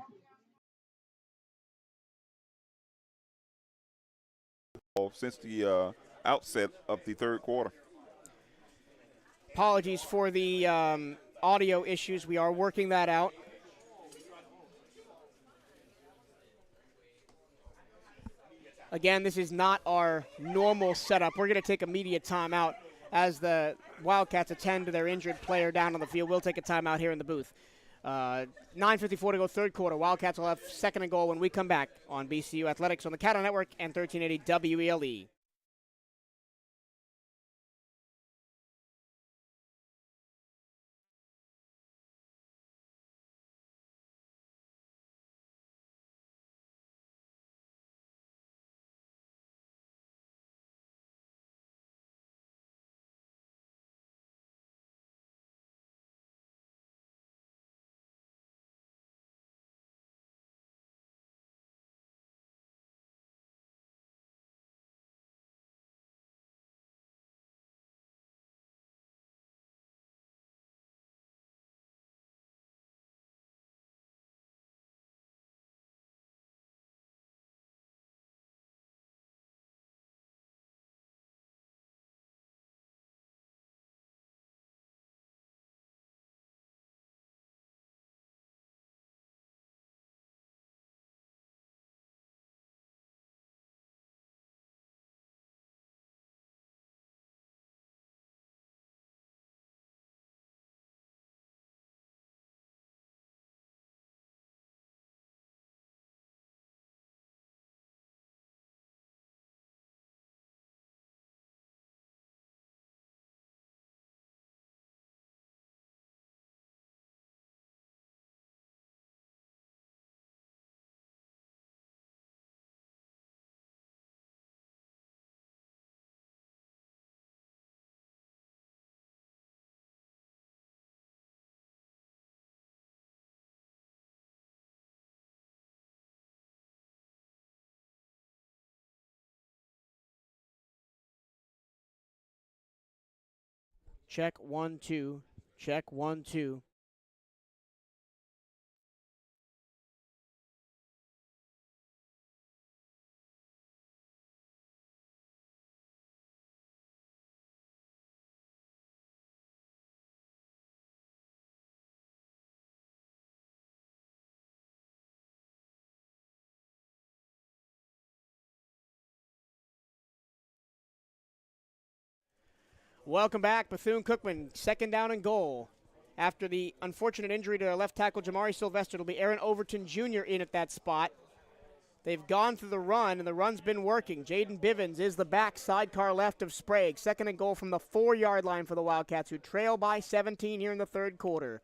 Since the outset of the third quarter. Apologies for the audio issues. We are working that out. Again, this is not our normal setup. We're going to take a media timeout as the Wildcats attend to their injured player down on the field. We'll take a timeout here in the booth. 9:54 to go, third quarter. Wildcats will have second and goal when we come back on BCU Athletics on the CatEye Network and 1380 WELE. Check 1 2. Check 1 2. Welcome back, Bethune-Cookman, second down and goal. After the unfortunate injury to their left tackle, Jamari Sylvester, it'll be Aaron Overton Jr. in at that spot. They've gone through the run, and the run's been working. Jaden Bivens is the back sidecar left of Sprague. Second and goal from the 4-yard line for the Wildcats, who trail by 17 here in the third quarter.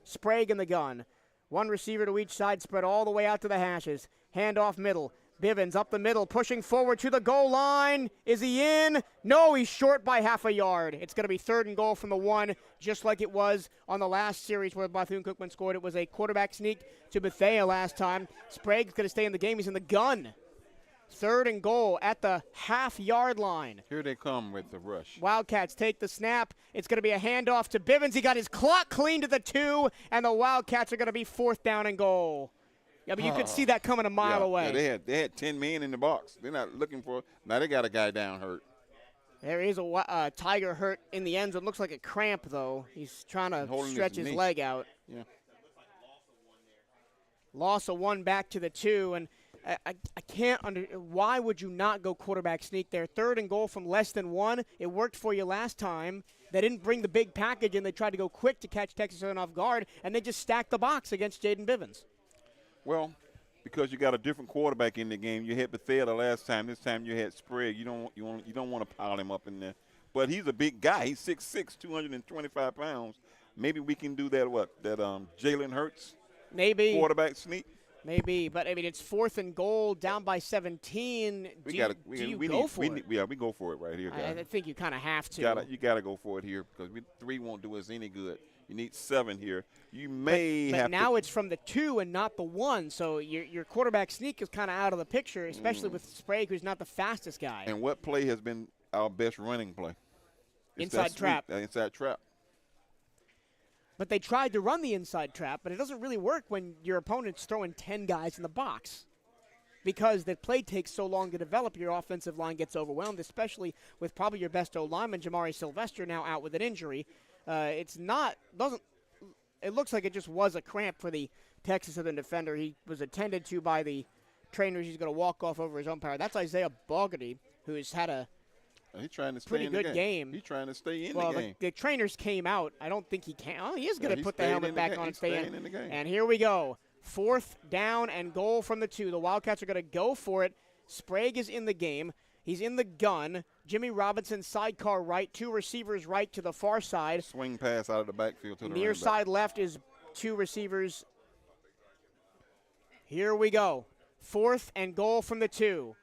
Sprague in the gun. One receiver to each side, spread all the way out to the hashes. Handoff middle. Bivens up the middle, pushing forward to the goal line. Is he in? No, he's short by half a yard. It's going to be third and goal from the 1, just like it was on the last series where Bethune-Cookman scored. It was a quarterback sneak to Bethea last time. Sprague's going to stay in the game. He's in the gun. Third and goal at the half-yard line. Here they come with the rush. Wildcats take the snap. It's going to be a handoff to Bivens. He got his clock clean to the 2, and the Wildcats are going to be fourth down and goal. Yeah, but you could see that coming a mile away. Yeah, they had 10 men in the box. They're not looking for – now they got a guy down hurt. There is a Tiger hurt in the end zone. Looks like a cramp, though. He's trying to stretch his leg out. Yeah. Loss of 1 back to the 2. And I can't why would you not go quarterback sneak there? 3rd and goal from less than 1. It worked for you last time. They didn't bring the big package in. They tried to go quick to catch Texas Southern off guard, and they just stacked the box against Jaden Bivens. Well, because you got a different quarterback in the game. You had Bethea the last time. This time you had Sprague. You don't want to pile him up in there. But he's a big guy. He's 6'6", 225 pounds. Maybe we can do that. Jalen Hurts maybe quarterback sneak. Maybe, but I mean it's 4th and goal, down by 17. Do you go for it? We go for it right here, guys. I think you kind of have to. You got to go for it here because 3 won't do us any good. You need 7 here. You may but have. Now it's from the 2 and not the 1, so your quarterback sneak is kind of out of the picture, especially with Sprague, who's not the fastest guy. And what play has been our best running play? Inside trap. Inside trap. But they tried to run the inside trap, but it doesn't really work when your opponent's throwing 10 guys in the box. Because the play takes so long to develop, your offensive line gets overwhelmed, especially with probably your best O-lineman, Jamari Sylvester, now out with an injury. It looks like it just was a cramp for the Texas Southern defender. He was attended to by the trainers. He's going to walk off over his umpire. That's Isaiah Bogarty, who's had a He's trying to stay pretty in the good game. He's trying to stay in the game. The trainers came out. I don't think he can. Oh, he is going to put the helmet back on and stay in. The game. And here we go. 4th down and goal from the 2. The Wildcats are going to go for it. Sprague is in the game. He's in the gun. Jimmy Robinson, sidecar right. 2 receivers right to the far side. Swing pass out of the backfield to the near side left is 2 receivers. Here we go. 4th and goal from the 2.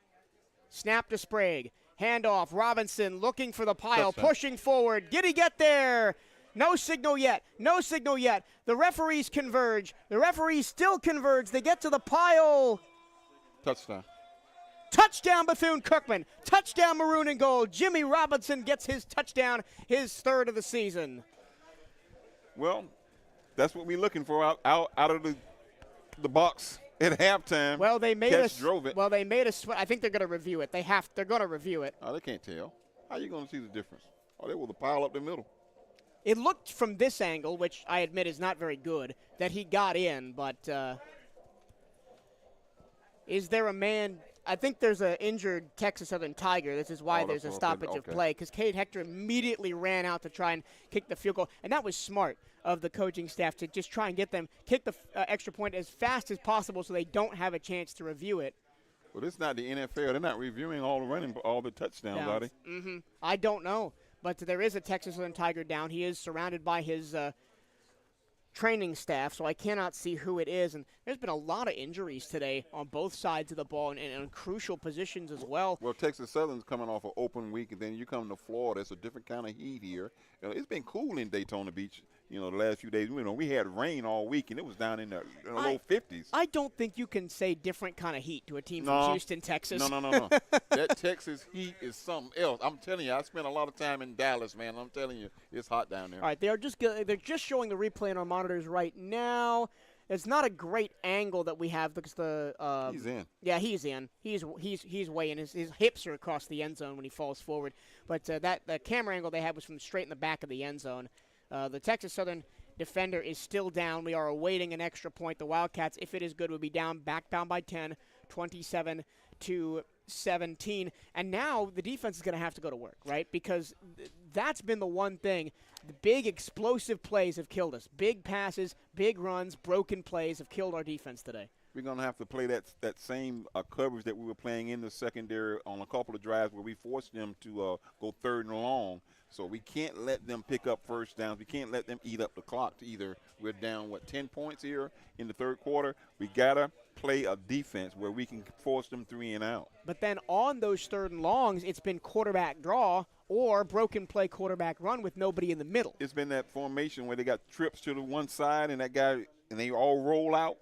Snap to Sprague. Handoff. Robinson looking for the pile. Pushing forward. Did he get there? No signal yet. No signal yet. The referees converge. The referees still converge. They get to the pile. Touchdown. Touchdown, Bethune-Cookman. Touchdown, Maroon and Gold. Jimmy Robinson gets his touchdown, his 3rd of the season. Well, that's what we're looking for out of the box at halftime. Well, they made us. Drove it. Well, they made us. I think they're going to review it. They're going to review it. Oh, they can't tell. How are you going to see the difference? Oh, they were the pile up the middle. It looked from this angle, which I admit is not very good, that he got in. But is there a man? I think there's an injured Texas Southern Tiger. This is why there's a stoppage of play, because Cade Hector immediately ran out to try and kick the field goal. And that was smart of the coaching staff to just try and get them kick the extra point as fast as possible so they don't have a chance to review it. Well, it's not the NFL. They're not reviewing all the touchdowns, are they? Mm-hmm. I don't know. But there is a Texas Southern Tiger down. He is surrounded by his training staff, so I cannot see who it is. And there's been a lot of injuries today on both sides of the ball and in crucial positions as well. Well, Texas Southern's coming off an open week, and then you come to Florida. It's a different kind of heat here. It's been cool in Daytona Beach, the last few days. We had rain all week, and it was down in the low 50s. I don't think you can say different kind of heat to a team from Houston, Texas. No. That Texas heat is something else. I'm telling you, I spent a lot of time in Dallas, man. I'm telling you, it's hot down there. All right, they're just showing the replay on our monitors right now. It's not a great angle that we have because he's in. Yeah, he's in. He's way in. His hips are across the end zone when he falls forward. But the camera angle they had was from straight in the back of the end zone. The Texas Southern defender is still down. We are awaiting an extra point. The Wildcats, if it is good, would be back down by 10, 27-17. And now the defense is going to have to go to work, right? Because that's been the one thing. The big explosive plays have killed us. Big passes, big runs, broken plays have killed our defense today. We're going to have to play that same coverage that we were playing in the secondary on a couple of drives where we forced them to go 3rd and long. So we can't let them pick up first downs. We can't let them eat up the clock to either. We're down, 10 points here in the 3rd quarter. We got to play a defense where we can force them 3 and out. But then on those 3rd and longs, it's been quarterback draw or broken play quarterback run with nobody in the middle. It's been that formation where they got trips to the one side and they all roll out.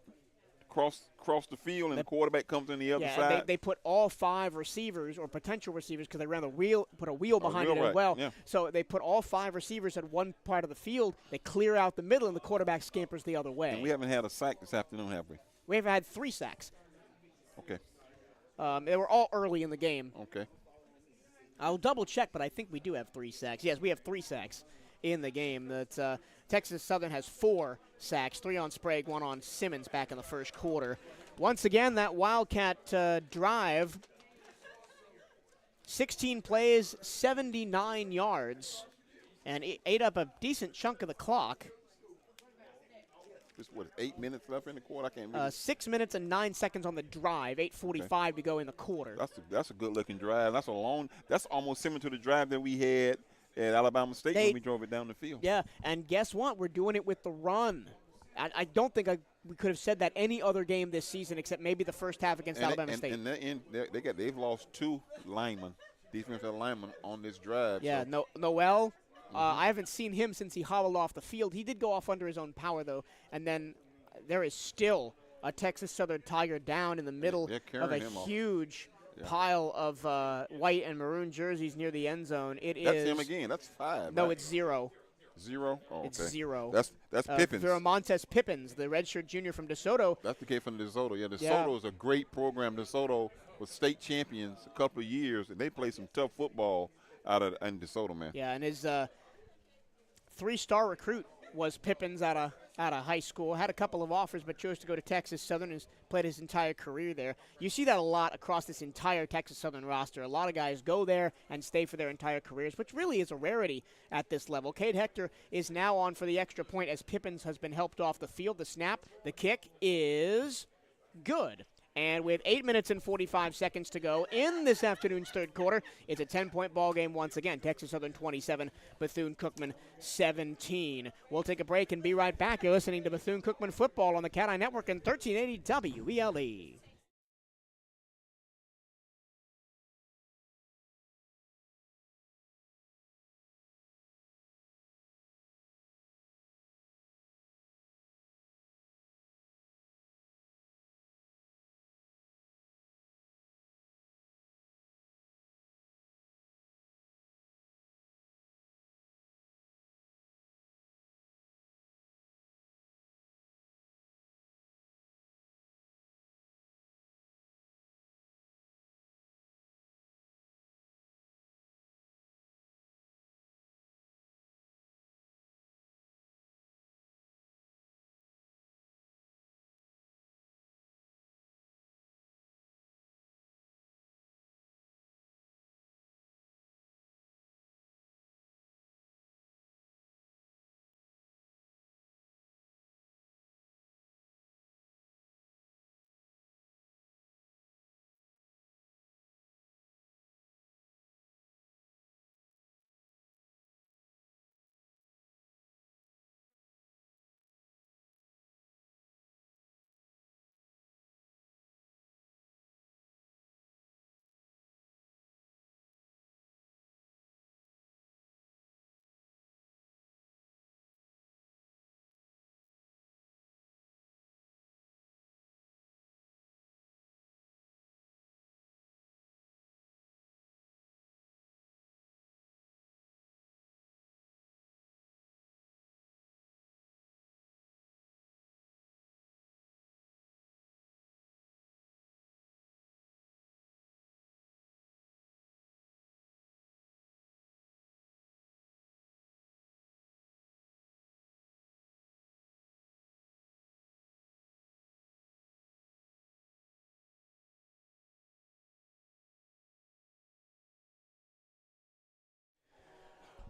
Cross the field, and the quarterback comes on the other side. They put all 5 receivers or potential receivers because they ran put a wheel behind it as well. Yeah. So they put all 5 receivers at one part of the field. They clear out the middle, and the quarterback scampers the other way. And we haven't had a sack this afternoon, have we? We have had 3 sacks. Okay. They were all early in the game. Okay. I'll double check, but I think we do have 3 sacks. Yes, we have 3 sacks in the game. Texas Southern has 4 sacks, 3 on Sprague, 1 on Simmons back in the first quarter. Once again, that Wildcat drive, 16 plays, 79 yards, and it ate up a decent chunk of the clock. Just, 8 minutes left in the quarter? I can't read 6 minutes and 9 seconds on the drive, 8:45 to go in the quarter. That's a good-looking drive. That's almost similar to the drive that we had at Alabama State when we drove it down the field. Yeah, and guess what? We're doing it with the run. I don't think we could have said that any other game this season except maybe the first half against Alabama State. And they've lost 2 linemen, defensive linemen, on this drive. Yeah, so. Noel. I haven't seen him since he hobbled off the field. He did go off under his own power, though. And then there is still a Texas Southern Tiger down in the middle of a huge pile of white and maroon jerseys near the end zone. That's him again. That's 5. No, right? it's 0. 0? Oh, okay. It's 0. That's Pippins. Viramontes Pippins, the redshirt junior from DeSoto. That's the kid from DeSoto. Yeah, DeSoto is a great program. DeSoto was state champions a couple of years, and they played some tough football in DeSoto, man. Yeah, and his 3-star recruit was Pippins out of high school. Had a couple of offers, but chose to go to Texas Southern and has played his entire career there. You see that a lot across this entire Texas Southern roster. A lot of guys go there and stay for their entire careers, which really is a rarity at this level. Cade Hector is now on for the extra point as Pippins has been helped off the field. The snap, the kick is good. And with 8 minutes and 45 seconds to go in this afternoon's third quarter, it's a 10-point ball game once again. Texas Southern 27, Bethune-Cookman 17. We'll take a break and be right back. You're listening to Bethune-Cookman Football on the CatEye Network and 1380 WELE.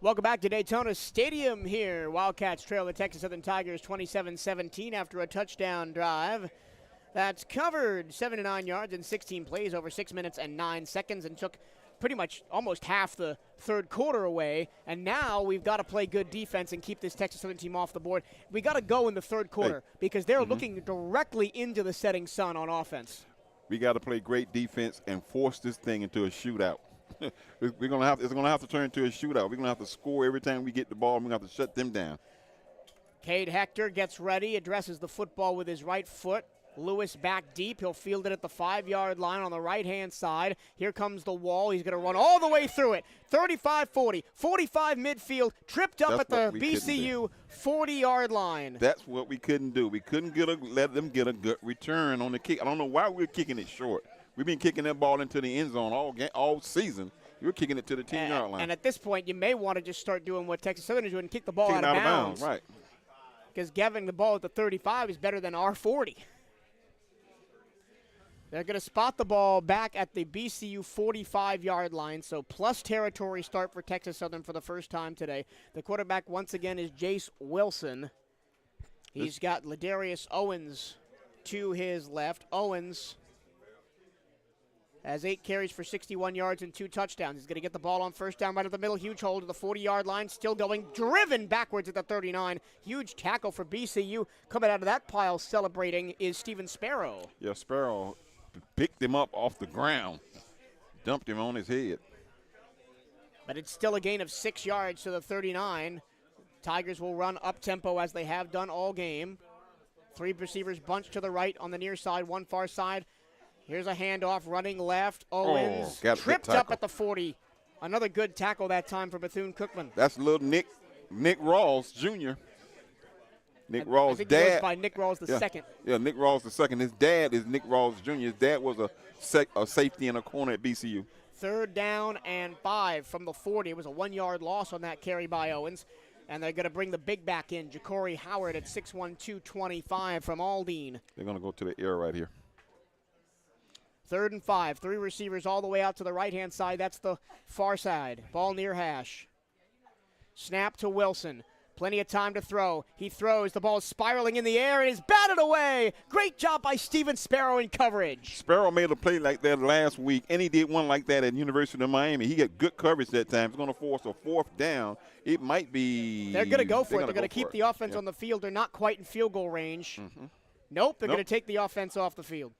Welcome back to Daytona Stadium here. Wildcats trail the Texas Southern Tigers 27-17 after a touchdown drive. That's covered 7 to 9 yards in 16 plays over 6 minutes and 9 seconds and took pretty much almost half the third quarter away. And now we've got to play good defense and keep this Texas Southern team off the board. We got to go in the third quarter because they're looking directly into the setting sun on offense. We got to play great defense and force this thing into a shootout. It's gonna have to turn into a shootout. We're gonna have to score every time we get the ball. We're gonna have to shut them down. Cade Hector gets ready, addresses the football with his right foot. Lewis back deep. He'll field it at the 5-yard line on the right-hand side. Here comes the wall. He's going to run all the way through it. 35-40, 45 midfield, tripped up at the BCU 40-yard line. That's what we couldn't do. We couldn't let them get a good return on the kick. I don't know why we're kicking it short. We've been kicking that ball into the end zone all season. We're kicking it to the 10-yard line. And at this point, you may want to just start doing what Texas Southern is doing and kick the ball out of bounds. Right. Because giving the ball at the 35 is better than our 40. They're going to spot the ball back at the BCU 45-yard line, so plus territory start for Texas Southern for the first time today. The quarterback once again is Jace Wilson. He's got Ladarius Owens to his left. Owens has 8 carries for 61 yards and 2 touchdowns. He's going to get the ball on first down right at the middle. Huge hold to the 40-yard line. Still going. Driven backwards at the 39. Huge tackle for BCU. Coming out of that pile celebrating is Steven Sparrow. Yeah, Sparrow picked him up off the ground, dumped him on his head. But it's still a gain of 6 yards to the 39. Tigers will run up-tempo as they have done all game. 3 receivers bunched to the right on the near side, 1 far side. Here's a handoff, running left. Owens tripped up at the 40. Another good tackle that time for Bethune-Cookman. That's little Nick Rawls Jr. Nick Rawls' I think dad. He goes by Nick Rawls the second. Yeah, Nick Rawls the second. His dad is Nick Rawls Jr. His dad was a safety in a corner at BCU. 3rd down and 5 from the 40. It was a 1-yard loss on that carry by Owens. And they're going to bring the big back in, Ja'Cory Howard at 6'1", 225 from Aldine. They're going to go to the air right here. 3rd and 5. 3 receivers all the way out to the right-hand side. That's the far side. Ball near hash. Snap to Wilson. Plenty of time to throw. He throws. The ball is spiraling in the air and is batted away. Great job by Steven Sparrow in coverage. Sparrow made a play like that last week, and he did one like that at University of Miami. He got good coverage that time. It's going to force a 4th down. It might be. They're going to go for it. They're going to keep the offense on the field. They're not quite in field goal range. Nope, they're going to take the offense off the field.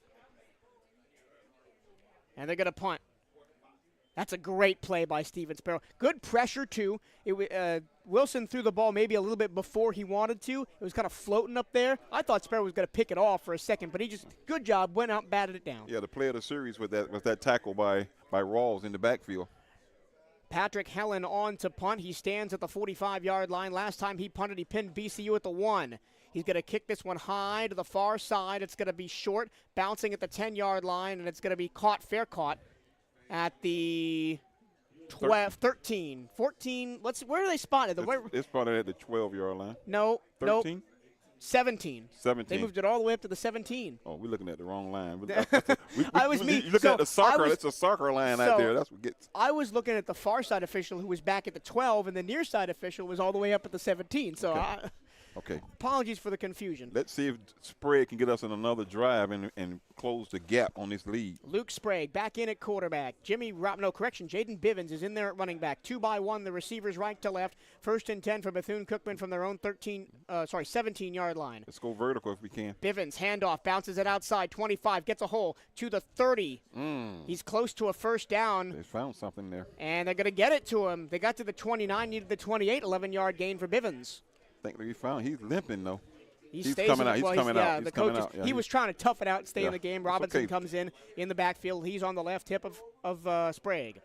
And they're going to punt. That's a great play by Steven Sparrow. Good pressure, too. Wilson threw the ball maybe a little bit before he wanted to. It was kind of floating up there. I thought Sparrow was going to pick it off for a second, but he just, good job, went out and batted it down. Yeah, the play of the series was that tackle by Rawls in the backfield. Patrick Helen on to punt. He stands at the 45-yard line. Last time he punted, he pinned BCU at the 1. He's going to kick this one high to the far side. It's going to be short, bouncing at the 10-yard line, and it's going to be fair caught at the 12, 13, 14. Where are they spotted? It's spotted at the 12-yard line. No, 13? Nope. 17. 17. They moved it all the way up to the 17. Oh, we're looking at the wrong line. You look at the soccer. It's a soccer line out there. That's what gets. I was looking at the far side official who was back at the 12, and the near side official was all the way up at the 17. So Okay. Apologies for the confusion. Let's see if Sprague can get us in another drive and close the gap on this lead. Luke Sprague back in at quarterback. Jaden Bivens is in there at running back. 2-by-1, the receivers right to left. 1st and 10 for Bethune-Cookman from their own 17-yard line. Let's go vertical if we can. Bivens, handoff, bounces it outside. 25, gets a hole to the 30. He's close to a 1st down. They found something there. And they're going to get it to him. They got to the 29, needed the 28, 11-yard gain for Bivens. I think we found he's limping though. He's coming out. He's coming out. The coach he was trying to tough it out and stay in the game. Robinson okay. comes in the backfield. He's on the left hip of Sprague.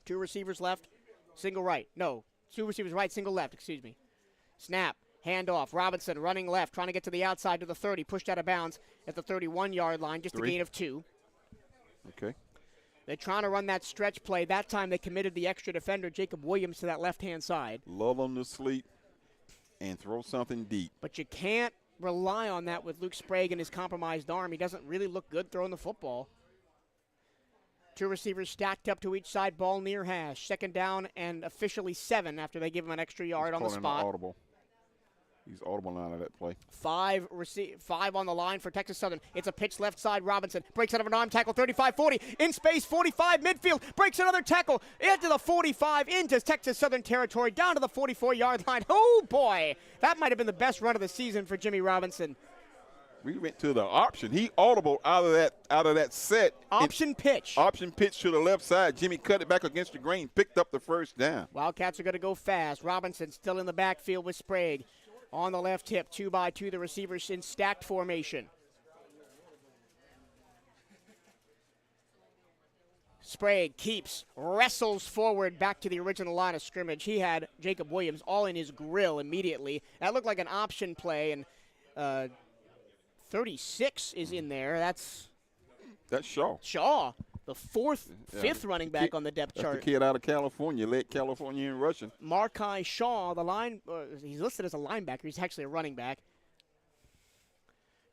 2 receivers left, single right. No, 2 receivers right, single left. Excuse me. Snap, handoff. Robinson running left, trying to get to the outside to the 30. Pushed out of bounds at the 31-yard line. Just 3. a gain of 2. Okay. They're trying to run that stretch play. That time they committed the extra defender, Jacob Williams, to that left-hand side. Lull them to sleep and throw something deep. But you can't rely on that with Luke Sprague and his compromised arm. He doesn't really look good throwing the football. 2 receivers stacked up to each side, ball near hash. 2nd down and officially 7 after they give him an extra yard on the spot. Audible. He's audible out of that play. 5 on the line for Texas Southern. It's a pitch left side. Robinson breaks out of an arm tackle. 35-40 in space. 45 midfield. Breaks another tackle into the 45 into Texas Southern territory down to the 44-yard line. Oh boy, that might have been the best run of the season for Jimmy Robinson. We went to the option. He audible out of that set. Option pitch. Option pitch to the left side. Jimmy cut it back against the grain. Picked up the 1st down. Wildcats are going to go fast. Robinson still in the backfield with Sprague. On the left hip, 2-by-2, the receivers in stacked formation. Sprague keeps, wrestles forward back to the original line of scrimmage. He had Jacob Williams all in his grill immediately. That looked like an option play, and 36 is in there. That's Shaw. Shaw, the 5th running back on the depth chart. That's the kid out of California, led California in rushing. Markai Shaw, he's listed as a linebacker. He's actually a running back.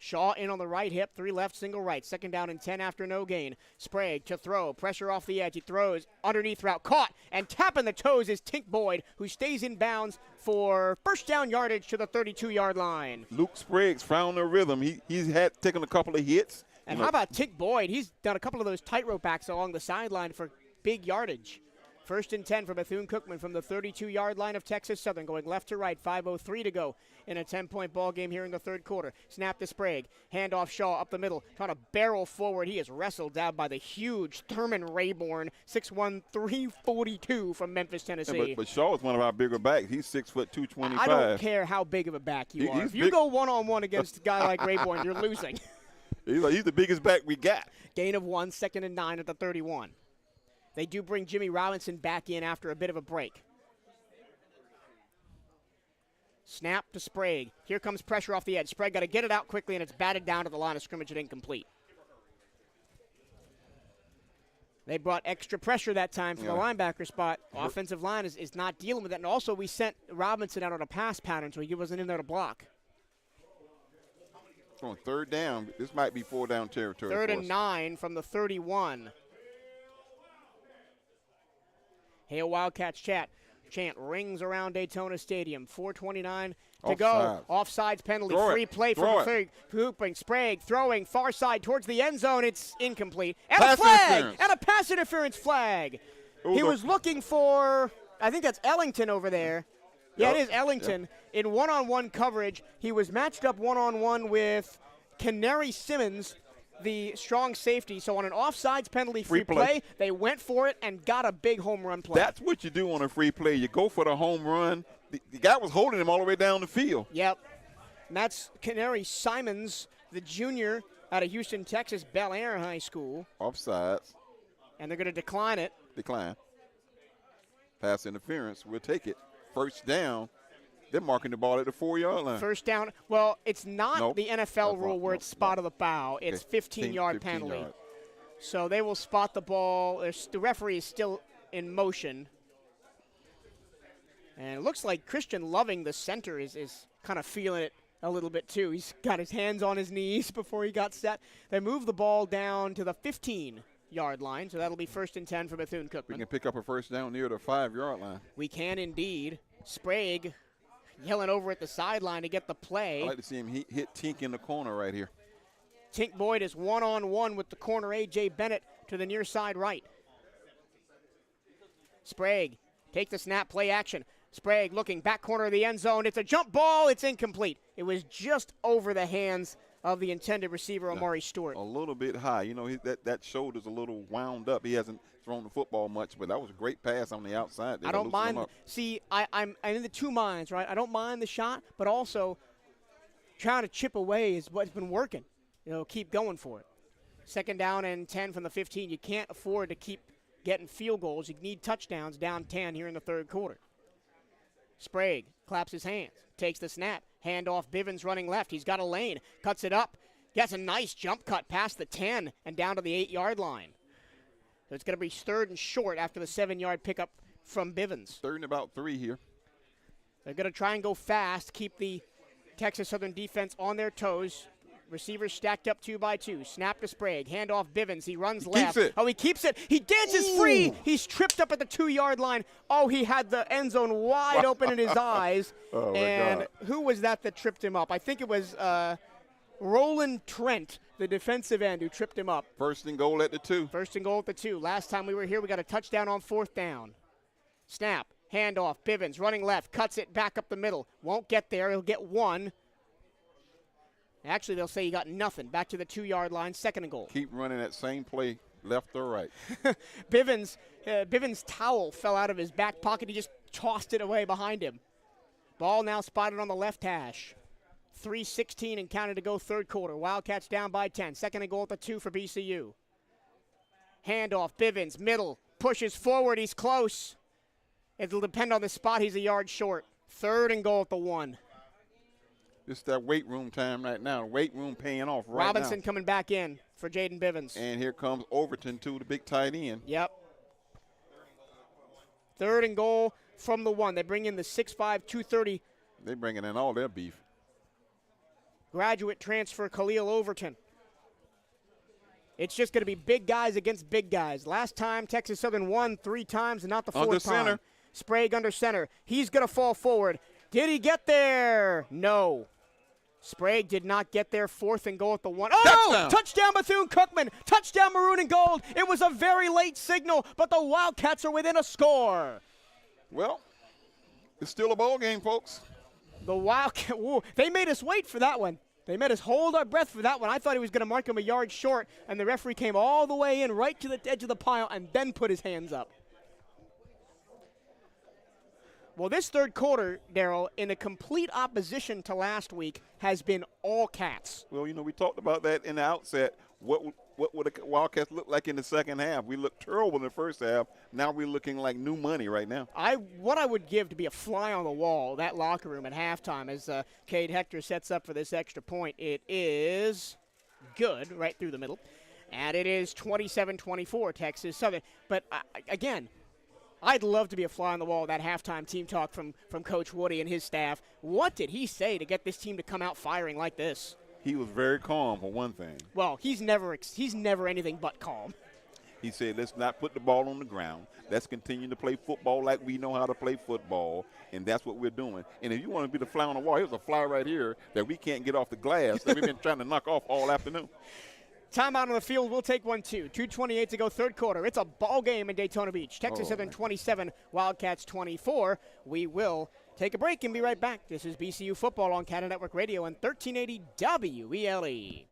Shaw in on the right hip, 3 left, single right. Second down and 10 after no gain. Sprague to throw, pressure off the edge. He throws underneath route, caught, and tapping the toes is Tink Boyd, who stays in bounds for first down yardage to the 32-yard line. Luke Sprague's found a rhythm. He's had taken a couple of hits. And how about Tink Boyd? He's done a couple of those tightrope backs along the sideline for big yardage. First and 10 for Bethune-Cookman from the 32-yard line of Texas Southern, going left to right, 5:03 to go in a 10-point ball game here in the third quarter. Snap to Sprague, handoff Shaw up the middle, trying to barrel forward. He is wrestled down by the huge Thurman Rayborn, 6'1", 342 from Memphis, Tennessee. Yeah, but Shaw is one of our bigger backs. He's 6 foot 225. I don't care how big of a back you are. If you go one-on-one against a guy like Rayborn, you're losing. He's the biggest back we got. Gain of 1, 2nd and 9 at the 31. They do bring Jimmy Robinson back in after a bit of a break. Snap to Sprague. Here comes pressure off the edge. Sprague got to get it out quickly, and it's batted down to the line of scrimmage and incomplete. They brought extra pressure that time from the linebacker spot. Offensive line is not dealing with that. And also, we sent Robinson out on a pass pattern, so he wasn't in there to block. On third down, this might be 4-down territory. 3rd and 9 from the 31. Hail Wildcats chant rings around Daytona Stadium. 4:29 to go. Offsides penalty. Free play from Hooping. Sprague throwing far side towards the end zone. It's incomplete. And a flag! And a pass interference flag. He was looking for, I think that's Ellington over there. Yeah, it is Ellington. In one-on-one coverage. He was matched up one-on-one with Canary Simmons, the strong safety. So on an offsides penalty free play, they went for it and got a big home run play. That's what you do on a free play. You go for the home run. The guy was holding him all the way down the field. Yep. And that's Canary Simons, the junior out of Houston, Texas, Bel Air High School. Offsides. And they're going to decline it. Decline. Pass interference. We'll take it. First down. They're marking the ball at the 4-yard line. First down. Well, it's not the NFL rule where it's spot of the bow. It's 15-yard penalty. Yard. So they will spot the ball. The referee is still in motion. And it looks like Christian Loving, the center, is kind of feeling it a little bit too. He's got his hands on his knees before he got set. They move the ball down to the 15-yard line, so that'll be 1st and 10 for Bethune-Cookman. We can pick up a first down near the 5-yard line. We can indeed. Sprague yelling over at the sideline to get the play. I like to see him hit Tink in the corner right here. Tink Boyd is one-on-one with the corner A.J. Bennett to the near side right. Sprague take the snap, play action. Sprague looking back corner of the end zone. It's a jump ball. It's incomplete. It was just over the hands of the intended receiver, Amari Stewart. A little bit high. You know, that shoulder's a little wound up. He hasn't thrown the football much, but that was a great pass on the outside. I don't mind. See, I'm in the two minds, right? I don't mind the shot, but also trying to chip away is what's been working. You know, keep going for it. 2nd down and 10 from the 15. You can't afford to keep getting field goals. You need touchdowns down 10 here in the third quarter. Sprague claps his hands, takes the snap, handoff. Bivens running left. He's got a lane, cuts it up, gets a nice jump cut past the 10 and down to the 8-yard line. So it's going to be 3rd and short after the 7-yard pickup from Bivens. 3rd and about 3 here. They're going to try and go fast, keep the Texas Southern defense on their toes. Receivers stacked up 2 by 2. Snap to Sprague. Handoff Bivens. He runs left. Keeps it. He keeps it. He dances free. He's tripped up at the 2-yard line. He had the end zone wide open in his eyes. And who was that tripped him up? I think it was Roland Trent, the defensive end, who tripped him up. 1st and goal at the 2. 1st and goal at the 2. Last time we were here, we got a touchdown on 4th down. Snap. Handoff. Bivens running left. Cuts it back up the middle. Won't get there. He'll get 1. Actually, they'll say he got nothing. Back to the 2-yard line, 2nd and goal. Keep running that same play, left or right. Bivens' towel fell out of his back pocket. He just tossed it away behind him. Ball now spotted on the left hash. 3:16 and counted to go third quarter. Wildcats down by 10. 2nd and goal at the 2 for BCU. Handoff, Bivens, middle, pushes forward. He's close. It'll depend on the spot. He's a yard short. 3rd and goal at the 1. It's that weight room time right now. Weight room paying off right Robinson now. coming back in for Jaden Bivens. And here comes Overton, too, the big tight end. Yep. 3rd and goal from the 1. They bring in the 6'5", 230. They're bringing in all their beef. graduate transfer Khalil Overton. It's just going to be big guys against big guys. Last time, Texas Southern won 3 times and not the 4th Under time. center. Sprague under center. He's going to fall forward. Did he get there? No. Sprague did not get there. 4th and goal at the 1. Oh! Touchdown Bethune-Cookman. Touchdown Maroon and Gold. It was a very late signal, but the Wildcats are within a score. Well, it's still a ball game, folks. The Wildcats, they made us wait for that one. They made us hold our breath for that one. I thought he was going to mark him a yard short, and the referee came all the way in right to the edge of the pile and then put his hands up. Well, this third quarter, Darryl, in a complete opposition to last week, has been all Cats. Well, we talked about that in the outset. What would the Wildcats look like in the second half? We looked terrible in the first half. Now we're looking like new money right now. What I would give to be a fly on the wall, that locker room at halftime, as Cade Hector sets up for this extra point. It is good right through the middle, and it is 27-24 Texas Southern. But, again, I'd love to be a fly on the wall, that halftime team talk from Coach Woody and his staff. What did he say to get this team to come out firing like this? He was very calm, for one thing. Well, he's never anything but calm. He said, let's not put the ball on the ground. Let's continue to play football like we know how to play football, and that's what we're doing. And if you want to be the fly on the wall, here's a fly right here that we can't get off the glass that we've been trying to knock off all afternoon. Timeout on the field. We'll take one, too. 2:28 to go, third quarter. It's a ball game in Daytona Beach. Texas Southern 27, Wildcats 24. We will take a break and be right back. This is BCU Football on CatEye Network Radio and 1380 WELE.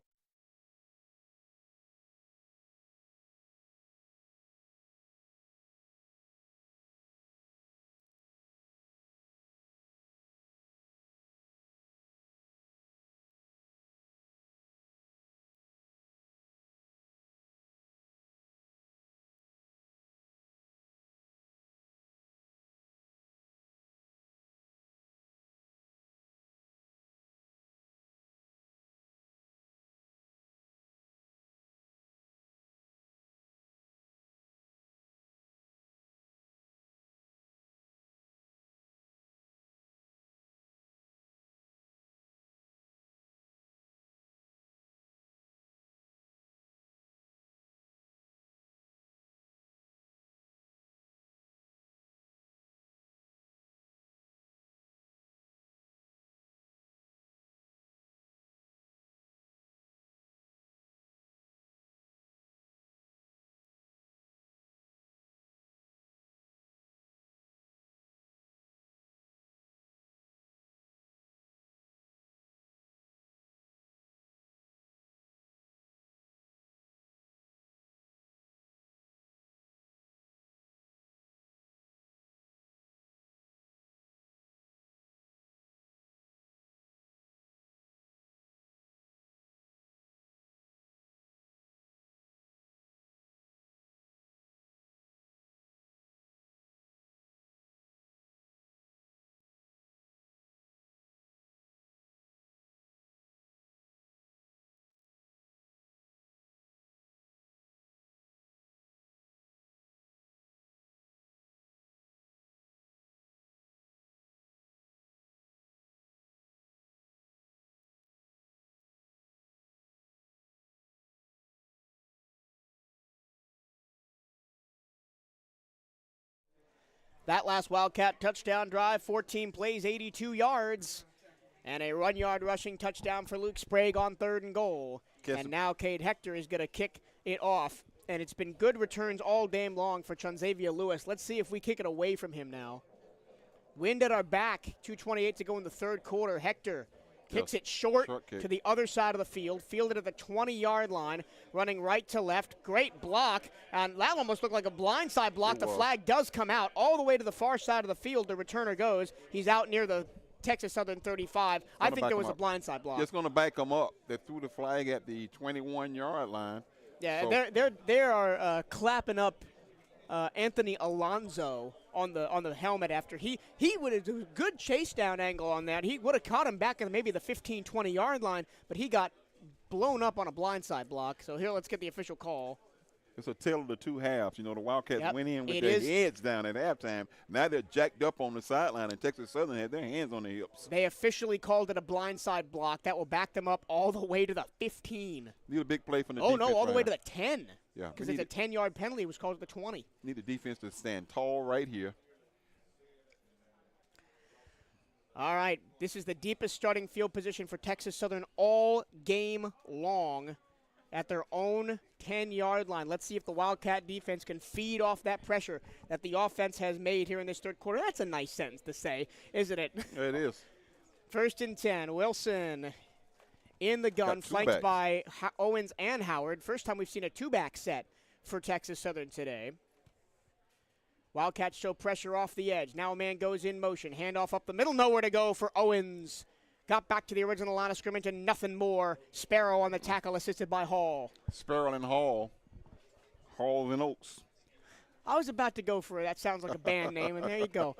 That last Wildcat touchdown drive, 14 plays, 82 yards, and a run-yard rushing touchdown for Luke Sprague on 3rd and goal. And now Cade Hector is going to kick it off, and it's been good returns all game long for Chunzavia Lewis. Let's see if we kick it away from him now. Wind at our back, 2:28 to go in the third quarter. Hector kicks it short to the other side of the field, fielded at the 20-yard line, running right to left. Great block, and that almost looked like a blindside block. The flag does come out all the way to the far side of the field. The returner goes. He's out near the Texas Southern 35. I think there was a blindside block. It's going to back them up. They threw the flag at the 21-yard line. Yeah, so they are clapping up Anthony Alonso on the helmet after he would have done a good chase down angle on that. He would have caught him back at maybe the 15, 20-yard line, but he got blown up on a blindside block. So here, let's get the official call. It's a tale of the two halves. You know, the Wildcats went in with it their is. heads down at halftime. Now they're jacked up on the sideline, and Texas Southern had their hands on their hips. They officially called it a blindside block. That will back them up all the way to the 15. Need a big play from the Oh, defense. no, all the right way now. to the 10. Yeah, Because it's a 10-yard penalty. It was called at the 20. Need the defense to stand tall right here. All right, this is the deepest starting field position for Texas Southern all game long at their own 10-yard line. Let's see if the Wildcat defense can feed off that pressure that the offense has made here in this third quarter. That's a nice sentence to say, isn't it? It is. 1st and 10. Wilson in the gun, flanked by Owens and Howard. First time we've seen a two-back set for Texas Southern today. Wildcats show pressure off the edge. Now a man goes in motion. Handoff up the middle. Nowhere to go for Owens. Got back to the original line of scrimmage and nothing more. Sparrow on the tackle, assisted by Hall. Sparrow and Hall. Hall and Oaks. I was about to go for it. That sounds like a band name, and there you go.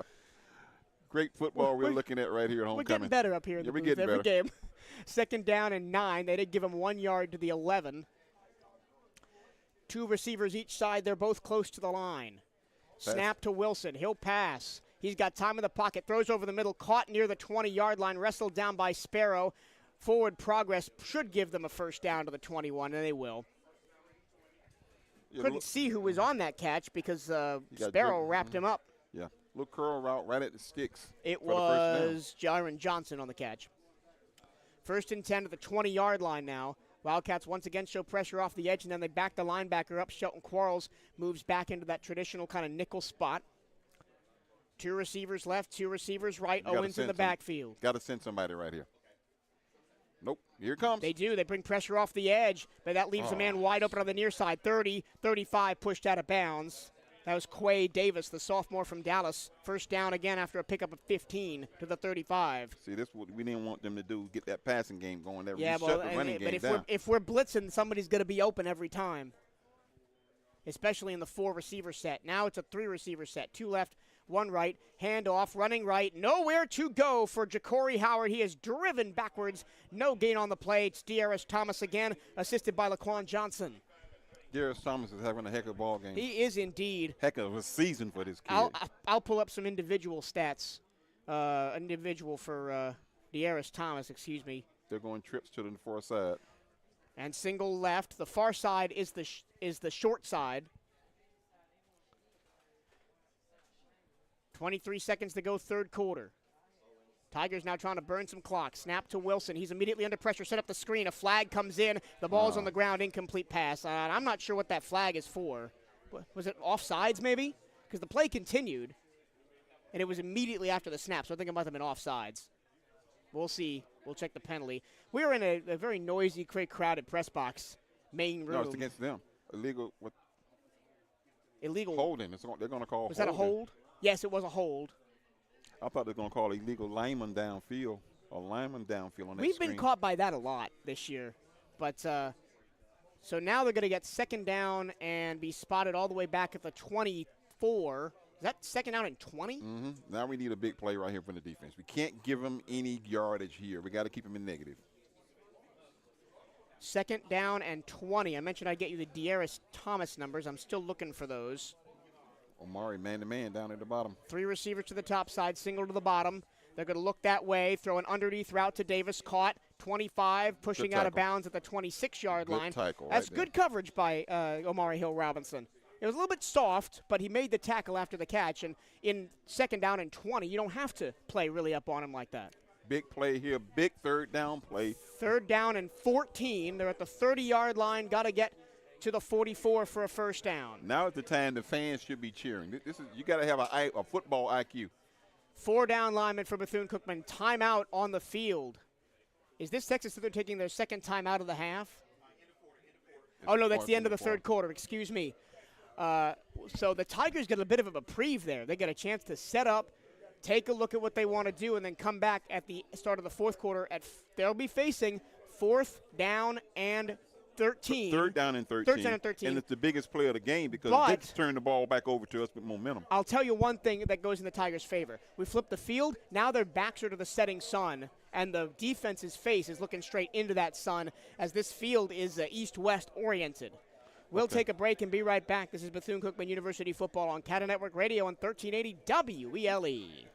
Great football we're looking at right here at homecoming. We're getting better up here in the booth every game. 2nd down and 9. They did give him 1 yard to the 11. 2 receivers each side. They're both close to the line. Snap to Wilson. He'll pass. He's got time in the pocket. Throws over the middle. Caught near the 20-yard line. Wrestled down by Sparrow. Forward progress should give them a first down to the 21, and they will. Couldn't see who was on that catch because Sparrow wrapped him up. Yeah, little curl route right at the sticks. It was Jaron Johnson on the catch. 1st and 10 at the 20-yard line now. Wildcats once again show pressure off the edge, and then they back the linebacker up. Shelton Quarles moves back into that traditional kind of nickel spot. 2 receivers left, 2 receivers right. Owens in the backfield. Got to send somebody right here. Nope, here it comes. They do. They bring pressure off the edge, but that leaves a man wide open on the near side. 30, 35 pushed out of bounds. That was Quay Davis, the sophomore from Dallas. First down again after a pickup of 15 to the 35. See, this is what we didn't want them to do, get that passing game going. That yeah, shut the running game but if we're blitzing, somebody's going to be open every time, especially in the 4 receiver set. Now it's a 3 receiver set. 2 left, 1 right. Handoff, running right. Nowhere to go for Ja'Cory Howard. He is driven backwards. No gain on the play. It's De'Aris Thomas again, assisted by Laquan Johnson. De'Aris Thomas is having a heck of a ball game. He is indeed. Heck of a season for this kid. I'll pull up some individual stats. Individual for De'Aris Thomas, excuse me. They're going trips to the far side. And single left. The far side is the short side. 23 seconds to go, third quarter. Tigers now trying to burn some clock. Snap to Wilson. He's immediately under pressure. Set up the screen. A flag comes in. The ball's on the ground. Incomplete pass. I'm not sure what that flag is for. Was it offsides maybe? Because the play continued, and it was immediately after the snap, so I think it might have been offsides. We'll see. We'll check the penalty. We are in a very noisy, crowded press box, main room. No, it's against them. Illegal holding. They're going to call. Was that a hold? Yes, it was a hold. I thought they were going to call illegal lineman downfield or lineman downfield on that We've screen. been caught by that a lot this year. But so now they're going to get 2nd down and be spotted all the way back at the 24. Is that 2nd down and 20? Mm-hmm. Now we need a big play right here from the defense. We can't give them any yardage here. We got to keep them in negative. 2nd down and 20. I mentioned I'd get you the De'Aris Thomas numbers. I'm still looking for those. Omari man-to-man down at the bottom. 3 receivers to the top side, single to the bottom. They're going to look that way, throw an underneath route to Davis. Caught, 25, pushing out of bounds at the 26-yard line. That's good coverage by Omari Hill-Robinson. It was a little bit soft, but he made the tackle after the catch. And in 2nd down and 20, you don't have to play really up on him like that. Big play here, big 3rd down play. 3rd down and 14. They're at the 30-yard line. Got to get to the 44 for a first down. Now is the time the fans should be cheering. You got to have a football IQ. 4 down linemen for Bethune-Cookman. Timeout on the field. Is this Texas Southern taking their 2nd timeout of the half? Oh, no, that's the end of the 3rd quarter. Excuse me. So the Tigers get a bit of a reprieve there. They get a chance to set up, take a look at what they want to do, and then come back at the start of the 4th quarter. They'll be facing 4th down and 13. 3rd down and 13. 3rd down and 13. And it's the biggest play of the game because they turn the ball back over to us with momentum. I'll tell you one thing that goes in the Tigers' favor. We flip the field. Now their backs are to the setting sun, and the defense's face is looking straight into that sun as this field is east-west oriented. We'll take a break and be right back. This is Bethune-Cookman University football on CatEye Network Radio on 1380 WELE.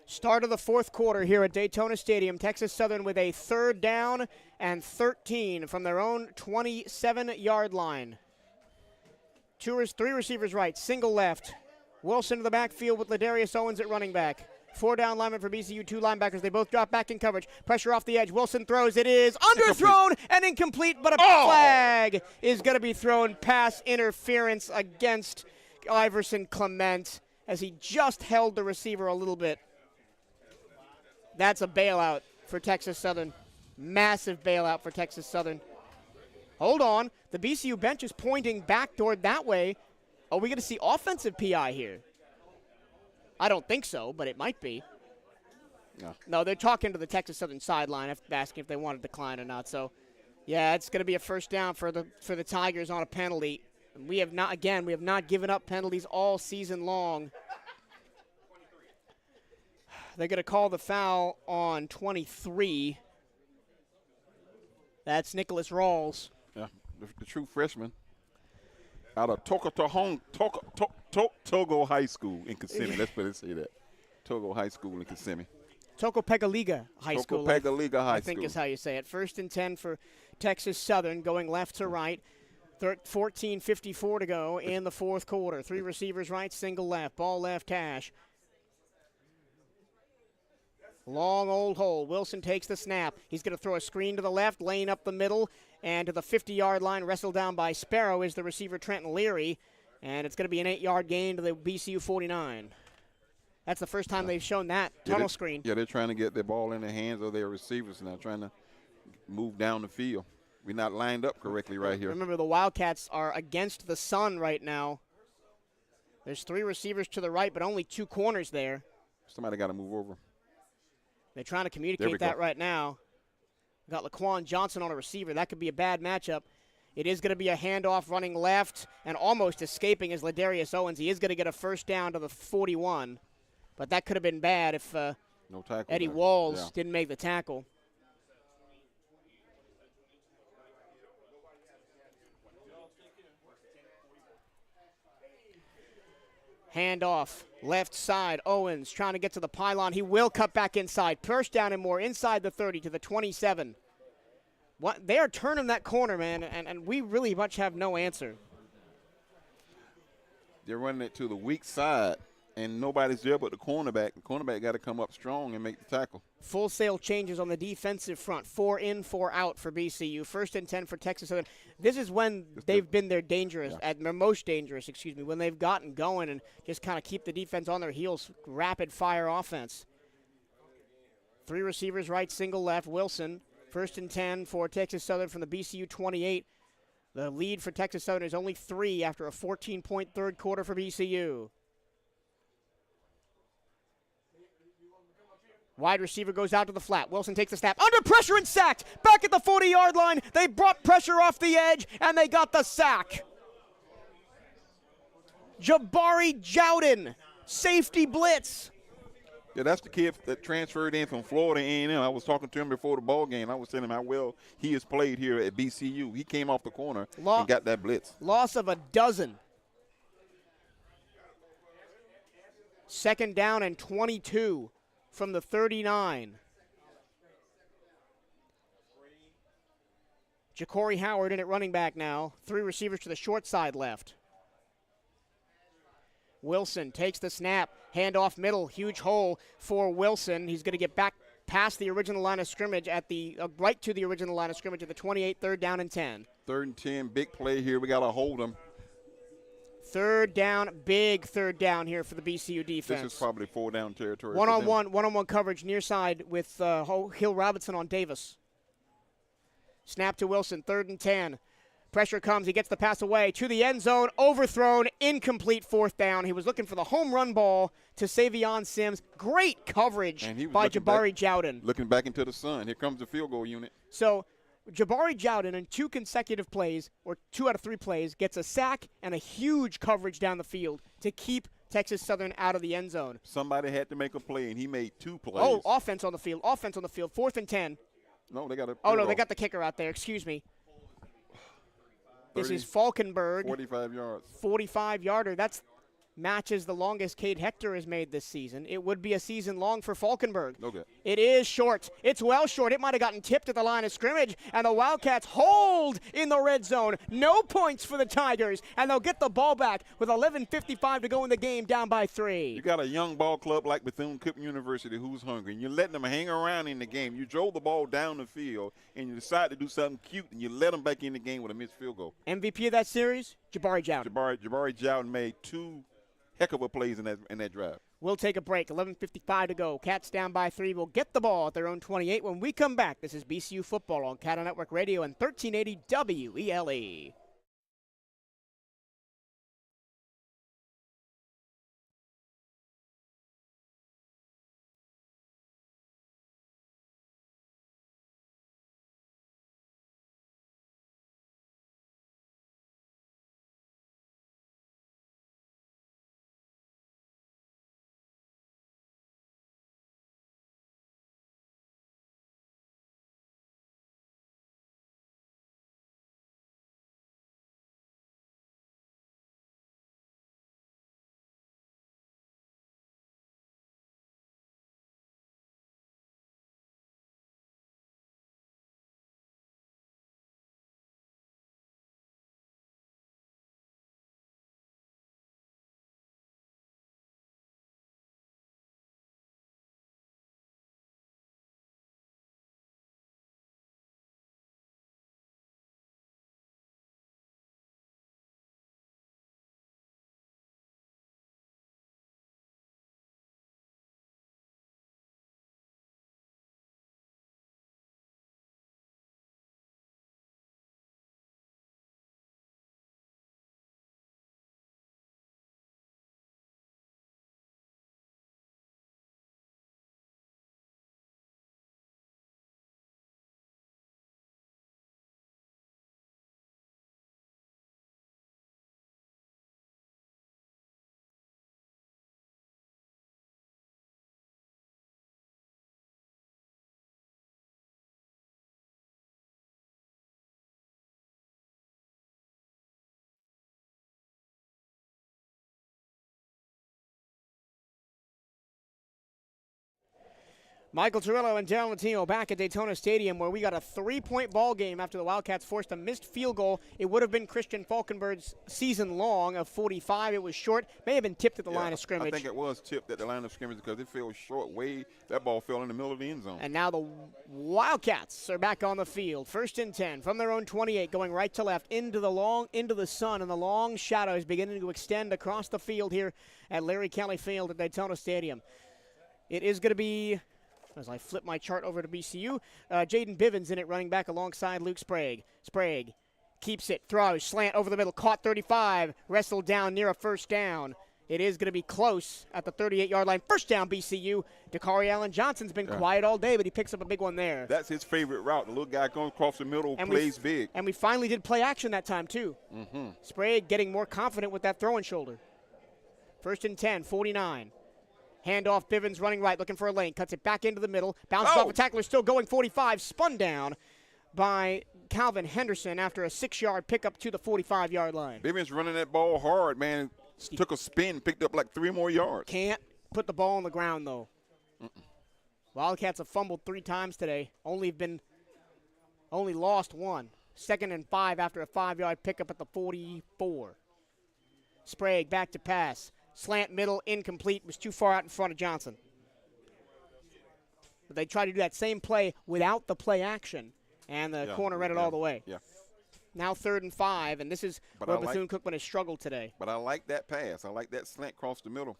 Start of the fourth quarter here at Daytona Stadium. Texas Southern with a 3rd down and 13 from their own 27-yard line. 3 receivers right, single left. Wilson to the backfield with Ladarius Owens at running back. 4 down linemen for BCU, 2 linebackers. They both drop back in coverage. Pressure off the edge. Wilson throws. It is underthrown and incomplete, but a flag is going to be thrown. Pass interference against Iverson Clement as he just held the receiver a little bit. That's a bailout for Texas Southern. Massive bailout for Texas Southern. Hold on. The BCU bench is pointing back toward that way. Are we going to see offensive PI here? I don't think so, but it might be. No, they're talking to the Texas Southern sideline, asking if they want to decline or not. So, yeah, it's going to be a first down for the Tigers on a penalty. We have not given up penalties all season long. They're going to call the foul on 23. That's Nicholas Rawls. Yeah, the true freshman out of Togo High School in Kissimmee. Let's put it say that. Togo High School in Kissimmee. Tocopegaliga High School. Tocopegaliga High I think School. is how you say it. 1st and 10 for Texas Southern, going left to right. 14:54 to go in the fourth quarter. 3 receivers right, single left. Ball left hash. Long old hole. Wilson takes the snap. He's going to throw a screen to the left, lane up the middle, and to the 50-yard line, wrestled down by Sparrow is the receiver Trenton Leary, and it's going to be an 8-yard gain to the BCU 49. That's the first time they've shown that tunnel screen. Yeah, they're trying to get the ball in the hands of their receivers now, trying to move down the field. We're not lined up correctly right here. Remember, the Wildcats are against the sun right now. There's 3 receivers to the right, but only 2 corners there. Somebody got to move over. They're trying to communicate that right now. We've got Laquan Johnson on a receiver. That could be a bad matchup. It is going to be a handoff running left and almost escaping is Ladarius Owens. He is going to get a first down to the 41. But that could have been bad if no tackle Eddie there. Walls didn't make the tackle. Handoff, left side, Owens trying to get to the pylon. He will cut back inside. First down and more inside the 30 to the 27. They are turning that corner, man, and we really much have no answer. They're running it to the weak side, and nobody's there but the cornerback. The cornerback got to come up strong and make the tackle. Full sail changes on the defensive front. 4 in, 4 out for BCU. 1st and 10 for Texas Southern. This is when they've been their most dangerous, when they've gotten going and just kind of keep the defense on their heels. Rapid fire offense. 3 receivers right, single left. Wilson, 1st and 10 for Texas Southern from the BCU 28. The lead for Texas Southern is only 3 after a 14-point third quarter for BCU. Wide receiver goes out to the flat. Wilson takes the snap. Under pressure and sacked. Back at the 40-yard line. They brought pressure off the edge, and they got the sack. Jabari Jowden, safety blitz. Yeah, that's the kid that transferred in from Florida A&M. I was talking to him before the ball game. I was telling him how well he has played here at BCU. He came off the corner and got that blitz. Loss of a dozen. 2nd down and 22 from the 39. Ja'Cory Howard in at running back now. 3 receivers to the short side left. Wilson takes the snap, handoff middle, huge hole for Wilson. He's going to get back past the original line of scrimmage at the right to the original line of scrimmage at the 28, 3rd down and 10. 3rd and 10, big play here. We got to hold him. 3rd down, big 3rd down here for the BCU defense. This is probably 4-down territory. One-on-one coverage near side with Hill Robinson on Davis. Snap to Wilson, 3rd and 10. Pressure comes. He gets the pass away to the end zone. Overthrown. Incomplete 4th down. He was looking for the home run ball to Savion Sims. Great coverage by Jabari Jowden. Looking back into the sun. Here comes the field goal unit. So Jabari Jowden in 2 consecutive plays, or 2 out of 3 plays, gets a sack and a huge coverage down the field to keep Texas Southern out of the end zone. Somebody had to make a play, and he made 2 plays. Oh, offense on the field. 4th and 10. No, they got a. Oh, no, they got the kicker out there. Excuse me. This is Falkenberg. 45 yards. 45-yarder. That's matches the longest Cade Hector has made this season. It would be a season long for Falkenberg. Okay. It is short. It's well short. It might have gotten tipped at the line of scrimmage, and the Wildcats hold in the red zone. No points for the Tigers, and they'll get the ball back with 11:55 to go in the game, down by 3. You got a young ball club like Bethune-Cookman University who's hungry, and you're letting them hang around in the game. You drove the ball down the field, and you decide to do something cute, and you let them back in the game with a missed field goal. MVP of that series, Jabari Jowden. Jabari Jowden made 2 heck of a plays in that drive. We'll take a break. 11:55 to go. Cats down by 3. We'll get the ball at their own 28. When we come back, this is BCU Football on CatEye Network Radio and 1380 WELE. Michael Turillo and Darren Latino back at Daytona Stadium, where we got a 3-point ball game after the Wildcats forced a missed field goal. It would have been Christian Falkenberg's season long of 45. It was short. May have been tipped at the line of scrimmage. I think it was tipped at the line of scrimmage because it fell short. That ball fell in the middle of the end zone. And now the Wildcats are back on the field. 1st and 10 from their own 28, going right to left into the sun, and the long shadows beginning to extend across the field here at Larry Kelly Field at Daytona Stadium. It is going to be, as I flip my chart over to BCU, Jaden Bivens in it, running back alongside Luke Sprague. Sprague keeps it, throws, slant over the middle, caught 35, wrestled down near a first down. It is going to be close at the 38-yard line. First down, BCU. Dakari Allen Johnson's been quiet all day, but he picks up a big one there. That's his favorite route. The little guy comes across the middle, plays big. And we finally did play action that time, too. Sprague getting more confident with that throwing shoulder. 1st and 10, 49. Handoff, Bivens running right, looking for a lane. Cuts it back into the middle. Bounces off a tackler, still going 45. Spun down by Calvin Henderson after a 6-yard pickup to the 45-yard line. Bivens running that ball hard, man. Took a spin, picked up like 3 more yards. Can't put the ball on the ground, though. Wildcats have fumbled 3 times today. Only lost 1. 2nd and 5 after a 5-yard pickup at the 44. Sprague back to pass. Slant middle, incomplete, was too far out in front of Johnson. But they tried to do that same play without the play action, and the corner read it all the way. Now 3rd and 5, and this is where Bethune-Cookman has struggled today. But I like that pass. I like that slant across the middle.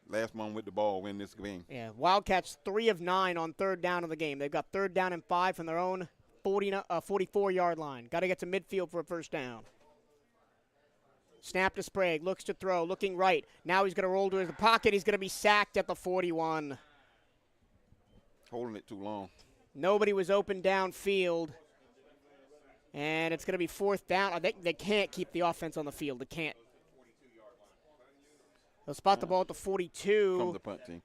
Last one with the ball win this game. Yeah, Wildcats 3 of 9 on 3rd down of the game. They've got 3rd down and 5 from their own 44-yard line. Got to get to midfield for a first down. Snap to Sprague, looks to throw, looking right. Now he's going to roll to the pocket. He's going to be sacked at the 41. Holding it too long. Nobody was open downfield. And it's going to be 4th down. They can't keep the offense on the field. They can't. They'll spot the ball at the 42. From the punt team.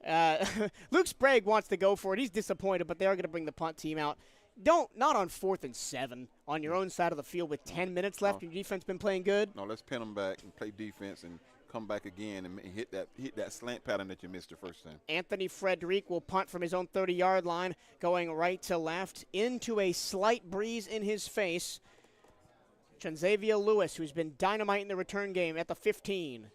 Luke Sprague wants to go for it. He's disappointed, but they're going to bring the punt team out. Not on 4th and 7 on your own side of the field with 10 minutes left. Your defense been playing good. No, let's pin them back and play defense and come back again and hit that slant pattern that you missed the first time. Anthony Frederick will punt from his own 30-yard line, going right to left into a slight breeze in his face. Chanzavia Lewis, who's been dynamite in the return game, at the 15.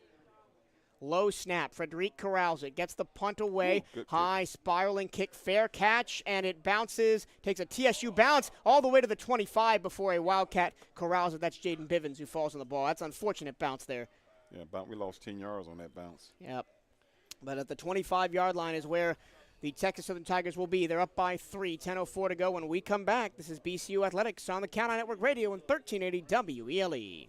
Low snap. Frederic corrals it. Gets the punt away. High spiraling kick. Fair catch. And it bounces. Takes a TSU bounce all the way to the 25 before a Wildcat corrals it. That's Jaden Bivens who falls on the ball. That's an unfortunate bounce there. Yeah, we lost 10 yards on that bounce. Yep. But at the 25-yard line is where the Texas Southern Tigers will be. They're up by 3. 10:04 to go. When we come back, this is BCU Athletics on the CatEye Network Radio and 1380 WELE.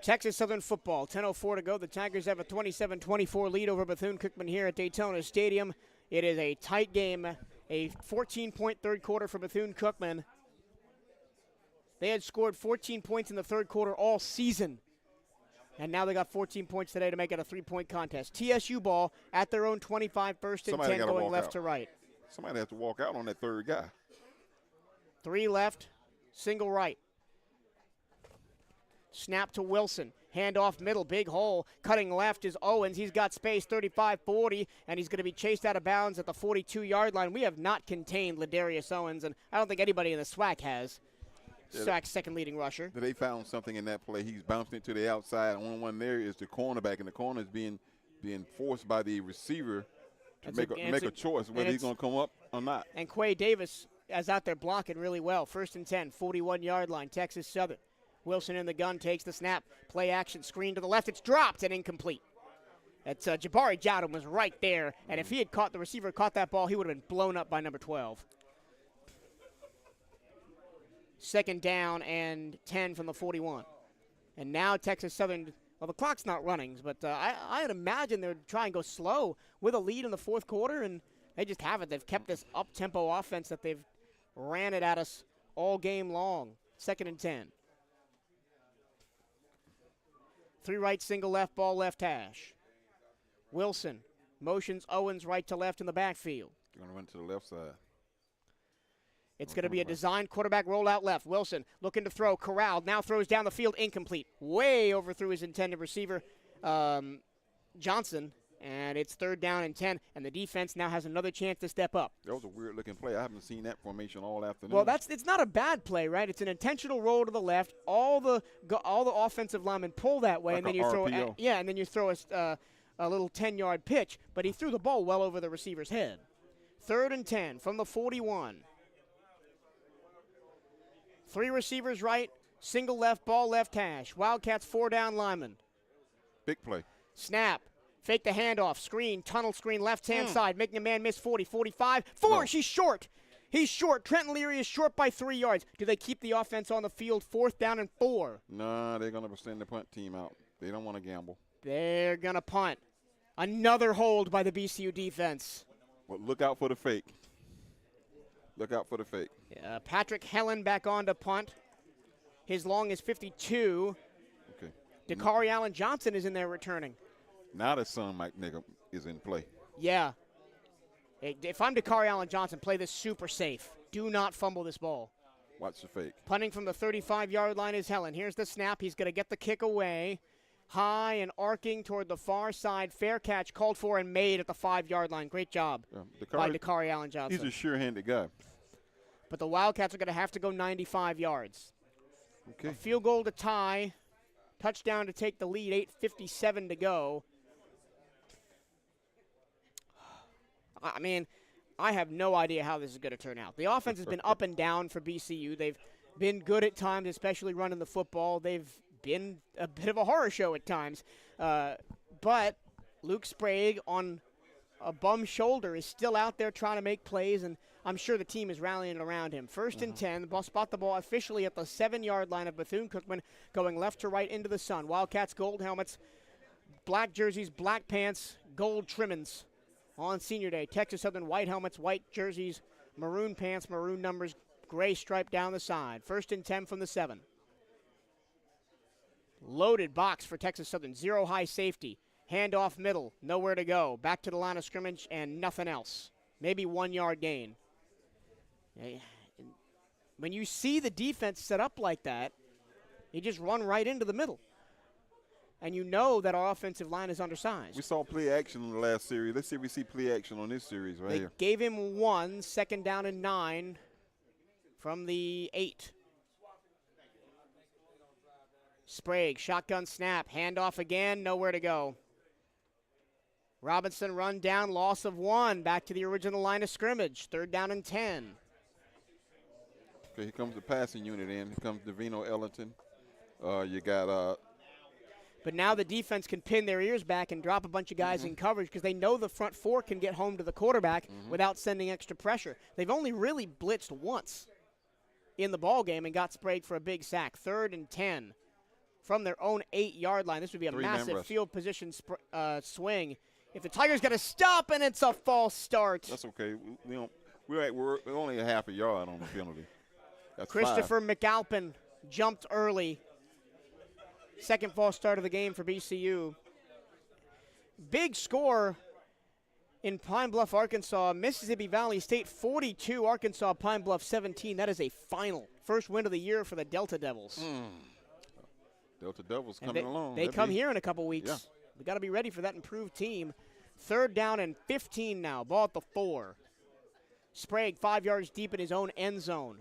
Texas Southern football, 10:04 to go. The Tigers have a 27-24 lead over Bethune-Cookman here at Daytona Stadium. It is a tight game, a 14-point third quarter for Bethune-Cookman. They had scored 14 points in the third quarter all season, and now they got 14 points today to make it a 3-point contest. TSU ball at their own 25, first and 10, going left to right. Somebody has to walk out on that third guy. 3 left, single right. Snap to Wilson. Handoff middle, big hole. Cutting left is Owens. He's got space, 35-40, and he's going to be chased out of bounds at the 42-yard line. We have not contained Ladarius Owens, and I don't think anybody in the SWAC has. SWAC's second leading rusher. They found something in that play. He's bouncing it to the outside. Only one there is the cornerback, and the corner is being forced by the receiver to make a choice whether he's going to come up or not. And Quay Davis is out there blocking really well. First and 10, 41-yard line, Texas Southern. Wilson in the gun, takes the snap. Play action, screen to the left. It's dropped and incomplete. That's Jabari Jowden was right there, and if he had caught, the receiver caught that ball, he would have been blown up by number 12. Second down and 10 from the 41. And now Texas Southern, well, the clock's not running, but I'd imagine they'd try and go slow with a lead in the fourth quarter, and they just haven't. They've kept this up-tempo offense that they've ran it at us all game long. Second and 10. 3 right, single left, ball left hash. Wilson motions Owens right to left in the backfield. Going to run to the left side. It's going to be a designed quarterback rollout left. Wilson looking to throw, corralled, now throws down the field, incomplete. Way overthrew his intended receiver, Johnson, and it's third down and 10, and the defense now has another chance to step up. That was a weird-looking play. I haven't seen that formation all afternoon. Well, it's not a bad play, right? It's an intentional roll to the left. All the offensive linemen pull that way, like and then you throw RPO. and then you throw a little 10-yard pitch, but he threw the ball well over the receiver's head. Third and 10 from the 41. 3 receivers right, single left, ball left hash. Wildcats 4 down linemen. Big play. Snap. Fake the handoff. Screen. Tunnel screen left-hand side. Making a man miss 40, 45. 4. No. He's short. He's short. Trenton Leary is short by 3 yards. Do they keep the offense on the field? 4th down and 4. No, they're going to send the punt team out. They don't want to gamble. They're going to punt. Another hold by the BCU defense. Well, look out for the fake. Look out for the fake. Patrick Helen back on to punt. His long is 52. Okay. Dakari Allen Johnson is in there returning. Now the son Mike Nigga is in play. Yeah. If I'm Dakari Allen Johnson, play this super safe. Do not fumble this ball. Watch the fake. Punting from the 35-yard line is Helen. Here's the snap. He's going to get the kick away. High and arcing toward the far side. Fair catch called for and made at the 5-yard line. Great job by Dakari Allen Johnson. He's a sure-handed guy. But the Wildcats are going to have to go 95 yards. Okay. A field goal to tie. Touchdown to take the lead. 8:57 to go. I mean, I have no idea how this is going to turn out. The offense has been up and down for BCU. They've been good at times, especially running the football. They've been a bit of a horror show at times. But Luke Sprague on a bum shoulder is still out there trying to make plays, and I'm sure the team is rallying around him. First and 10, the ball spot the ball officially at the 7-yard line of Bethune-Cookman, going left to right into the sun. Wildcats gold helmets, black jerseys, black pants, gold trimmings on senior day. Texas Southern white helmets, white jerseys, maroon pants, maroon numbers, gray stripe down the side. First and 10 from the 7. Loaded box for Texas Southern, 0 high safety. Handoff middle, nowhere to go. Back to the line of scrimmage and nothing else. Maybe 1-yard gain. When you see the defense set up like that, you just run right into the middle. And you know that our offensive line is undersized. We saw play action in the last series. Let's see if we see play action on this series right here. They gave him 1, second down and 9 from the 8. Sprague, shotgun snap, handoff again, nowhere to go. Robinson run down, loss of 1, back to the original line of scrimmage, third down and 10. Okay, here comes the passing unit in. Here comes Davino Ellington. You got But now the defense can pin their ears back and drop a bunch of guys in coverage because they know the front 4 can get home to the quarterback without sending extra pressure. They've only really blitzed once in the ball game and got Sprague for a big sack. Third and 10 from their own 8-yard line. This would be a Three-man massive rush. field position swing. If the Tigers got to stop, and it's a false start. That's okay. We're only a half a yard on the penalty. That's Christopher McAlpin jumped early. Second false start of the game for BCU. Big score in Pine Bluff, Arkansas. Mississippi Valley State 42, Arkansas Pine Bluff 17. That is a final. First win of the year for the Delta Devils. Delta Devils And coming along. They come here in a couple weeks. Yeah. We got to be ready for that improved team. 3rd down and 15 now. Ball at the 4. Sprague 5 yards deep in his own end zone.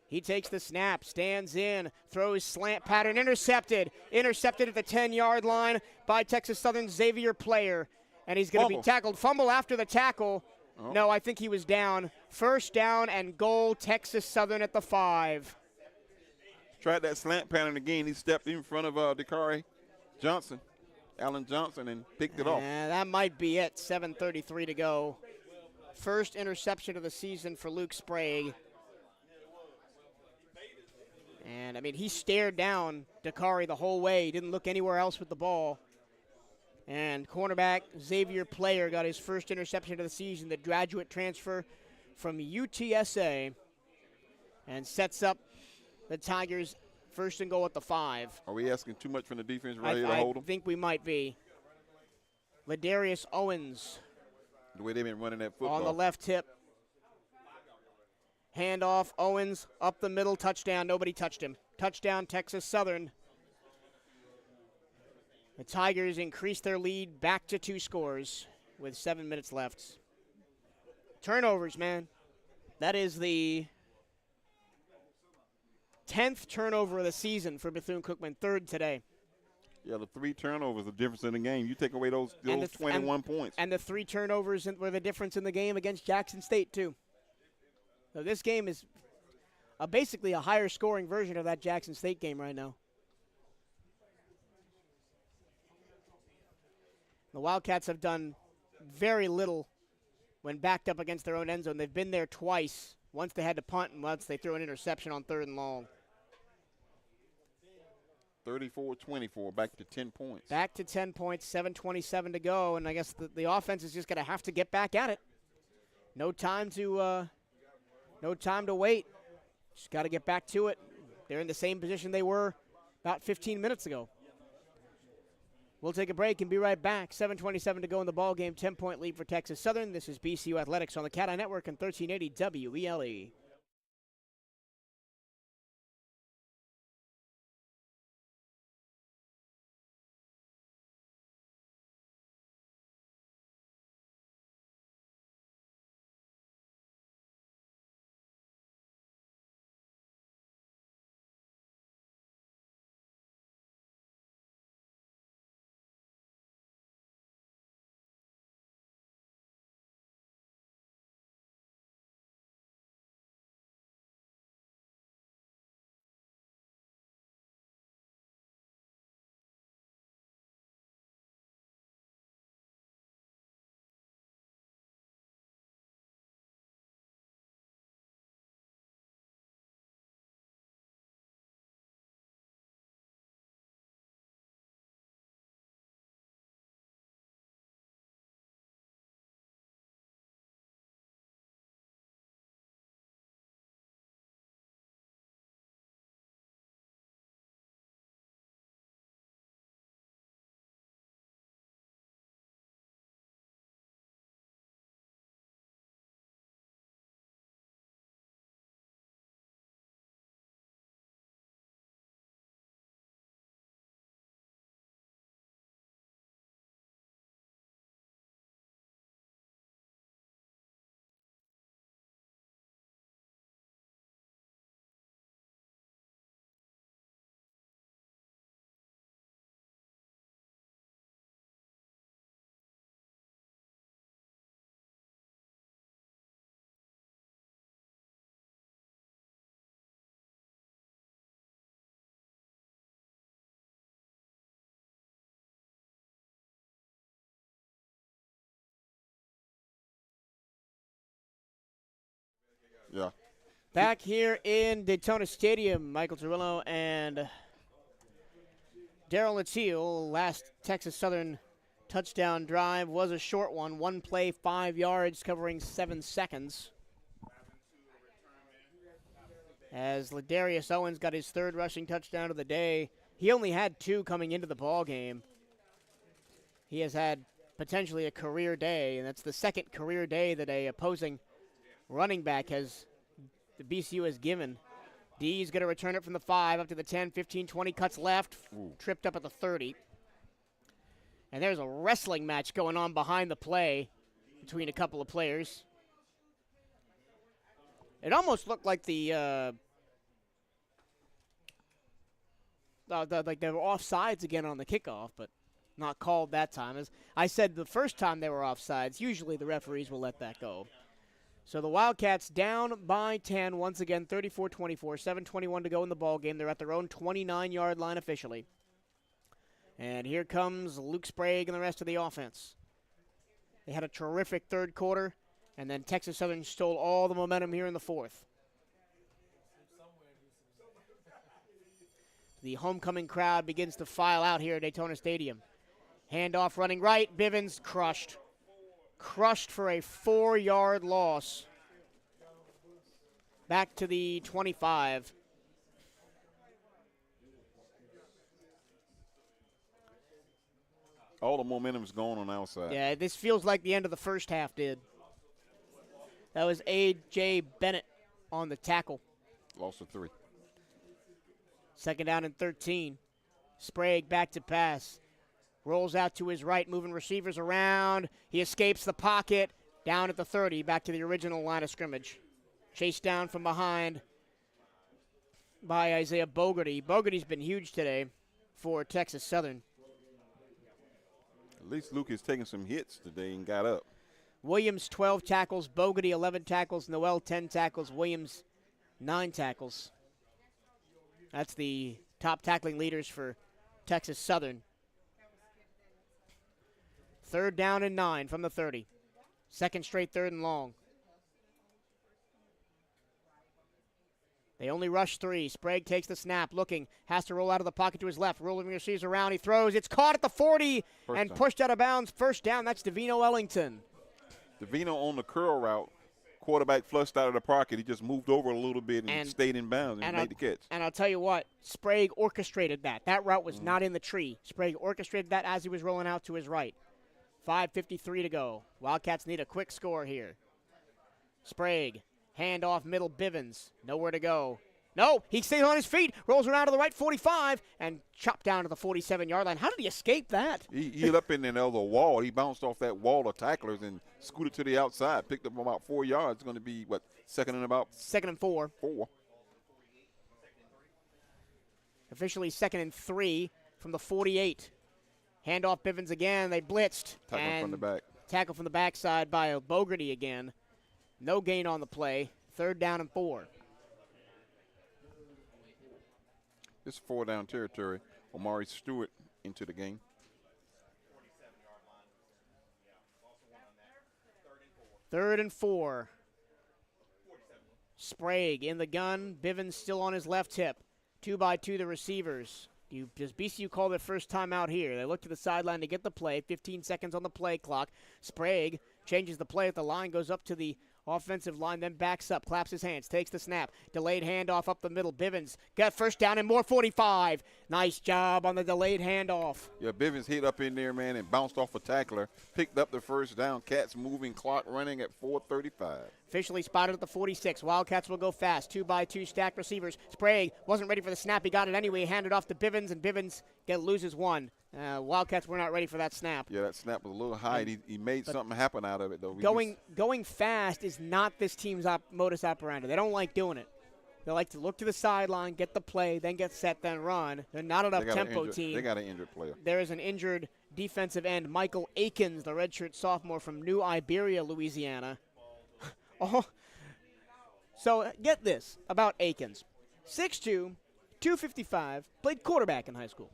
He takes the snap, stands in, throws slant pattern, intercepted. Intercepted at the 10-yard line by Texas Southern Xavier Player. And he's going to be tackled. Fumble after the tackle. Oh. No, I think he was down. First down and goal, Texas Southern at the 5. Tried that slant pattern again. He stepped in front of Dakari Johnson, Allen Johnson, and picked it off. That might be it. 7:33 to go. First interception of the season for Luke Sprague. And, I mean, he stared down Dakari the whole way. He didn't look anywhere else with the ball. And cornerback Xavier Player got his first interception of the season, the graduate transfer from UTSA, and sets up the Tigers first and goal at the 5. Are we asking too much from the defense right here to hold them? I think we might be. Ladarius Owens The way they've been running that football. on the left hip. Handoff, Owens up the middle, touchdown. Nobody touched him. Touchdown, Texas Southern. The Tigers increase their lead back to 2 scores with 7 minutes left. Turnovers, man. That is the 10th turnover of the season for Bethune-Cookman, 3rd today. Yeah, the 3 turnovers, the difference in the game. You take away those 21 points. And the 3 turnovers were the difference in the game against Jackson State, too. So this game is basically a higher scoring version of that Jackson State game right now. The Wildcats have done very little when backed up against their own end zone. They've been there twice. Once they had to punt, and once they threw an interception on 3rd and long. 34-24, back to 10 points. Back to 10 points, 7:27 to go, and I guess the offense is just going to have to get back at it. No time to wait. Just got to get back to it. They're in the same position they were about 15 minutes ago. We'll take a break and be right back. 7:27 to go in the ball game. 10-point lead for Texas Southern. This is BCU Athletics on the CatEye Network and 1380 WELE. Yeah. Back here in Daytona Stadium, Michael Turillo and Darryl Latil. Last Texas Southern touchdown drive was a short one. One play, 5 yards, covering 7 seconds. As Ladarius Owens got his 3rd rushing touchdown of the day. He only had 2 coming into the ball game. He has had potentially a career day, and that's the 2nd career day that a opposing running back the BCU has given. D's going to return it from the 5 up to the 10, 15, 20, cuts left, tripped up at the 30. And there's a wrestling match going on behind the play between a couple of players. It almost looked like like they were offsides again on the kickoff, but not called that time. As I said the first time they were offsides, usually the referees will let that go. So the Wildcats down by 10, once again, 34-24, 7:21 to go in the ball game. They're at their own 29-yard line officially. And here comes Luke Sprague and the rest of the offense. They had a terrific 3rd quarter, and then Texas Southern stole all the momentum here in the 4th. The homecoming crowd begins to file out here at Daytona Stadium. Handoff running right, Bivens crushed. Crushed for a 4-yard loss. Back to the 25. All the momentum's gone on our side. Yeah, this feels like the end of the first half did. That was A.J. Bennett on the tackle. Loss of 3. 2nd down and 13. Sprague back to pass. Rolls out to his right, moving receivers around. He escapes the pocket. Down at the 30, back to the original line of scrimmage. Chased down from behind by Isaiah Bogarty. Bogarty's been huge today for Texas Southern. At least Luke is taking some hits today and got up. Williams, 12 tackles. Bogarty, 11 tackles. Noel, 10 tackles. Williams, 9 tackles. That's the top tackling leaders for Texas Southern. 3rd down and 9 from the 30. 2nd straight 3rd and long. They only rush 3. Sprague takes the snap, looking, has to roll out of the pocket to his left. Rolling receives around, he throws. It's caught at the 40 and pushed out of bounds. 1st down, that's Davino Ellington. Davino on the curl route. Quarterback flushed out of the pocket. He just moved over a little bit and stayed in bounds and made the catch. And I'll tell you what, Sprague orchestrated that. That route was not in the tree. Sprague orchestrated that as he was rolling out to his right. 5:53 to go. Wildcats need a quick score here. Sprague, handoff middle, Bivens. Nowhere to go. No, he stays on his feet, rolls around to the right 45, and chopped down to the 47-yard line. How did he escape that? He hit up in the wall. He bounced off that wall of tacklers and scooted to the outside, picked up about 4 yards. It's going to be, 2nd and 4? 4. Officially 2nd and 3 from the 48. Handoff Bivens again. They blitzed. Tackle from the back. Tackle from the backside by Bogarty again. No gain on the play. 3rd down and 4. This 4-down territory. Omari Stewart into the game. Third and 4. Sprague in the gun. Bivens still on his left hip. 2-by-2 the receivers. Does BCU call their first time out here? They look to the sideline to get the play. 15 seconds on the play clock. Sprague changes the play at the line, goes up to the offensive line, then backs up, claps his hands, takes the snap. Delayed handoff up the middle. Bivens got 1st down and more, 45. Nice job on the delayed handoff. Yeah, Bivens hit up in there, man, and bounced off a tackler. Picked up the 1st down. Cats moving, clock running at 4:35. Officially spotted at the 46. Wildcats will go fast. 2-by-2 stacked receivers. Sprague wasn't ready for the snap. He got it anyway. Handed off to Bivens, and Bivens loses 1. Wildcats were not ready for that snap. Yeah, that snap was a little high. He made something happen out of it, though. Going fast is not this team's modus operandi. They don't like doing it. They like to look to the sideline, get the play, then get set, then run. They're not an up-tempo team. They got an injured player. There is an injured defensive end, Michael Akins, the redshirt sophomore from New Iberia, Louisiana. So get this about Akins. 6'2", 255, played quarterback in high school.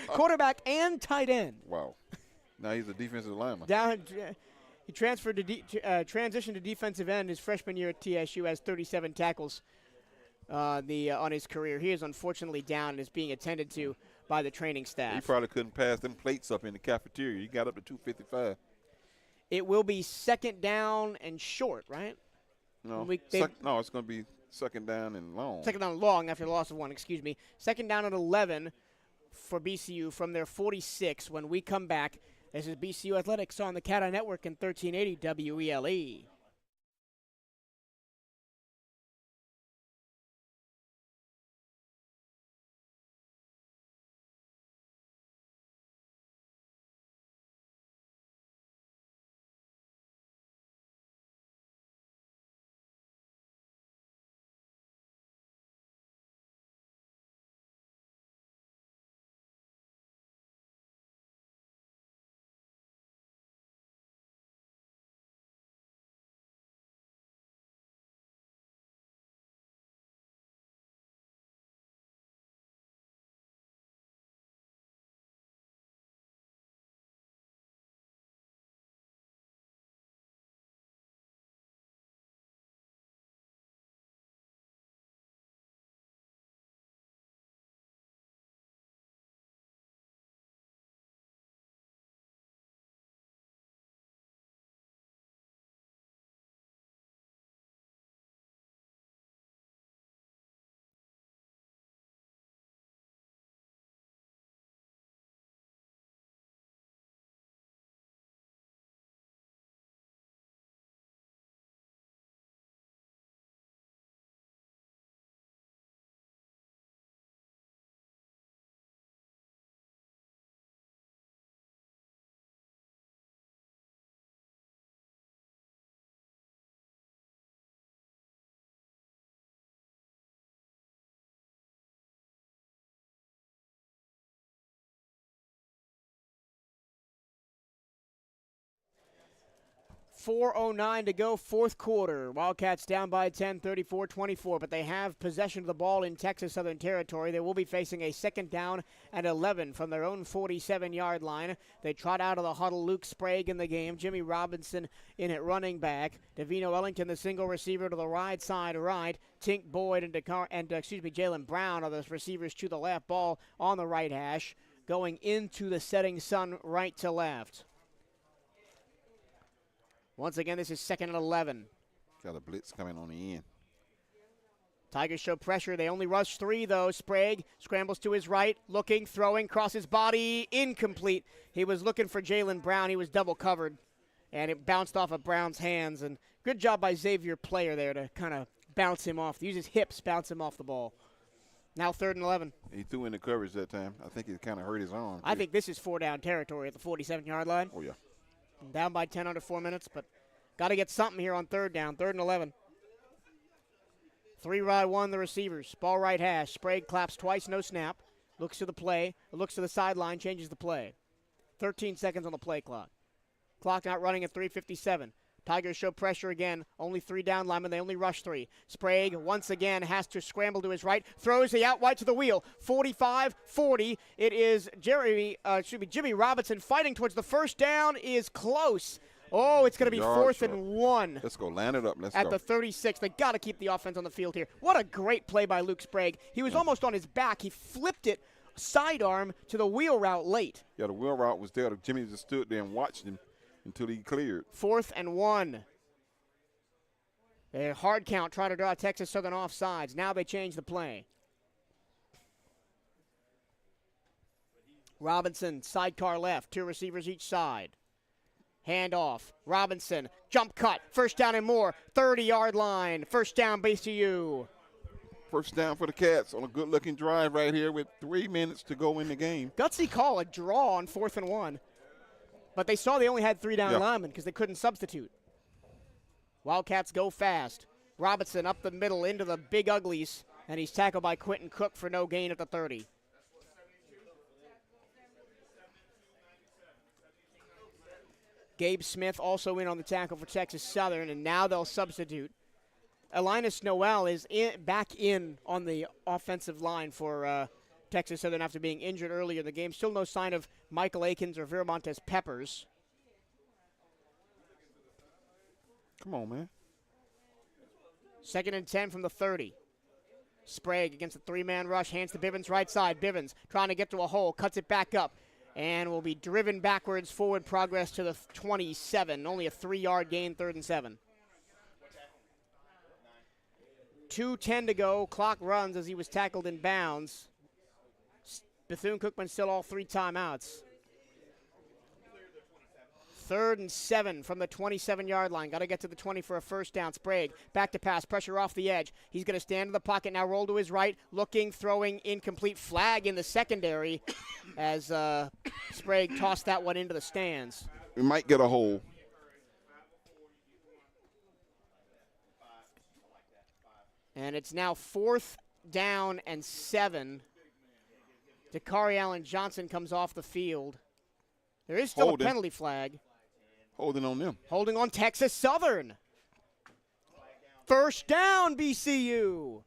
Quarterback and tight end. Wow. Now he's a defensive lineman. He transferred to transitioned to defensive end his freshman year at TSU, has 37 tackles on his career. He is unfortunately down and is being attended to by the training staff. He probably couldn't pass them plates up in the cafeteria. He got up to 255. It will be second down and short, right? No, no, it's going to be second down and long. Second down and long after the loss of one, excuse me. Second down and 11 for BCU from their 46 when we come back. This is BCU Athletics on the CatEye Network and 1380 WELE. .409 to go, fourth quarter. Wildcats down by 10, 34-24, but they have possession of the ball in Texas Southern Territory. They will be facing a second down and 11 from their own 47-yard line. They trot out of the huddle. Luke Sprague in the game. Jimmy Robinson in at running back. Davino Ellington, the single receiver to the right side right. Tink Boyd and Jalen Brown are the receivers to the left. Ball on the right hash, going into the setting sun right to left. Once again, this is second and 11. Got a blitz coming on the end. Tigers show pressure. They only rush 3, though. Sprague scrambles to his right, looking, throwing, crosses body, incomplete. He was looking for Jalen Brown. He was double covered, and it bounced off of Brown's hands. And good job by Xavier Player there to kind of bounce him off. Use his hips, bounce him off the ball. Now third and 11. He threw in the coverage that time. I think it kind of hurt his arm. I think this is 4-down territory at the 47-yard line. Oh, yeah. Down by 10 under 4 minutes, but got to get something here on third down. Third and 11. 3 right, 1 the receivers. Ball right hash. Sprague claps twice, no snap. Looks to the play. Looks to the sideline, changes the play. 13 seconds on the play clock. Clock not running at 3:57. Tigers show pressure again. Only 3 down linemen. They only rush 3. Sprague once again has to scramble to his right. Throws the out wide to the wheel. 45-40. It is Jimmy Robinson fighting towards the first down. Is close. Oh, it's going to be fourth and 1. Let's go. Line it up. Let's go. At the 36. They got to keep the offense on the field here. What a great play by Luke Sprague. He was almost on his back. He flipped it sidearm to the wheel route late. Yeah, the wheel route was there. Jimmy just stood there and watched him until he cleared. 4th and 1. A hard count, try to draw Texas Southern offsides. Now they change the play. Robinson, sidecar left, 2 receivers each side. Hand off. Robinson, jump cut, first down and more, 30-yard line. First down, BCU. First down for the Cats on a good-looking drive right here with 3 minutes to go in the game. Gutsy call, a draw on 4th and 1. But they saw they only had 3 down linemen because they couldn't substitute. Wildcats go fast. Robinson up the middle into the big uglies, and he's tackled by Quentin Cook for no gain at the 30. Gabe Smith also in on the tackle for Texas Southern, and now they'll substitute. Elinus Noel is back in on the offensive line for Texas Southern after being injured earlier in the game. Still no sign of Michael Akins or Viramontes Peppers. Come on, man. 2nd and 10 from the 30. Sprague against a 3-man rush, hands to Bivens right side. Bivens trying to get to a hole, cuts it back up, and will be driven backwards, forward progress to the 27. Only a 3-yard gain, 3rd and 7. 2:10 to go. Clock runs as he was tackled in bounds. Bethune-Cookman still all 3 timeouts. 3rd and 7 from the 27-yard line. Got to get to the 20 for a first down. Sprague back to pass, pressure off the edge. He's going to stand in the pocket now, roll to his right, looking, throwing, incomplete. Flag in the secondary as Sprague tossed that one into the stands. We might get a hole. And it's now 4th down and 7. Dakari Allen Johnson comes off the field. There is still a penalty flag. Holding on them. Holding on Texas Southern. First down, BCU.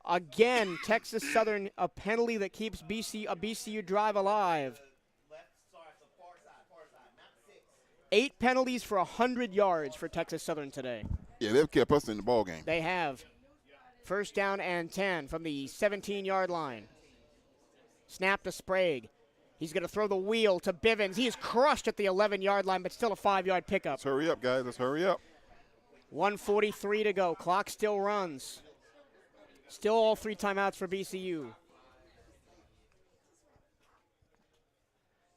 Again, Texas Southern, a penalty that keeps a BCU drive alive. 8 penalties for 100 yards for Texas Southern today. Yeah, they've kept us in the ball game. They have. First down and 10 from the 17-yard line. Snap to Sprague. He's going to throw the wheel to Bivens. He is crushed at the 11-yard line, but still a 5-yard pickup. Let's hurry up, guys. Let's hurry up. 1:43 to go. Clock still runs. Still all 3 timeouts for BCU.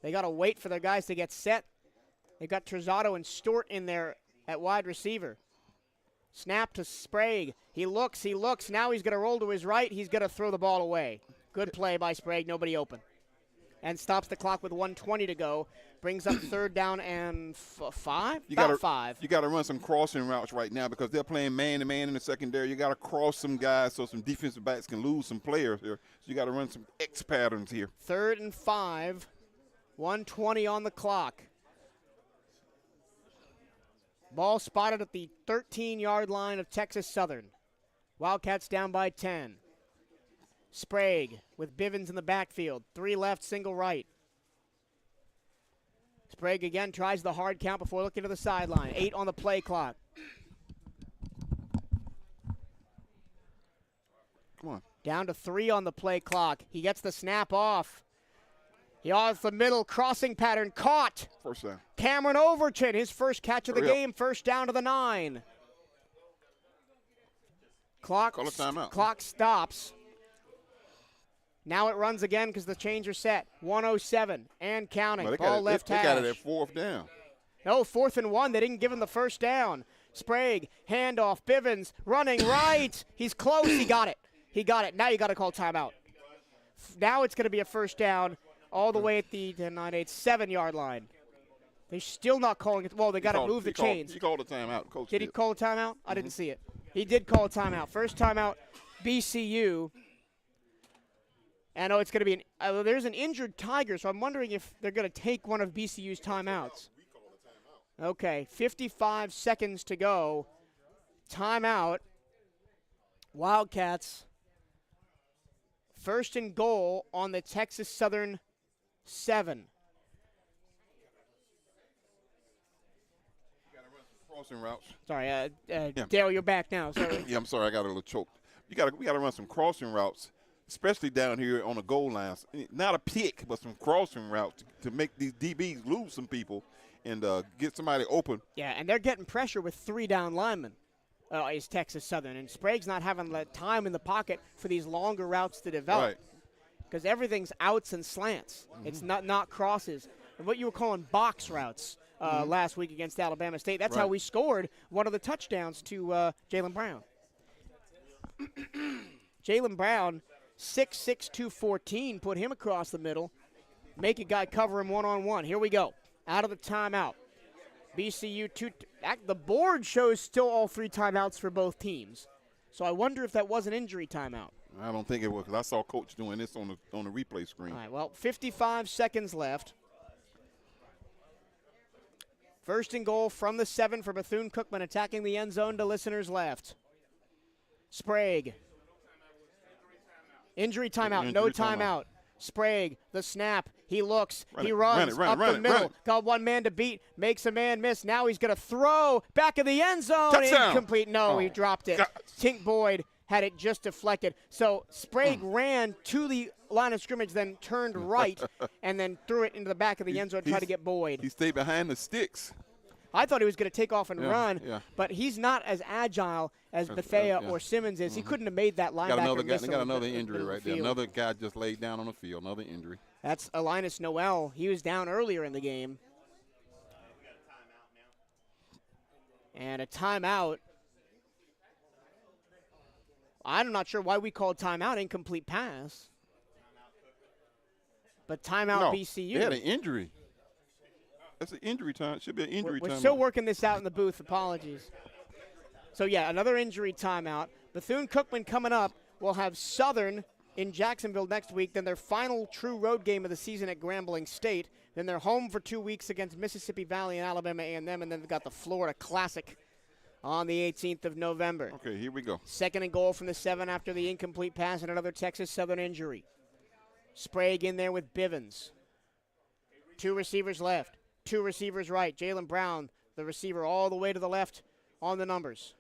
They got to wait for their guys to get set. They got Trezzato and Stewart in there at wide receiver. Snap to Sprague. He looks. Now he's going to roll to his right. He's going to throw the ball away. Good play by Sprague. Nobody open. And stops the clock with 1:20 to go. Brings up 3rd down and 5? About 5. You got to run some crossing routes right now because they're playing man-to-man in the secondary. You got to cross some guys so some defensive backs can lose some players here. So you got to run some X patterns here. 3rd and 5. 1:20 on the clock. Ball spotted at the 13-yard line of Texas Southern. Wildcats down by 10. Sprague with Bivens in the backfield. 3 left, single right. Sprague again tries the hard count before looking to the sideline. 8 on the play clock. Come on. Down to 3 on the play clock. He gets the snap off. He off the middle, crossing pattern, caught. First down. Cameron Overton, his first catch of the game, first down to the 9. Clock stops. Now it runs again because the chains are set. 1:07 and counting. Ball left hash. They got it at 4th down. No, 4th and 1. They didn't give him the first down. Sprague, handoff, Bivens, running right. He's close. He got it. Now you got to call timeout. Now it's going to be a first down all the way at the 7-yard line. They're still not calling it. Well, they got to move the chains. He called a timeout. Coach did he call a timeout? I didn't see it. He did call a timeout. First timeout, BCU. I know it's going to be there's an injured Tiger, so I'm wondering if they're going to take one of BCU's timeouts. Okay, 55 seconds to go. Timeout. Wildcats. 1st and goal on the Texas Southern 7. Crossing routes. Sorry, Dale, you're back now. Sorry. Yeah, I'm sorry. I got a little choked. We got to run some crossing routes, especially down here on the goal lines. Not a pick, but some crossing routes to make these DBs lose some people and get somebody open. Yeah, and they're getting pressure with 3 down linemen. Is Texas Southern, and Sprague's not having the time in the pocket for these longer routes to develop. Because everything's outs and slants. It's not crosses. And what you were calling box routes last week against Alabama State. That's how we scored one of the touchdowns to Jalen Brown. Jalen Brown, 6'6", 214, put him across the middle. Make a guy cover him one-on-one. Here we go. Out of the timeout. BCU, the board shows still all 3 timeouts for both teams. So I wonder if that was an injury timeout. I don't think it was because I saw Coach doing this on the replay screen. All right, well, 55 seconds left. 1st and goal from the 7 for Bethune-Cookman, attacking the end zone to listeners left. Sprague. Injury timeout, no timeout. Sprague, the snap. He looks. Run he it, runs run up it, the middle. run it. Got one man to beat. Makes a man miss. Now he's going to throw back of the end zone. Touchdown. Incomplete. No, he Oh, dropped it. God. Tink Boyd had it just deflected. So Sprague ran to the line of scrimmage, then turned right, and then threw it into the back of the end zone, tried to get Boyd. He stayed behind the sticks. I thought he was going to take off and Yeah, run, yeah. but he's not as agile as Bethea yeah. or Simmons is. He couldn't have made that linebacker Got another guy. miss They in got the another middle injury of the right there. field. Another guy just laid down on the field. Another injury. That's Linus Noel. He was down earlier in the game. And a timeout. I'm not sure why we called timeout incomplete pass. But timeout No, BCU. they had an injury. That's an injury time. Should be an injury We're timeout. still working this out in the booth. Apologies. So, yeah, another injury timeout. Bethune-Cookman coming up. We'll have Southern in Jacksonville next week. Then their final true road game of the season at Grambling State. Then they're home for 2 weeks against Mississippi Valley and Alabama A&M. And then they've got the Florida Classic on the 18th of November. Okay, here we go. Second and goal from the 7 after the incomplete pass and another Texas Southern injury. Sprague in there with Bivens. 2 receivers left. 2 receivers right. Jalen Brown, the receiver, all the way to the left on the numbers.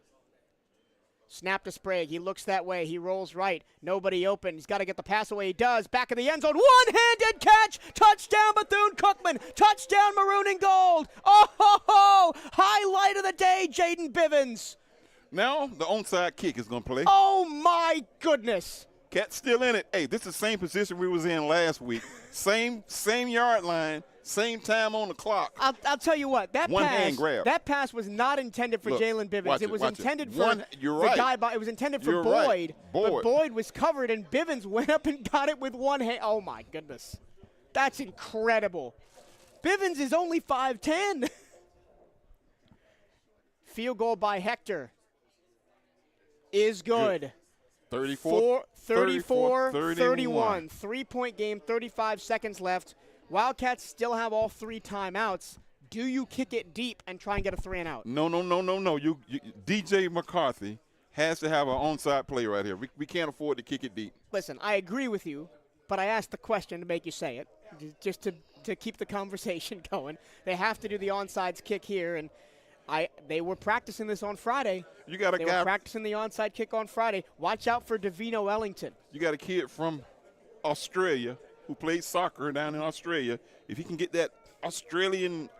Snap to Sprague. He looks that way. He rolls right. Nobody open. He's got to get the pass away. He does. Back of the end zone. One-handed catch. Touchdown Bethune-Cookman. Touchdown Maroon and Gold. Oh, ho, ho. Highlight of the day, Jaden Bivens. Now the onside kick is going to play. Oh, my goodness. Cat's still in it. Hey, this is the same position we was in last week. Same yard line, same time on the clock. I'll tell you what, that One pass, hand grab. that pass was not intended for Look, Jalen Bivens. watch It was watch intended for You're the right. guy. It was intended for You're Boyd, right. but Boyd was covered, and Bivens went up and got it with one hand. Oh my goodness, that's incredible. Bivens is only 5'10". Field goal by Hector is good. 34, 31. 3-point game, 35 seconds left. Wildcats still have all 3 timeouts. Do you kick it deep and try and get a 3 and out? No. You DJ McCarthy has to have an onside play right here. We can't afford to kick it deep. Listen, I agree with you, but I asked the question to make you say it, just to keep the conversation going. They have to do the onside kick here, and they were practicing this on Friday. You got a They guy were practicing the onside kick on Friday. Watch out for Davino Ellington. You got a kid from Australia who played soccer down in Australia. If he can get that Australian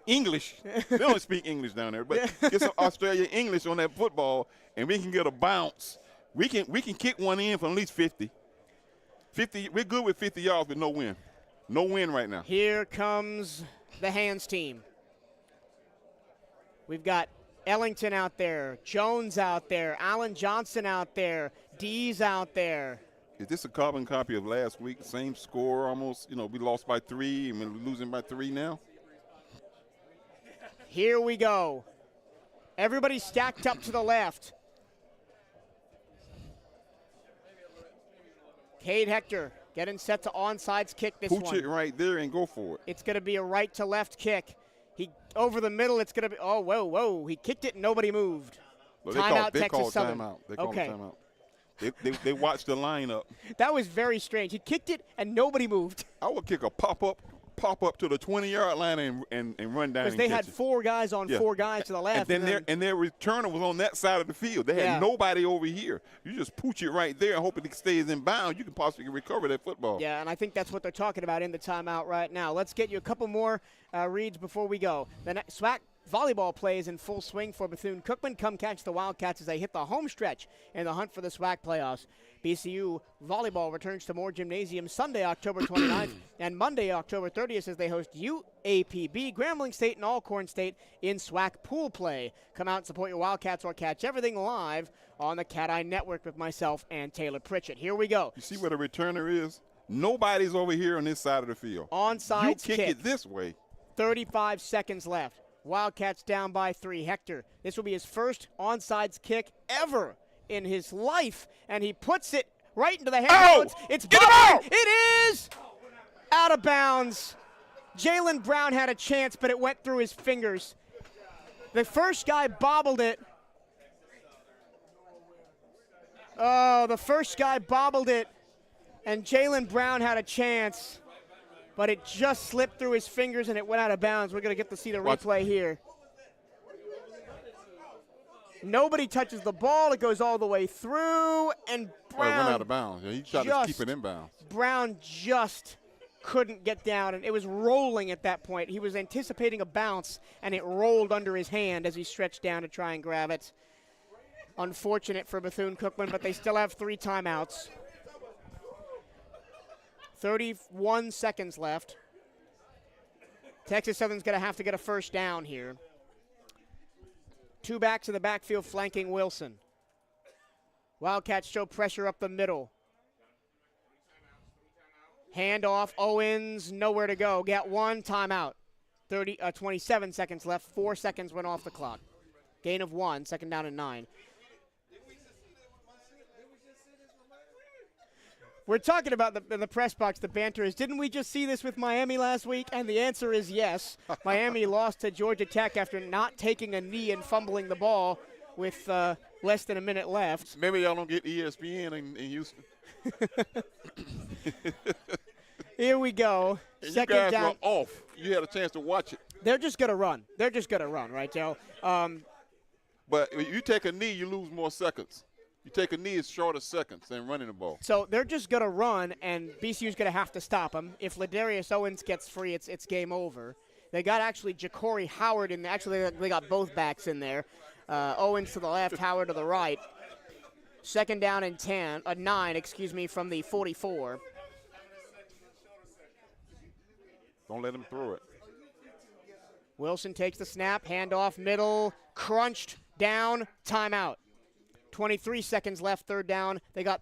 English, they don't speak English down there, but get some Australian English on that football, and we can get a bounce. We can kick one in from at least 50. 50. We're good with 50 yards, but no win. No win right now. Here comes the hands team. We've got Ellington out there, Jones out there, Allen Johnson out there, Dees out there. Is this a carbon copy of last week? Same score almost. We lost by 3 and we're losing by 3 now. Here we go. Everybody stacked up to the left. Cade Hector getting set to onsides kick this one. Pooch it right there and go for it. It's going to be a right to left kick. Over the middle, it's going to be, whoa. He kicked it and nobody moved. Well, Timeout, they Texas called Southern. timeout. They called Okay. timeout. They watched the lineup. That was very strange. He kicked it and nobody moved. I would kick a pop up to the 20-yard line and run down. Because they had 4 guys on 4 guys to the left. And their returner was on that side of the field. They had nobody over here. You just pooch it right there and hope it stays in bounds. You can possibly recover that football. Yeah, and I think that's what they're talking about in the timeout right now. Let's get you a couple more reads before we go. The SWAC volleyball plays in full swing for Bethune-Cookman. Come catch the Wildcats as they hit the home stretch in the hunt for the SWAC playoffs. BCU volleyball returns to Moore Gymnasium Sunday, October 29th, and Monday, October 30th, as they host UAPB, Grambling State, and Alcorn State in SWAC pool play. Come out and support your Wildcats or catch everything live on the CatEye Network with myself and Taylor Pritchett. Here we go. You see where the returner is? Nobody's over here on this side of the field. Onside kick it this way. 35 seconds left. Wildcats down by 3. Hector, this will be his first onside kick ever in his life, and he puts it right into the hands. It's blocked. It is out of bounds. Jalen Brown had a chance, but it went through his fingers. The first guy bobbled it. Oh, the first guy bobbled it. And Jalen Brown had a chance, but it just slipped through his fingers and it went out of bounds. We're going to get to see the replay here. Nobody touches the ball. It goes all the way through, and Brown it went out of bounds. Yeah, he tried to keep it in bounds. Brown just couldn't get down, and it was rolling at that point. He was anticipating a bounce, and it rolled under his hand as he stretched down to try and grab it. Unfortunate for Bethune-Cookman, but they still have 3 timeouts. 31 seconds left. Texas Southern's going to have to get a first down here. 2 backs in the backfield flanking Wilson. Wildcats show pressure up the middle. Handoff, Owens, nowhere to go. Got 1 timeout. 27 seconds left. 4 seconds went off the clock. Gain of 1, second down and 9. We're talking about in the press box, the banter is, didn't we just see this with Miami last week? And the answer is yes. Miami lost to Georgia Tech after not taking a knee and fumbling the ball with less than a minute left. Maybe y'all don't get ESPN in Houston. Here we go. And Second you guys down. were off. You had a chance to watch it. They're just going to run. They're just going to run, right, Joe? But if you take a knee, you lose more seconds. You take a knee, it's shorter seconds than running the ball. So they're just going to run, and BCU's going to have to stop them. If Ladarius Owens gets free, it's game over. They got actually Ja'Cory Howard in there. Actually, they got both backs in there. Owens to the left, Howard to the right. Second down and 9, from the 44. Don't let him throw it. Wilson takes the snap, handoff, middle, crunched, down, timeout. 23 seconds left, third down. They got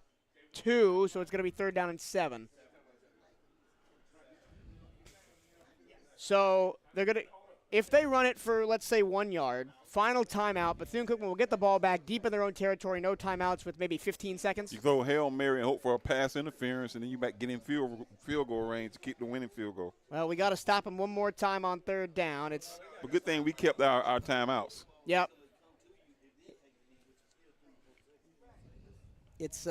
2, so it's going to be third down and 7. So they're going to, if they run it for, let's say, 1 yard, final timeout, Bethune-Cookman will get the ball back deep in their own territory, no timeouts with maybe 15 seconds. You throw Hail Mary and hope for a pass interference, and then you might get in field goal range to keep the winning field goal. Well, we got to stop them one more time on third down. But good thing we kept our timeouts. Yep. It's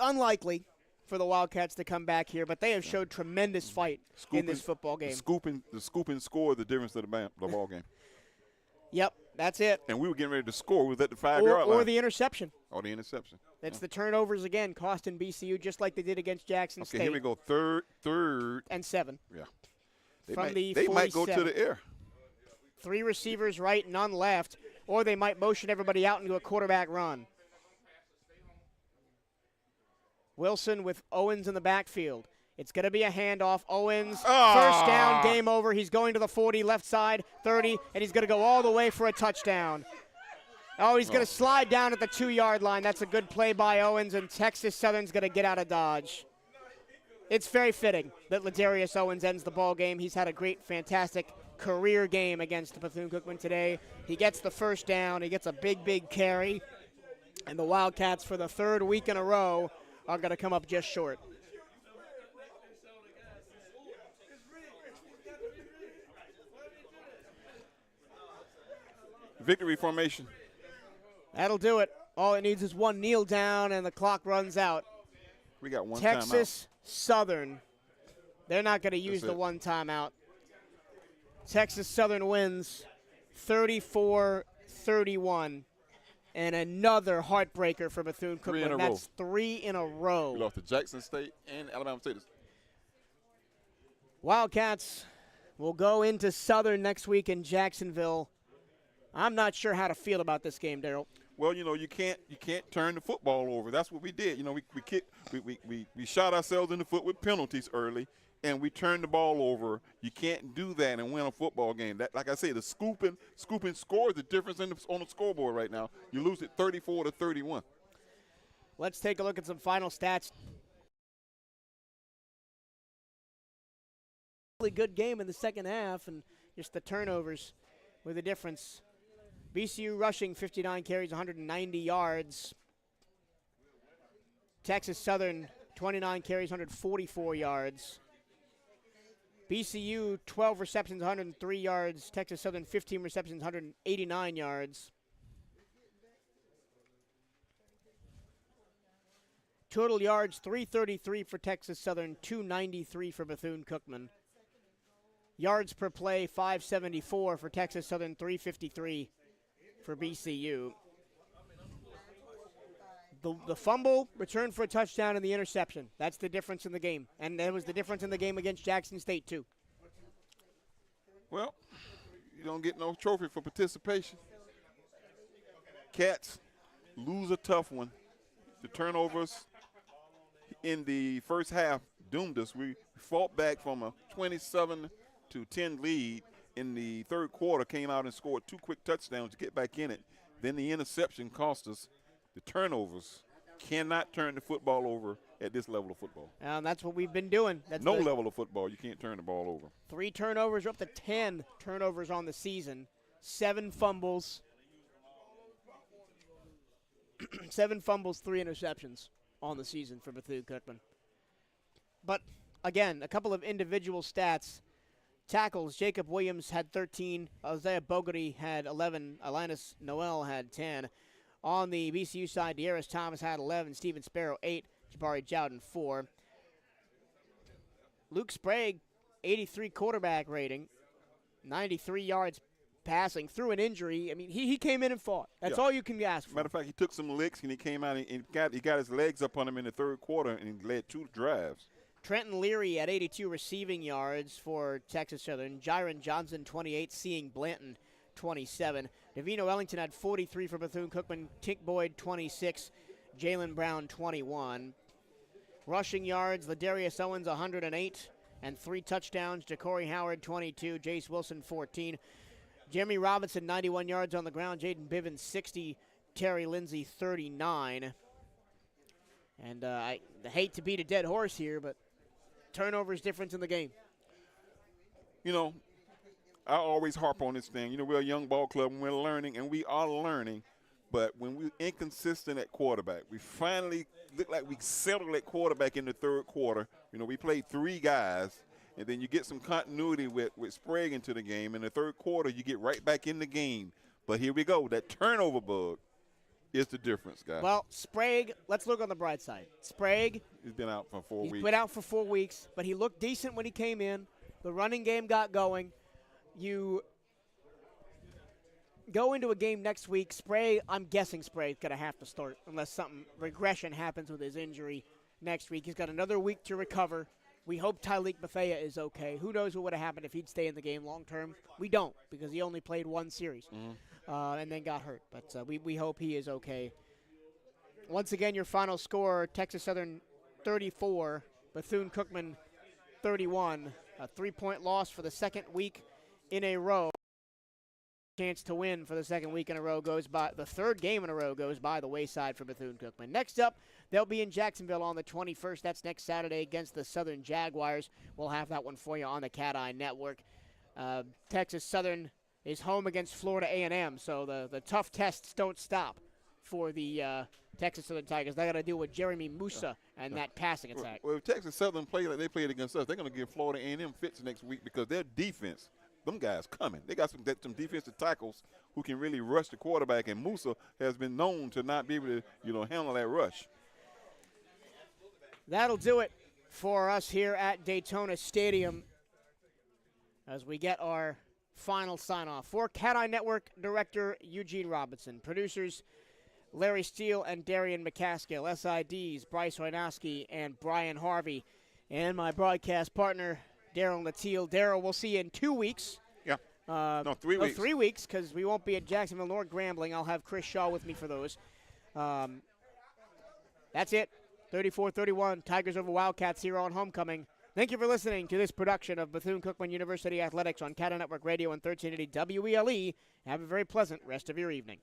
unlikely for the Wildcats to come back here, but they have showed tremendous fight in this football game. The scooping score is the difference of the ball game. Yep, that's it. And we were getting ready to score. We was at the 5-yard line. Or the interception. Or the interception. It's the turnovers again, costing BCU just like they did against Jackson State. Okay, here we go. Third. And 7. Yeah. They might go to the air. 3 receivers right, none left, or they might motion everybody out into a quarterback run. Wilson with Owens in the backfield. It's going to be a handoff. Owens, first down, game over. He's going to the 40, left side, 30, and he's going to go all the way for a touchdown. Oh, he's going to slide down at the 2-yard line. That's a good play by Owens, and Texas Southern's going to get out of Dodge. It's very fitting that Ladarius Owens ends the ball game. He's had a great, fantastic career game against Bethune-Cookman today. He gets the first down. He gets a big, big carry. And the Wildcats, for the 3rd week in a row, are going to come up just short. Victory formation. That'll do it. All it needs is 1 kneel down, and the clock runs out. We got 1 Texas timeout. Southern. They're not going to use the 1 timeout. Texas Southern wins 34-31. And another heartbreaker for Bethune-Cookman. That's 3 in a row. We lost to Jackson State and Alabama State. Wildcats will go into Southern next week in Jacksonville. I'm not sure how to feel about this game, Daryl. Well, you can't turn the football over. That's what we did. We shot ourselves in the foot with penalties early, and we turned the ball over. You can't do that and win a football game. That, like I say, the scooping score is the difference on the scoreboard right now. You lose it 34-31. Let's take a look at some final stats. Really good game in the second half, and just the turnovers were the difference. BCU rushing 59 carries, 190 yards. Texas Southern 29 carries, 144 yards. BCU 12 receptions, 103 yards. Texas Southern 15 receptions, 189 yards. Total yards, 333 for Texas Southern, 293 for Bethune-Cookman. Yards per play, 574 for Texas Southern, 353 for BCU. The fumble, return for a touchdown, and the interception. That's the difference in the game. And that was the difference in the game against Jackson State, too. Well, you don't get no trophy for participation. Cats lose a tough one. The turnovers in the first half doomed us. We fought back from a 27-10 lead in the third quarter, came out and scored 2 quick touchdowns to get back in it. Then the interception cost us. The turnovers cannot turn the football over at this level of football. And that's what we've been doing. That's no level of football, you can't turn the ball over. 3 turnovers, up to 10 turnovers on the season. 7 fumbles. 7 fumbles, 3 interceptions on the season for Bethune-Cookman. But, again, a couple of individual stats. Tackles, Jacob Williams had 13. Isaiah Bogarty had 11. Alinus Noel had 10. On the BCU side, Dearris Thomas had 11. Steven Sparrow, 8. Jabari Jowden, 4. Luke Sprague, 83 quarterback rating. 93 yards passing through an injury. I mean, he came in and fought. That's all you can ask for. Matter of fact, he took some licks, and he came out and he got his legs up on him in the third quarter, and he led 2 drives. Trenton Leary at 82 receiving yards for Texas Southern. Jiron Johnson, 28. Seeing Blanton, 27. Davino Ellington had 43 for Bethune-Cookman. Tink Boyd, 26. Jalen Brown, 21. Rushing yards, Ladarius Owens, 108. And 3 touchdowns. Ja'Cory Howard, 22. Jace Wilson, 14. Jeremy Robinson, 91 yards on the ground. Jaden Bivens, 60. Terry Lindsay, 39. And I hate to beat a dead horse here, but turnovers difference in the game. You know, I always harp on this thing. You know, we're a young ball club and we're learning, and we are learning. But when we're inconsistent at quarterback, we finally look like we settled at quarterback in the third quarter. You know, we played 3 guys, and then you get some continuity with Sprague into the game. In the third quarter, you get right back in the game. But here we go. That turnover bug is the difference, guys. Well, Sprague, let's look on the bright side. Sprague. He's been out for 4 weeks. He's been out for 4 weeks, but he looked decent when he came in. The running game got going. You go into a game next week. Sprague, I'm guessing Sprague's going to have to start unless something regression happens with his injury next week. He's got another week to recover. We hope Tyleek Bethea is okay. Who knows what would have happened if he'd stay in the game long term? We don't, because he only played 1 series and then got hurt. But we hope he is okay. Once again, your final score, Texas Southern 34, Bethune-Cookman 31. A 3-point loss for the second week in a row. Chance to win for the second week in a row goes by. The third game in a row goes by the wayside for Bethune-Cookman. Next up, they'll be in Jacksonville on the 21st. That's next Saturday against the Southern Jaguars. We'll have that one for you on the CatEye Network. Texas Southern is home against Florida A&M, so the tough tests don't stop for the Texas Southern Tigers. They got to deal with Jeremy Musa and that passing attack. Well, if Texas Southern play like they played against us, they're going to give Florida A&M fits next week because their defense, them guys coming. They got some defensive tackles who can really rush the quarterback, and Musa has been known to not be able to, handle that rush. That'll do it for us here at Daytona Stadium as we get our final sign-off. For CatEye Network Director Eugene Robinson, producers Larry Steele and Darian McCaskill, SIDs Bryce Wojnowski and Brian Harvey, and my broadcast partner Daryl Latil. Daryl, we'll see you in 2 weeks. Yeah. 3 weeks. 3 weeks, because we won't be at Jacksonville nor Grambling. I'll have Chris Shaw with me for those. That's it. 34-31, Tigers over Wildcats here on Homecoming. Thank you for listening to this production of Bethune-Cookman University Athletics on CatEye Network Radio and 1380 WELE. Have a very pleasant rest of your evening.